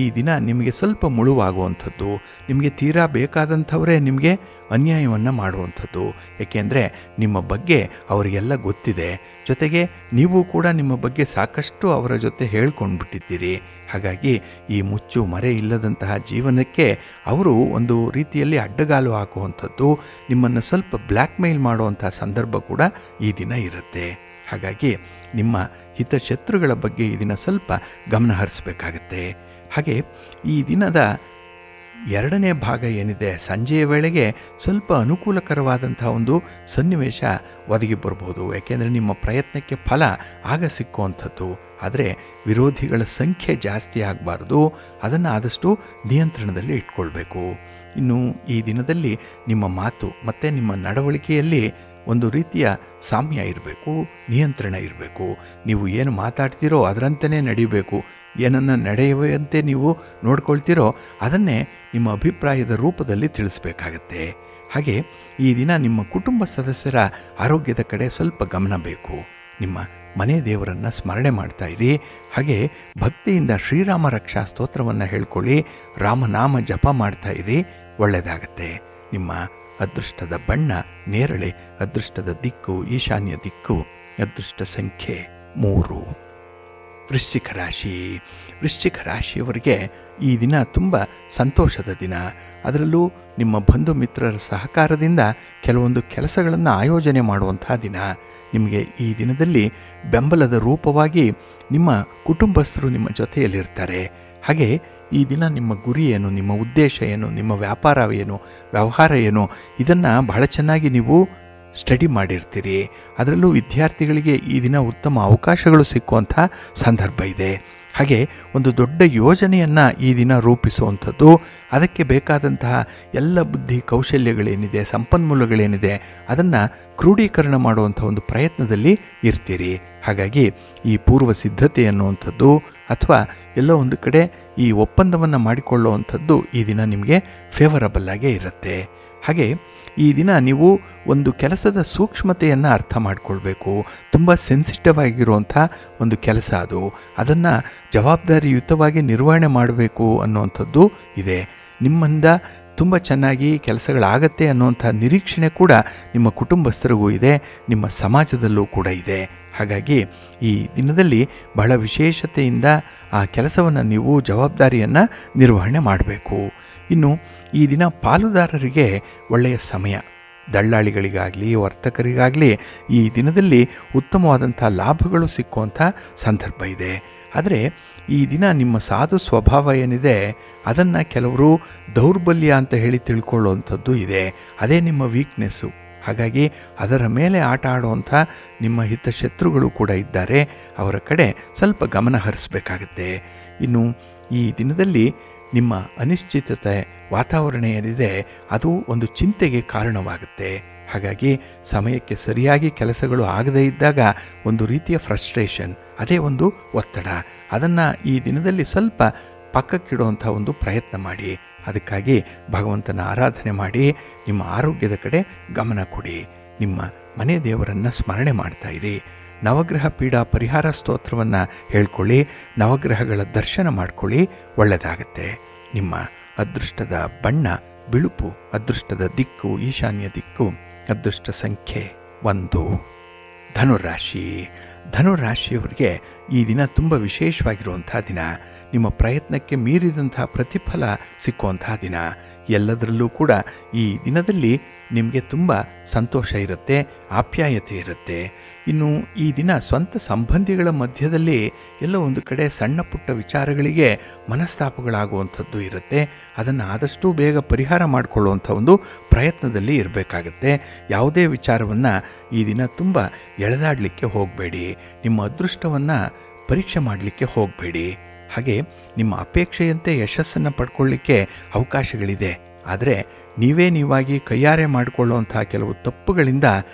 ಈ ದಿನ ನಿಮಗೆ ಸ್ವಲ್ಪ ಮುಳುವಾಗುವಂಥದ್ದು, ನಿಮಗೆ ತೀರಾ ಬೇಕಾದಂಥವರೇ ನಿಮಗೆ ಅನ್ಯಾಯವನ್ನು ಮಾಡುವಂಥದ್ದು. ಏಕೆಂದರೆ ನಿಮ್ಮ ಬಗ್ಗೆ ಅವರಿಗೆಲ್ಲ ಗೊತ್ತಿದೆ, ಜೊತೆಗೆ ನೀವು ಕೂಡ ನಿಮ್ಮ ಬಗ್ಗೆ ಸಾಕಷ್ಟು ಅವರ ಜೊತೆ ಹೇಳ್ಕೊಂಡ್ಬಿಟ್ಟಿದ್ದೀರಿ. ಹಾಗಾಗಿ ಈ ಮುಚ್ಚು ಮರೆ ಇಲ್ಲದಂತಹ ಜೀವನಕ್ಕೆ ಅವರು ಒಂದು ರೀತಿಯಲ್ಲಿ ಅಡ್ಡಗಾಲು ಹಾಕುವಂಥದ್ದು, ನಿಮ್ಮನ್ನು ಸ್ವಲ್ಪ ಬ್ಲ್ಯಾಕ್ ಮೇಲ್ ಮಾಡುವಂಥ ಸಂದರ್ಭ ಕೂಡ ಈ ದಿನ ಇರುತ್ತೆ. ಹಾಗಾಗಿ ನಿಮ್ಮ ಹಿತಶತ್ರುಗಳ ಬಗ್ಗೆ ಈ ದಿನ ಸ್ವಲ್ಪ ಗಮನ ಹರಿಸಬೇಕಾಗತ್ತೆ. ಹಾಗೆ ಈ ದಿನದ ಎರಡನೇ ಭಾಗ ಏನಿದೆ, ಸಂಜೆಯ ವೇಳೆಗೆ ಸ್ವಲ್ಪ ಅನುಕೂಲಕರವಾದಂಥ ಒಂದು ಸನ್ನಿವೇಶ ಒದಗಿ ಬರ್ಬೋದು. ಯಾಕೆಂದರೆ ನಿಮ್ಮ ಪ್ರಯತ್ನಕ್ಕೆ ಫಲ ಆಗ ಸಿಕ್ಕುವಂಥದ್ದು. ಆದರೆ ವಿರೋಧಿಗಳ ಸಂಖ್ಯೆ ಜಾಸ್ತಿ ಆಗಬಾರ್ದು, ಅದನ್ನು ಆದಷ್ಟು ನಿಯಂತ್ರಣದಲ್ಲಿ ಇಟ್ಕೊಳ್ಬೇಕು. ಇನ್ನು ಈ ದಿನದಲ್ಲಿ ನಿಮ್ಮ ಮಾತು ಮತ್ತು ನಿಮ್ಮ ನಡವಳಿಕೆಯಲ್ಲಿ ಒಂದು ರೀತಿಯ ಸಾಮ್ಯ ಇರಬೇಕು, ನಿಯಂತ್ರಣ ಇರಬೇಕು. ನೀವು ಏನು ಮಾತಾಡ್ತೀರೋ ಅದರಂತೆಯೇ ನಡಿಬೇಕು. ಏನನ್ನು ನಡೆಯುವಂತೆ ನೀವು ನೋಡ್ಕೊಳ್ತೀರೋ ಅದನ್ನೇ ನಿಮ್ಮ ಅಭಿಪ್ರಾಯದ ರೂಪದಲ್ಲಿ ತಿಳಿಸ್ಬೇಕಾಗತ್ತೆ. ಹಾಗೆ ಈ ದಿನ ನಿಮ್ಮ ಕುಟುಂಬ ಸದಸ್ಯರ ಆರೋಗ್ಯದ ಕಡೆ ಸ್ವಲ್ಪ ಗಮನ ಬೇಕು. ನಿಮ್ಮ ಮನೆ ದೇವರನ್ನು ಸ್ಮರಣೆ ಮಾಡ್ತಾ ಇರಿ. ಹಾಗೆ ಭಕ್ತಿಯಿಂದ ಶ್ರೀರಾಮ ರಕ್ಷಾ ಸ್ತೋತ್ರವನ್ನು ಹೇಳ್ಕೊಳ್ಳಿ, ರಾಮನಾಮ ಜಪ ಮಾಡ್ತಾ ಇರಿ, ಒಳ್ಳೆಯದಾಗತ್ತೆ. ನಿಮ್ಮ ಅದೃಷ್ಟದ ಬಣ್ಣ ನೇರಳೆ, ಅದೃಷ್ಟದ ದಿಕ್ಕು ಈಶಾನ್ಯ ದಿಕ್ಕು, ಅದೃಷ್ಟ ಸಂಖ್ಯೆ 3. ವೃಶ್ಚಿಕ ರಾಶಿ. ವೃಶ್ಚಿಕ ರಾಶಿಯವರಿಗೆ ಈ ದಿನ ತುಂಬ ಸಂತೋಷದ ದಿನ. ಅದರಲ್ಲೂ ನಿಮ್ಮ ಬಂಧು ಮಿತ್ರರ ಸಹಕಾರದಿಂದ ಕೆಲವೊಂದು ಕೆಲಸಗಳನ್ನು ಆಯೋಜನೆ ಮಾಡುವಂಥ ದಿನ. ನಿಮಗೆ ಈ ದಿನದಲ್ಲಿ ಬೆಂಬಲದ ರೂಪವಾಗಿ ನಿಮ್ಮ ಕುಟುಂಬಸ್ಥರು ನಿಮ್ಮ ಜೊತೆಯಲ್ಲಿರ್ತಾರೆ. ಹಾಗೆ ಈ ದಿನ ನಿಮ್ಮ ಗುರಿ ಏನು, ನಿಮ್ಮ ಉದ್ದೇಶ ಏನು, ನಿಮ್ಮ ವ್ಯಾಪಾರ ಏನು, ವ್ಯವಹಾರ ಏನು, ಇದನ್ನು ಬಹಳ ಚೆನ್ನಾಗಿ ನೀವು ಸ್ಟಡಿ ಮಾಡಿರ್ತೀರಿ. ಅದರಲ್ಲೂ ವಿದ್ಯಾರ್ಥಿಗಳಿಗೆ ಈ ದಿನ ಉತ್ತಮ ಅವಕಾಶಗಳು ಸಿಕ್ಕುವಂಥ ಸಂದರ್ಭ ಇದೆ. ಹಾಗೆ ಒಂದು ದೊಡ್ಡ ಯೋಜನೆಯನ್ನು ಈ ದಿನ ರೂಪಿಸುವಂಥದ್ದು, ಅದಕ್ಕೆ ಬೇಕಾದಂತಹ ಎಲ್ಲ ಬುದ್ಧಿ ಕೌಶಲ್ಯಗಳೇನಿದೆ, ಸಂಪನ್ಮೂಲಗಳೇನಿದೆ, ಅದನ್ನು ಕ್ರೋಢೀಕರಣ ಮಾಡುವಂಥ ಒಂದು ಪ್ರಯತ್ನದಲ್ಲಿ ಇರ್ತೀರಿ. ಹಾಗಾಗಿ ಈ ಪೂರ್ವ ಸಿದ್ಧತೆ ಅನ್ನುವಂಥದ್ದು ಅಥವಾ ಎಲ್ಲೋ ಒಂದು ಕಡೆ ಈ ಒಪ್ಪಂದವನ್ನು ಮಾಡಿಕೊಳ್ಳುವಂಥದ್ದು ಈ ದಿನ ನಿಮಗೆ ಫೇವರಬಲ್ ಆಗೇ ಇರುತ್ತೆ. ಹಾಗೆ ಈ ದಿನ ನೀವು ಒಂದು ಕೆಲಸದ ಸೂಕ್ಷ್ಮತೆಯನ್ನು ಅರ್ಥ ಮಾಡಿಕೊಳ್ಬೇಕು. ತುಂಬ ಸೆನ್ಸಿಟಿವ್ ಆಗಿರುವಂಥ ಒಂದು ಕೆಲಸ ಅದು, ಅದನ್ನು ಜವಾಬ್ದಾರಿಯುತವಾಗಿ ನಿರ್ವಹಣೆ ಮಾಡಬೇಕು ಅನ್ನುವಂಥದ್ದು ಇದೆ. ನಿಮ್ಮಿಂದ ತುಂಬ ಚೆನ್ನಾಗಿ ಕೆಲಸಗಳಾಗತ್ತೆ ಅನ್ನುವಂಥ ನಿರೀಕ್ಷಣೆ ಕೂಡ ನಿಮ್ಮ ಕುಟುಂಬಸ್ಥರಿಗೂ ಇದೆ, ನಿಮ್ಮ ಸಮಾಜದಲ್ಲೂ ಕೂಡ ಇದೆ. ಹಾಗಾಗಿ ಈ ದಿನದಲ್ಲಿ ಬಹಳ ವಿಶೇಷತೆಯಿಂದ ಆ ಕೆಲಸವನ್ನು ನೀವು ಜವಾಬ್ದಾರಿಯನ್ನು ನಿರ್ವಹಣೆ ಮಾಡಬೇಕು. ಇನ್ನು ಈ ದಿನ ಪಾಲುದಾರರಿಗೆ ಒಳ್ಳೆಯ ಸಮಯ. ದಳ್ಳಾಳಿಗಳಿಗಾಗಲಿ ವರ್ತಕರಿಗಾಗಲಿ ಈ ದಿನದಲ್ಲಿ ಉತ್ತಮವಾದಂಥ ಲಾಭಗಳು ಸಿಕ್ಕುವಂಥ ಸಂದರ್ಭ ಇದೆ. ಆದರೆ ಈ ದಿನ ನಿಮ್ಮ ಸಾಧು ಸ್ವಭಾವ ಏನಿದೆ ಅದನ್ನು ಕೆಲವರು ದೌರ್ಬಲ್ಯ ಅಂತ ಹೇಳಿ ತಿಳ್ಕೊಳ್ಳುವಂಥದ್ದು ಇದೆ. ಅದೇ ನಿಮ್ಮ ವೀಕ್ನೆಸ್ಸು. ಹಾಗಾಗಿ ಅದರ ಮೇಲೆ ಆಟ ಆಡುವಂಥ ನಿಮ್ಮ ಹಿತಶತ್ರುಗಳು ಕೂಡ ಇದ್ದಾರೆ, ಅವರ ಕಡೆ ಸ್ವಲ್ಪ ಗಮನ ಹರಿಸಬೇಕಾಗತ್ತೆ. ಇನ್ನು ಈ ದಿನದಲ್ಲಿ ನಿಮ್ಮ ಅನಿಶ್ಚಿತತೆ ವಾತಾವರಣ ಏನಿದೆ ಅದು ಒಂದು ಚಿಂತೆಗೆ ಕಾರಣವಾಗುತ್ತೆ. ಹಾಗಾಗಿ ಸಮಯಕ್ಕೆ ಸರಿಯಾಗಿ ಕೆಲಸಗಳು ಆಗದೇ ಇದ್ದಾಗ ಒಂದು ರೀತಿಯ ಫ್ರಸ್ಟ್ರೇಷನ್, ಅದೇ ಒಂದು ಒತ್ತಡ, ಅದನ್ನು ಈ ದಿನದಲ್ಲಿ ಸ್ವಲ್ಪ ಪಕ್ಕಕ್ಕಿಡುವಂಥ ಒಂದು ಪ್ರಯತ್ನ ಮಾಡಿ. ಅದಕ್ಕಾಗಿ ಭಗವಂತನ ಆರಾಧನೆ ಮಾಡಿ ನಿಮ್ಮ ಆರೋಗ್ಯದ ಕಡೆ ಗಮನ ಕೊಡಿ. ನಿಮ್ಮ ಮನೆ ದೇವರನ್ನು ಸ್ಮರಣೆ ಮಾಡ್ತಾ ಇರಿ. ನವಗ್ರಹ ಪೀಡಾ ಪರಿಹಾರ ಸ್ತೋತ್ರವನ್ನು ಹೇಳ್ಕೊಳ್ಳಿ, ನವಗ್ರಹಗಳ ದರ್ಶನ ಮಾಡ್ಕೊಳ್ಳಿ, ಒಳ್ಳೆಯದಾಗತ್ತೆ. ನಿಮ್ಮ ಅದೃಷ್ಟದ ಬಣ್ಣ ಬಿಳುಪು, ಅದೃಷ್ಟದ ದಿಕ್ಕು ಈಶಾನ್ಯ ದಿಕ್ಕು, ಅದೃಷ್ಟ ಸಂಖ್ಯೆ 1. ಧನುರಾಶಿ. ಧನುರಾಶಿಯವರಿಗೆ ಈ ದಿನ ತುಂಬ ವಿಶೇಷವಾಗಿರುವಂಥ ದಿನ. ನಿಮ್ಮ ಪ್ರಯತ್ನಕ್ಕೆ ಮೀರಿದಂಥ ಪ್ರತಿಫಲ ಸಿಕ್ಕುವಂಥ ದಿನ. ಎಲ್ಲದರಲ್ಲೂ ಕೂಡ ಈ ದಿನದಲ್ಲಿ ನಿಮಗೆ ತುಂಬ ಸಂತೋಷ ಇರುತ್ತೆ, ಆಪ್ಯಾಯತೆ ಇರುತ್ತೆ. ಇನ್ನು ಈ ದಿನ ಸ್ವಂತ ಸಂಬಂಧಿಗಳ ಮಧ್ಯದಲ್ಲಿ ಎಲ್ಲೋ ಒಂದು ಕಡೆ ಸಣ್ಣ ಪುಟ್ಟ ವಿಚಾರಗಳಿಗೆ ಮನಸ್ತಾಪಗಳಾಗುವಂಥದ್ದು ಇರುತ್ತೆ. ಅದನ್ನು ಆದಷ್ಟು ಬೇಗ ಪರಿಹಾರ ಮಾಡಿಕೊಳ್ಳುವಂಥ ಒಂದು ಪ್ರಯತ್ನದಲ್ಲಿ ಇರಬೇಕಾಗತ್ತೆ. ಯಾವುದೇ ವಿಚಾರವನ್ನು ಈ ದಿನ ತುಂಬ ಎಳೆದಾಡಲಿಕ್ಕೆ ಹೋಗಬೇಡಿ. ನಿಮ್ಮ ಅದೃಷ್ಟವನ್ನು ಪರೀಕ್ಷೆ ಮಾಡಲಿಕ್ಕೆ ಹೋಗಬೇಡಿ. ಹಾಗೆ ನಿಮ್ಮ ಅಪೇಕ್ಷೆಯಂತೆ ಯಶಸ್ಸನ್ನು ಪಡ್ಕೊಳ್ಳಿಕ್ಕೆ ಅವಕಾಶಗಳಿದೆ, ಆದರೆ ನೀವಾಗಿ ಕೈಯಾರೆ ಮಾಡಿಕೊಳ್ಳುವಂಥ ಕೆಲವು ತಪ್ಪುಗಳಿಂದ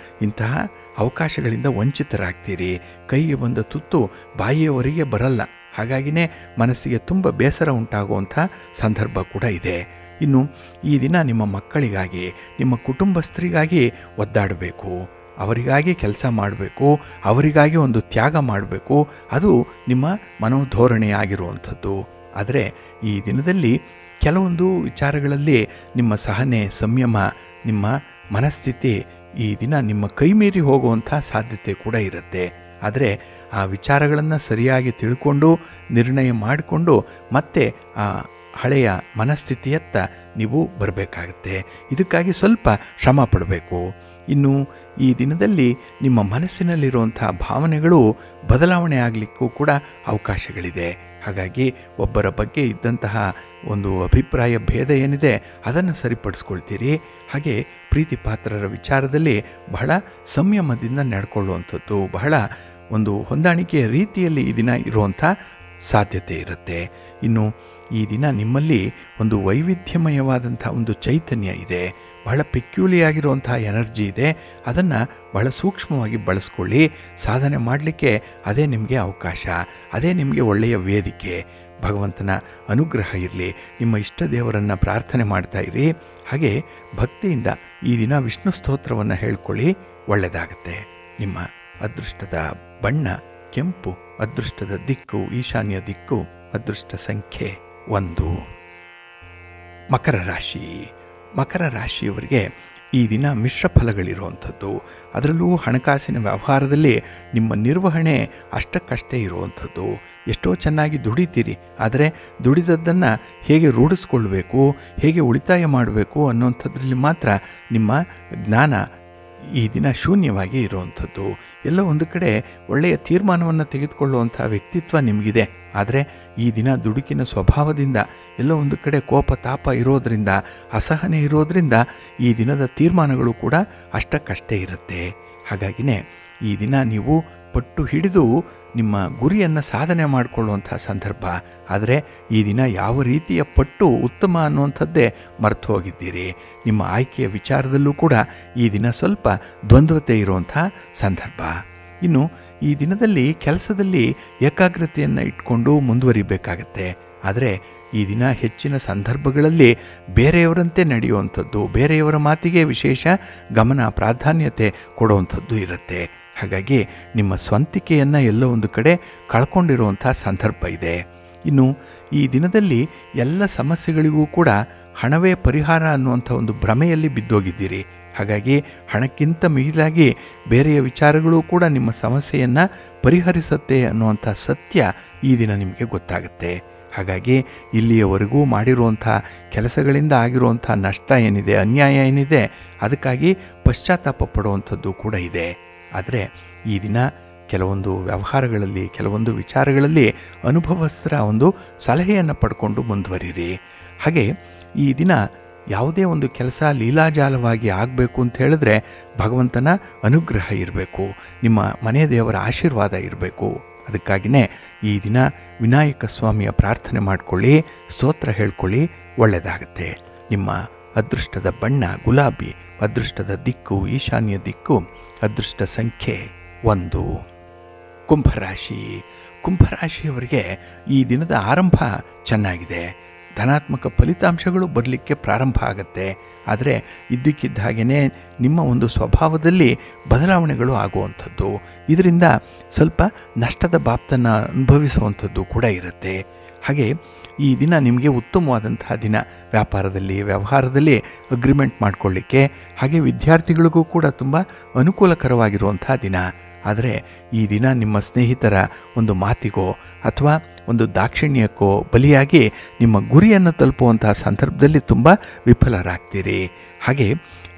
ಇಂತಹ ಅವಕಾಶಗಳಿಂದ ವಂಚಿತರಾಗ್ತೀರಿ. ಕೈಗೆ ಬಂದ ತುತ್ತು ಬಾಯಿಯವರೆಗೆ ಬರಲ್ಲ. ಹಾಗಾಗಿನೇ ಮನಸ್ಸಿಗೆ ತುಂಬ ಬೇಸರ ಉಂಟಾಗುವಂಥ ಸಂದರ್ಭ ಕೂಡ ಇದೆ. ಇನ್ನು ಈ ದಿನ ನಿಮ್ಮ ಮಕ್ಕಳಿಗಾಗಿ, ನಿಮ್ಮ ಕುಟುಂಬಸ್ಥರಿಗಾಗಿ ಒದ್ದಾಡಬೇಕು, ಅವರಿಗಾಗಿ ಕೆಲಸ ಮಾಡಬೇಕು, ಅವರಿಗಾಗಿ ಒಂದು ತ್ಯಾಗ ಮಾಡಬೇಕು. ಅದು ನಿಮ್ಮ ಮನೋಧೋರಣೆ ಆಗಿರುವಂಥದ್ದು. ಆದರೆ ಈ ದಿನದಲ್ಲಿ ಕೆಲವೊಂದು ವಿಚಾರಗಳಲ್ಲಿ ನಿಮ್ಮ ಸಹನೆ, ಸಂಯಮ, ನಿಮ್ಮ ಮನಸ್ಥಿತಿ ಈ ದಿನ ನಿಮ್ಮ ಕೈಮೀರಿ ಹೋಗುವಂಥ ಸಾಧ್ಯತೆ ಕೂಡ ಇರುತ್ತೆ. ಆದರೆ ಆ ವಿಚಾರಗಳನ್ನು ಸರಿಯಾಗಿ ತಿಳ್ಕೊಂಡು ನಿರ್ಣಯ ಮಾಡಿಕೊಂಡು ಮತ್ತೆ ಆ ಹಳೆಯ ಮನಸ್ಥಿತಿಯತ್ತ ನೀವು ಬರಬೇಕಾಗತ್ತೆ. ಇದಕ್ಕಾಗಿ ಸ್ವಲ್ಪ ಶ್ರಮ ಪಡಬೇಕು. ಇನ್ನು ಈ ದಿನದಲ್ಲಿ ನಿಮ್ಮ ಮನಸ್ಸಿನಲ್ಲಿರುವಂಥ ಭಾವನೆಗಳು ಬದಲಾವಣೆ ಆಗಲಿಕ್ಕೂ ಕೂಡ ಅವಕಾಶಗಳಿದೆ. ಹಾಗಾಗಿ ಒಬ್ಬರ ಬಗ್ಗೆ ಇದ್ದಂತಹ ಒಂದು ಅಭಿಪ್ರಾಯ ಭೇದ ಏನಿದೆ ಅದನ್ನು ಸರಿಪಡಿಸ್ಕೊಳ್ತೀರಿ. ಹಾಗೆ ಪ್ರೀತಿ ಪಾತ್ರರ ವಿಚಾರದಲ್ಲಿ ಬಹಳ ಸಂಯಮದಿಂದ ನಡ್ಕೊಳ್ಳುವಂಥದ್ದು, ಬಹಳ ಒಂದು ಹೊಂದಾಣಿಕೆಯ ರೀತಿಯಲ್ಲಿ ಈ ದಿನ ಇರುವಂಥ ಸಾಧ್ಯತೆ ಇರುತ್ತೆ. ಇನ್ನು ಈ ದಿನ ನಿಮ್ಮಲ್ಲಿ ಒಂದು ವೈವಿಧ್ಯಮಯವಾದಂಥ ಒಂದು ಚೈತನ್ಯ ಇದೆ, ಬಹಳ ಪೆಕ್ಯುಲಿಯಾಗಿರುವಂಥ ಎನರ್ಜಿ ಇದೆ. ಅದನ್ನು ಬಹಳ ಸೂಕ್ಷ್ಮವಾಗಿ ಬಳಸ್ಕೊಳ್ಳಿ. ಸಾಧನೆ ಮಾಡಲಿಕ್ಕೆ ಅದೇ ನಿಮಗೆ ಅವಕಾಶ, ಅದೇ ನಿಮಗೆ ಒಳ್ಳೆಯ ವೇದಿಕೆ. ಭಗವಂತನ ಅನುಗ್ರಹ ಇರಲಿ. ನಿಮ್ಮ ಇಷ್ಟ ದೇವರನ್ನು ಪ್ರಾರ್ಥನೆ ಮಾಡ್ತಾ ಇರಿ. ಹಾಗೆ ಭಕ್ತಿಯಿಂದ ಈ ದಿನ ವಿಷ್ಣು ಸ್ತೋತ್ರವನ್ನು ಹೇಳ್ಕೊಳ್ಳಿ, ಒಳ್ಳೆಯದಾಗತ್ತೆ. ನಿಮ್ಮ ಅದೃಷ್ಟದ ಬಣ್ಣ ಕೆಂಪು, ಅದೃಷ್ಟದ ದಿಕ್ಕು ಈಶಾನ್ಯ ದಿಕ್ಕು, ಅದೃಷ್ಟ ಸಂಖ್ಯೆ 1. ಮಕರ ರಾಶಿ. ಮಕರ ರಾಶಿಯವರಿಗೆ ಈ ದಿನ ಮಿಶ್ರ ಫಲಗಳಿರುವಂಥದ್ದು. ಅದರಲ್ಲೂ ಹಣಕಾಸಿನ ವ್ಯವಹಾರದಲ್ಲಿ ನಿಮ್ಮ ನಿರ್ವಹಣೆ ಅಷ್ಟಕ್ಕಷ್ಟೇ ಇರುವಂಥದ್ದು. ಎಷ್ಟೋ ಚೆನ್ನಾಗಿ ದುಡಿತೀರಿ, ಆದರೆ ದುಡಿದದ್ದನ್ನು ಹೇಗೆ ರೂಢಿಸ್ಕೊಳ್ಬೇಕು, ಹೇಗೆ ಉಳಿತಾಯ ಮಾಡಬೇಕು ಅನ್ನೋಂಥದ್ರಲ್ಲಿ ಮಾತ್ರ ನಿಮ್ಮ ಜ್ಞಾನ ಈ ದಿನ ಶೂನ್ಯವಾಗಿ ಇರುವಂಥದ್ದು. ಎಲ್ಲ ಒಂದು ಕಡೆ ಒಳ್ಳೆಯ ತೀರ್ಮಾನವನ್ನು ತೆಗೆದುಕೊಳ್ಳುವಂಥ ವ್ಯಕ್ತಿತ್ವ ನಿಮಗಿದೆ. ಆದರೆ ಈ ದಿನ ದುಡುಕಿನ ಸ್ವಭಾವದಿಂದ ಎಲ್ಲ ಒಂದು ಕಡೆ ಕೋಪ ತಾಪ ಇರೋದರಿಂದ, ಅಸಹನೆ ಇರೋದರಿಂದ ಈ ದಿನದ ತೀರ್ಮಾನಗಳು ಕೂಡ ಅಷ್ಟಕ್ಕಷ್ಟೇ ಇರುತ್ತೆ. ಹಾಗಾಗಿನೇ ಈ ದಿನ ನೀವು ಪಟ್ಟು ಹಿಡಿದು ನಿಮ್ಮ ಗುರಿಯನ್ನು ಸಾಧನೆ ಮಾಡಿಕೊಳ್ಳುವಂಥ ಸಂದರ್ಭ. ಆದರೆ ಈ ದಿನ ಯಾವ ರೀತಿಯ ಪಟ್ಟು ಉತ್ತಮ ಅನ್ನುವಂಥದ್ದೇ ಮರೆತು ಹೋಗಿದ್ದೀರಿ. ನಿಮ್ಮ ಆಯ್ಕೆಯ ವಿಚಾರದಲ್ಲೂ ಕೂಡ ಈ ದಿನ ಸ್ವಲ್ಪ ದ್ವಂದ್ವತೆ ಇರುವಂಥ ಸಂದರ್ಭ. ಇನ್ನು ಈ ದಿನದಲ್ಲಿ ಕೆಲಸದಲ್ಲಿ ಏಕಾಗ್ರತೆಯನ್ನು ಇಟ್ಕೊಂಡು ಮುಂದುವರಿಬೇಕಾಗತ್ತೆ. ಆದರೆ ಈ ದಿನ ಹೆಚ್ಚಿನ ಸಂದರ್ಭಗಳಲ್ಲಿ ಬೇರೆಯವರಂತೆ ನಡೆಯುವಂಥದ್ದು, ಬೇರೆಯವರ ಮಾತಿಗೆ ವಿಶೇಷ ಗಮನ ಪ್ರಾಧಾನ್ಯತೆ ಕೊಡುವಂಥದ್ದು ಇರುತ್ತೆ. ಹಾಗಾಗಿ ನಿಮ್ಮ ಸ್ವಂತಿಕೆಯನ್ನು ಎಲ್ಲೋ ಒಂದು ಕಡೆ ಕಳ್ಕೊಂಡಿರುವಂಥ ಸಂದರ್ಭ ಇದೆ. ಇನ್ನು ಈ ದಿನದಲ್ಲಿ ಎಲ್ಲ ಸಮಸ್ಯೆಗಳಿಗೂ ಕೂಡ ಹಣವೇ ಪರಿಹಾರ ಅನ್ನುವಂಥ ಒಂದು ಭ್ರಮೆಯಲ್ಲಿ ಬಿದ್ದೋಗಿದ್ದೀರಿ. ಹಾಗಾಗಿ ಹಣಕ್ಕಿಂತ ಮಿಗಿಲಾಗಿ ಬೇರೆಯ ವಿಚಾರಗಳು ಕೂಡ ನಿಮ್ಮ ಸಮಸ್ಯೆಯನ್ನು ಪರಿಹರಿಸುತ್ತೆ ಅನ್ನುವಂಥ ಸತ್ಯ ಈ ದಿನ ನಿಮಗೆ ಗೊತ್ತಾಗುತ್ತೆ. ಹಾಗಾಗಿ ಇಲ್ಲಿಯವರೆಗೂ ಮಾಡಿರುವಂಥ ಕೆಲಸಗಳಿಂದ ಆಗಿರುವಂಥ ನಷ್ಟ ಏನಿದೆ, ಅನ್ಯಾಯ ಏನಿದೆ, ಅದಕ್ಕಾಗಿ ಪಶ್ಚಾತ್ತಾಪ ಪಡುವಂಥದ್ದು ಕೂಡ ಇದೆ. ಆದರೆ ಈ ದಿನ ಕೆಲವೊಂದು ವ್ಯವಹಾರಗಳಲ್ಲಿ, ಕೆಲವೊಂದು ವಿಚಾರಗಳಲ್ಲಿ ಅನುಭವಸ್ಥರ ಒಂದು ಸಲಹೆಯನ್ನು ಪಡ್ಕೊಂಡು ಮುಂದುವರಿರಿ. ಹಾಗೆ ಈ ದಿನ ಯಾವುದೇ ಒಂದು ಕೆಲಸ ಲೀಲಾಜಾಲವಾಗಿ ಆಗಬೇಕು ಅಂತ ಹೇಳಿದ್ರೆ ಭಗವಂತನ ಅನುಗ್ರಹ ಇರಬೇಕು, ನಿಮ್ಮ ಮನೆ ದೇವರ ಆಶೀರ್ವಾದ ಇರಬೇಕು. ಅದಕ್ಕಾಗಿಯೇ ಈ ದಿನ ವಿನಾಯಕ ಸ್ವಾಮಿಯ ಪ್ರಾರ್ಥನೆ ಮಾಡಿಕೊಳ್ಳಿ, ಸ್ತೋತ್ರ ಹೇಳ್ಕೊಳ್ಳಿ, ಒಳ್ಳೆಯದಾಗುತ್ತೆ. ನಿಮ್ಮ ಅದೃಷ್ಟದ ಬಣ್ಣ ಗುಲಾಬಿ, ಅದೃಷ್ಟದ ದಿಕ್ಕು ಈಶಾನ್ಯ ದಿಕ್ಕು, ಅದೃಷ್ಟ ಸಂಖ್ಯೆ 1. ಕುಂಭರಾಶಿ. ಕುಂಭರಾಶಿಯವರಿಗೆ ಈ ದಿನದ ಆರಂಭ ಚೆನ್ನಾಗಿದೆ. ಧನಾತ್ಮಕ ಫಲಿತಾಂಶಗಳು ಬರಲಿಕ್ಕೆ ಪ್ರಾರಂಭ ಆಗುತ್ತೆ. ಆದರೆ ಇದ್ದಕ್ಕಿದ್ದ ಹಾಗೆಯೇ ನಿಮ್ಮ ಒಂದು ಸ್ವಭಾವದಲ್ಲಿ ಬದಲಾವಣೆಗಳು ಆಗುವಂಥದ್ದು, ಇದರಿಂದ ಸ್ವಲ್ಪ ನಷ್ಟದ ಬಾಪ್ತನ್ನು ಅನುಭವಿಸುವಂಥದ್ದು ಕೂಡ ಇರುತ್ತೆ. ಹಾಗೆ ಈ ದಿನ ನಿಮಗೆ ಉತ್ತಮವಾದಂತಹ ದಿನ, ವ್ಯಾಪಾರದಲ್ಲಿ ವ್ಯವಹಾರದಲ್ಲಿ ಅಗ್ರಿಮೆಂಟ್ ಮಾಡಿಕೊಳ್ಳಿಕ್ಕೆ. ಹಾಗೆ ವಿದ್ಯಾರ್ಥಿಗಳಿಗೂ ಕೂಡ ತುಂಬ ಅನುಕೂಲಕರವಾಗಿರುವಂಥ ದಿನ. ಆದರೆ ಈ ದಿನ ನಿಮ್ಮ ಸ್ನೇಹಿತರ ಒಂದು ಮಾತಿಗೋ ಅಥವಾ ಒಂದು ದಾಕ್ಷಿಣ್ಯಕ್ಕೋ ಬಲಿಯಾಗಿ ನಿಮ್ಮ ಗುರಿಯನ್ನು ತಲುಪುವಂತಹ ಸಂದರ್ಭದಲ್ಲಿ ತುಂಬ ವಿಫಲರಾಗ್ತೀರಿ. ಹಾಗೆ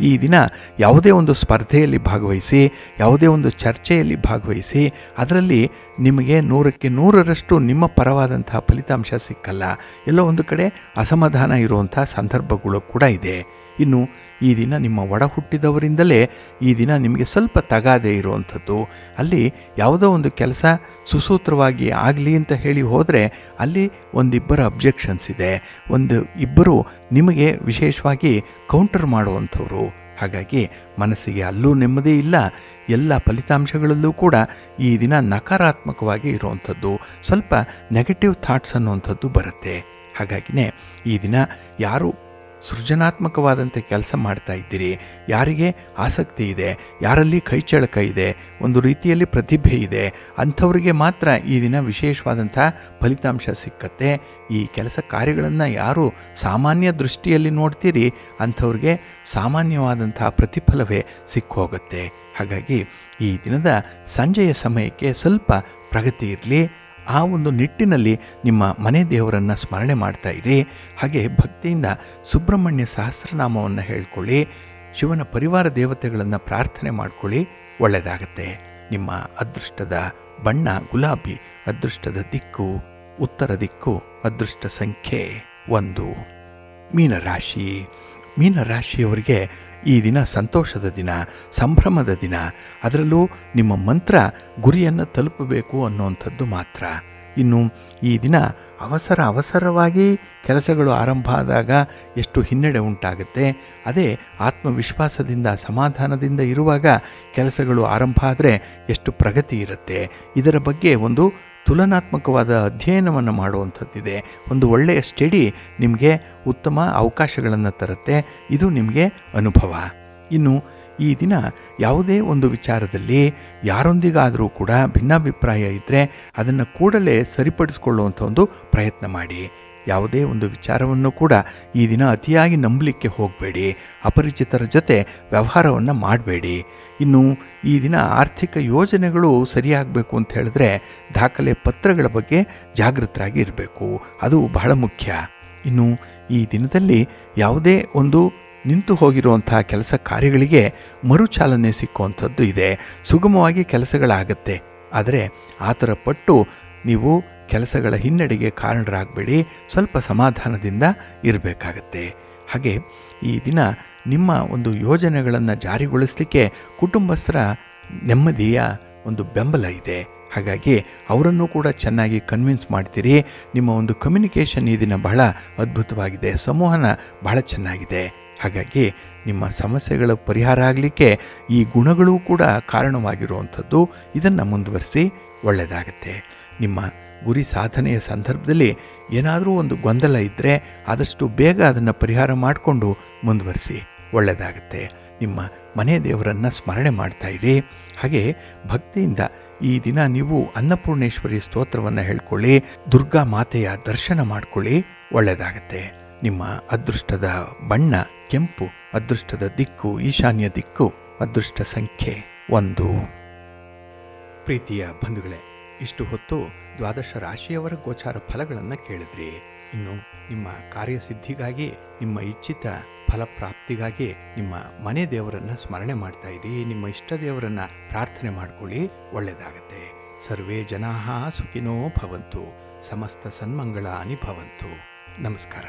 ಈ ದಿನ ಯಾವುದೇ ಒಂದು ಸ್ಪರ್ಧೆಯಲ್ಲಿ ಭಾಗವಹಿಸಿ, ಯಾವುದೇ ಒಂದು ಚರ್ಚೆಯಲ್ಲಿ ಭಾಗವಹಿಸಿ, ಅದರಲ್ಲಿ ನಿಮಗೆ 100ಕ್ಕೆ 100ರಷ್ಟು ನಿಮ್ಮ ಪರವಾದಂತಹ ಫಲಿತಾಂಶ ಸಿಕ್ಕಲ್ಲ. ಎಲ್ಲೋ ಒಂದು ಕಡೆ ಅಸಮಾಧಾನ ಇರುವಂಥ ಸಂದರ್ಭಗಳು ಕೂಡ ಇದೆ. ಇನ್ನು ಈ ದಿನ ನಿಮ್ಮ ಒಡ ಹುಟ್ಟಿದವರಿಂದಲೇ ಈ ದಿನ ನಿಮಗೆ ಸ್ವಲ್ಪ ತಗಾದೆ ಇರುವಂಥದ್ದು. ಅಲ್ಲಿ ಯಾವುದೋ ಒಂದು ಕೆಲಸ ಸುಸೂತ್ರವಾಗಿ ಆಗಲಿ ಅಂತ ಹೇಳಿ ಹೋದರೆ ಅಲ್ಲಿ ಒಂದಿಬ್ಬರ ಅಬ್ಜೆಕ್ಷನ್ಸ್ ಇದೆ, ಇಬ್ಬರು ನಿಮಗೆ ವಿಶೇಷವಾಗಿ ಕೌಂಟರ್ ಮಾಡುವಂಥವ್ರು. ಹಾಗಾಗಿ ಮನಸ್ಸಿಗೆ ಅಲ್ಲೂ ನೆಮ್ಮದಿ ಇಲ್ಲ, ಎಲ್ಲ ಫಲಿತಾಂಶಗಳಲ್ಲೂ ಕೂಡ ಈ ದಿನ ನಕಾರಾತ್ಮಕವಾಗಿ ಇರುವಂಥದ್ದು, ಸ್ವಲ್ಪ ನೆಗೆಟಿವ್ ಥಾಟ್ಸ್ ಅನ್ನುವಂಥದ್ದು ಬರುತ್ತೆ. ಹಾಗಾಗಿನೇ ಈ ದಿನ ಯಾರು ಸೃಜನಾತ್ಮಕವಾದಂಥ ಕೆಲಸ ಮಾಡ್ತಾ ಇದ್ದೀರಿ, ಯಾರಿಗೆ ಆಸಕ್ತಿ ಇದೆ, ಯಾರಲ್ಲಿ ಕೈಚಳಕ ಇದೆ, ಒಂದು ರೀತಿಯಲ್ಲಿ ಪ್ರತಿಭೆ ಇದೆ, ಅಂಥವರಿಗೆ ಮಾತ್ರ ಈ ದಿನ ವಿಶೇಷವಾದಂಥ ಫಲಿತಾಂಶ ಸಿಕ್ಕತ್ತೆ. ಈ ಕೆಲಸ ಕಾರ್ಯಗಳನ್ನು ಯಾರು ಸಾಮಾನ್ಯ ದೃಷ್ಟಿಯಲ್ಲಿ ನೋಡ್ತೀರಿ ಅಂಥವ್ರಿಗೆ ಸಾಮಾನ್ಯವಾದಂಥ ಪ್ರತಿಫಲವೇ ಸಿಕ್ಕೋಗುತ್ತೆ. ಹಾಗಾಗಿ ಈ ದಿನದ ಸಂಜೆಯ ಸಮಯಕ್ಕೆ ಸ್ವಲ್ಪ ಪ್ರಗತಿ ಇರಲಿ. ಆ ಒಂದು ನಿಟ್ಟಿನಲ್ಲಿ ನಿಮ್ಮ ಮನೆ ದೇವರನ್ನು ಸ್ಮರಣೆ ಮಾಡ್ತಾ ಇರಿ. ಹಾಗೆ ಭಕ್ತಿಯಿಂದ ಸುಬ್ರಹ್ಮಣ್ಯ ಸಹಸ್ರನಾಮವನ್ನು ಹೇಳ್ಕೊಳ್ಳಿ. ಶಿವನ ಪರಿವಾರ ದೇವತೆಗಳನ್ನು ಪ್ರಾರ್ಥನೆ ಮಾಡ್ಕೊಳ್ಳಿ, ಒಳ್ಳೆಯದಾಗತ್ತೆ. ನಿಮ್ಮ ಅದೃಷ್ಟದ ಬಣ್ಣ ಗುಲಾಬಿ, ಅದೃಷ್ಟದ ದಿಕ್ಕು ಉತ್ತರ ದಿಕ್ಕು, ಅದೃಷ್ಟ ಸಂಖ್ಯೆ 1. ಮೀನರಾಶಿ. ಮೀನರಾಶಿಯವರಿಗೆ ಈ ದಿನ ಸಂತೋಷದ ದಿನ, ಸಂಭ್ರಮದ ದಿನ. ಅದರಲ್ಲೂ ನಿಮ್ಮ ಮಂತ್ರ ಗುರಿಯನ್ನು ತಲುಪಬೇಕು ಅನ್ನುವಂಥದ್ದು ಮಾತ್ರ. ಇನ್ನು ಈ ದಿನ ಅವಸರವಾಗಿ ಕೆಲಸಗಳು ಆರಂಭ ಆದಾಗ ಎಷ್ಟು ಹಿನ್ನಡೆ ಉಂಟಾಗುತ್ತೆ, ಅದೇ ಆತ್ಮವಿಶ್ವಾಸದಿಂದ ಸಮಾಧಾನದಿಂದ ಇರುವಾಗ ಕೆಲಸಗಳು ಆರಂಭ ಆದರೆ ಎಷ್ಟು ಪ್ರಗತಿ ಇರುತ್ತೆ. ಇದರ ಬಗ್ಗೆ ಒಂದು ತುಲನಾತ್ಮಕವಾದ ಅಧ್ಯಯನವನ್ನು ಮಾಡುವಂಥದ್ದಿದೆ. ಒಂದು ಒಳ್ಳೆಯ ಸ್ಟಡಿ ನಿಮಗೆ ಉತ್ತಮ ಅವಕಾಶಗಳನ್ನು ತರುತ್ತೆ. ಇದು ನಿಮಗೆ ಅನುಭವ. ಇನ್ನು ಈ ದಿನ ಯಾವುದೇ ಒಂದು ವಿಚಾರದಲ್ಲಿ ಯಾರೊಂದಿಗಾದರೂ ಕೂಡ ಭಿನ್ನಾಭಿಪ್ರಾಯ ಇದ್ದರೆ ಅದನ್ನು ಕೂಡಲೇ ಸರಿಪಡಿಸ್ಕೊಳ್ಳುವಂಥ ಒಂದು ಪ್ರಯತ್ನ ಮಾಡಿ. ಯಾವುದೇ ಒಂದು ವಿಚಾರವನ್ನು ಕೂಡ ಈ ದಿನ ಅತಿಯಾಗಿ ನಂಬಲಿಕ್ಕೆ ಹೋಗಬೇಡಿ. ಅಪರಿಚಿತರ ಜೊತೆ ವ್ಯವಹಾರವನ್ನು ಮಾಡಬೇಡಿ. ಇನ್ನು ಈ ದಿನ ಆರ್ಥಿಕ ಯೋಜನೆಗಳು ಸರಿಯಾಗಬೇಕು ಅಂತ ಹೇಳಿದ್ರೆ ದಾಖಲೆ ಪತ್ರಗಳ ಬಗ್ಗೆ ಜಾಗೃತರಾಗಿ ಇರಬೇಕು, ಅದು ಬಹಳ ಮುಖ್ಯ. ಇನ್ನು ಈ ದಿನದಲ್ಲಿ ಯಾವುದೇ ಒಂದು ನಿಂತು ಹೋಗಿರುವಂಥ ಕೆಲಸ ಕಾರ್ಯಗಳಿಗೆ ಮರುಚಾಲನೆ ಸಿಕ್ಕುವಂಥದ್ದು ಇದೆ. ಸುಗಮವಾಗಿ ಕೆಲಸಗಳಾಗತ್ತೆ. ಆದರೆ ಆ ಥರ ಪಟ್ಟು ನೀವು ಕೆಲಸಗಳ ಹಿನ್ನಡೆಗೆ ಕಾರಣರಾಗಬೇಡಿ, ಸ್ವಲ್ಪ ಸಮಾಧಾನದಿಂದ ಇರಬೇಕಾಗತ್ತೆ. ಹಾಗೆ ಈ ದಿನ ನಿಮ್ಮ ಒಂದು ಯೋಜನೆಗಳನ್ನು ಜಾರಿಗೊಳಿಸಲಿಕ್ಕೆ ಕುಟುಂಬಸ್ಥರ ನೆಮ್ಮದಿಯ ಒಂದು ಬೆಂಬಲ ಇದೆ. ಹಾಗಾಗಿ ಅವರನ್ನು ಕೂಡ ಚೆನ್ನಾಗಿ ಕನ್ವಿನ್ಸ್ ಮಾಡ್ತೀರಿ. ನಿಮ್ಮ ಒಂದು ಕಮ್ಯುನಿಕೇಷನ್ ಈ ದಿನ ಬಹಳ ಅದ್ಭುತವಾಗಿದೆ, ಸಂವಹನ ಬಹಳ ಚೆನ್ನಾಗಿದೆ. ಹಾಗಾಗಿ ನಿಮ್ಮ ಸಮಸ್ಯೆಗಳ ಪರಿಹಾರ ಆಗಲಿಕ್ಕೆ ಈ ಗುಣಗಳೂ ಕೂಡ ಕಾರಣವಾಗಿರುವಂಥದ್ದು. ಇದನ್ನು ಮುಂದುವರಿಸಿ, ಒಳ್ಳೆಯದಾಗತ್ತೆ. ನಿಮ್ಮ ಗುರಿ ಸಾಧನೆಯ ಸಂದರ್ಭದಲ್ಲಿ ಏನಾದರೂ ಒಂದು ಗೊಂದಲ ಇದ್ದರೆ ಆದಷ್ಟು ಬೇಗ ಅದನ್ನು ಪರಿಹಾರ ಮಾಡಿಕೊಂಡು ಮುಂದುವರಿಸಿ, ಒಳ್ಳೆಯದಾಗತ್ತೆ. ನಿಮ್ಮ ಮನೆ ದೇವರನ್ನು ಸ್ಮರಣೆ ಮಾಡ್ತಾ ಇರಿ. ಹಾಗೆ ಭಕ್ತಿಯಿಂದ ಈ ದಿನ ನೀವು ಅನ್ನಪೂರ್ಣೇಶ್ವರಿ ಸ್ತೋತ್ರವನ್ನು ಹೇಳ್ಕೊಳ್ಳಿ, ದುರ್ಗಾ ಮಾತೆಯ ದರ್ಶನ ಮಾಡ್ಕೊಳ್ಳಿ, ಒಳ್ಳೆಯದಾಗತ್ತೆ. ನಿಮ್ಮ ಅದೃಷ್ಟದ ಬಣ್ಣ ಕೆಂಪು, ಅದೃಷ್ಟದ ದಿಕ್ಕು ಈಶಾನ್ಯ ದಿಕ್ಕು, ಅದೃಷ್ಟ ಸಂಖ್ಯೆ 1. ಪ್ರೀತಿಯ ಬಂಧುಗಳೇ, ಇಷ್ಟು ಹೊತ್ತು 12 ರಾಶಿಯವರ ಗೋಚಾರ ಫಲಗಳನ್ನು ಕೇಳಿದ್ರಿ. ಇನ್ನು ನಿಮ್ಮ ಕಾರ್ಯಸಿದ್ಧಿಗಾಗಿ, ನಿಮ್ಮ ಇಚ್ಛಿತ ಫಲಪ್ರಾಪ್ತಿಗಾಗಿ ನಿಮ್ಮ ಮನೆ ದೇವರನ್ನು ಸ್ಮರಣೆ ಮಾಡ್ತಾ ಇರಿ. ನಿಮ್ಮ ಇಷ್ಟ ದೇವರನ್ನು ಪ್ರಾರ್ಥನೆ ಮಾಡ್ಕೊಳ್ಳಿ, ಒಳ್ಳೆಯದಾಗತ್ತೆ. ಸರ್ವೇ ಜನಾಃ ಸುಖಿನೋ ಭವಂತು, ಸಮಸ್ತ ಸನ್ಮಂಗಳಾನಿ ಭವಂತು. ನಮಸ್ಕಾರ.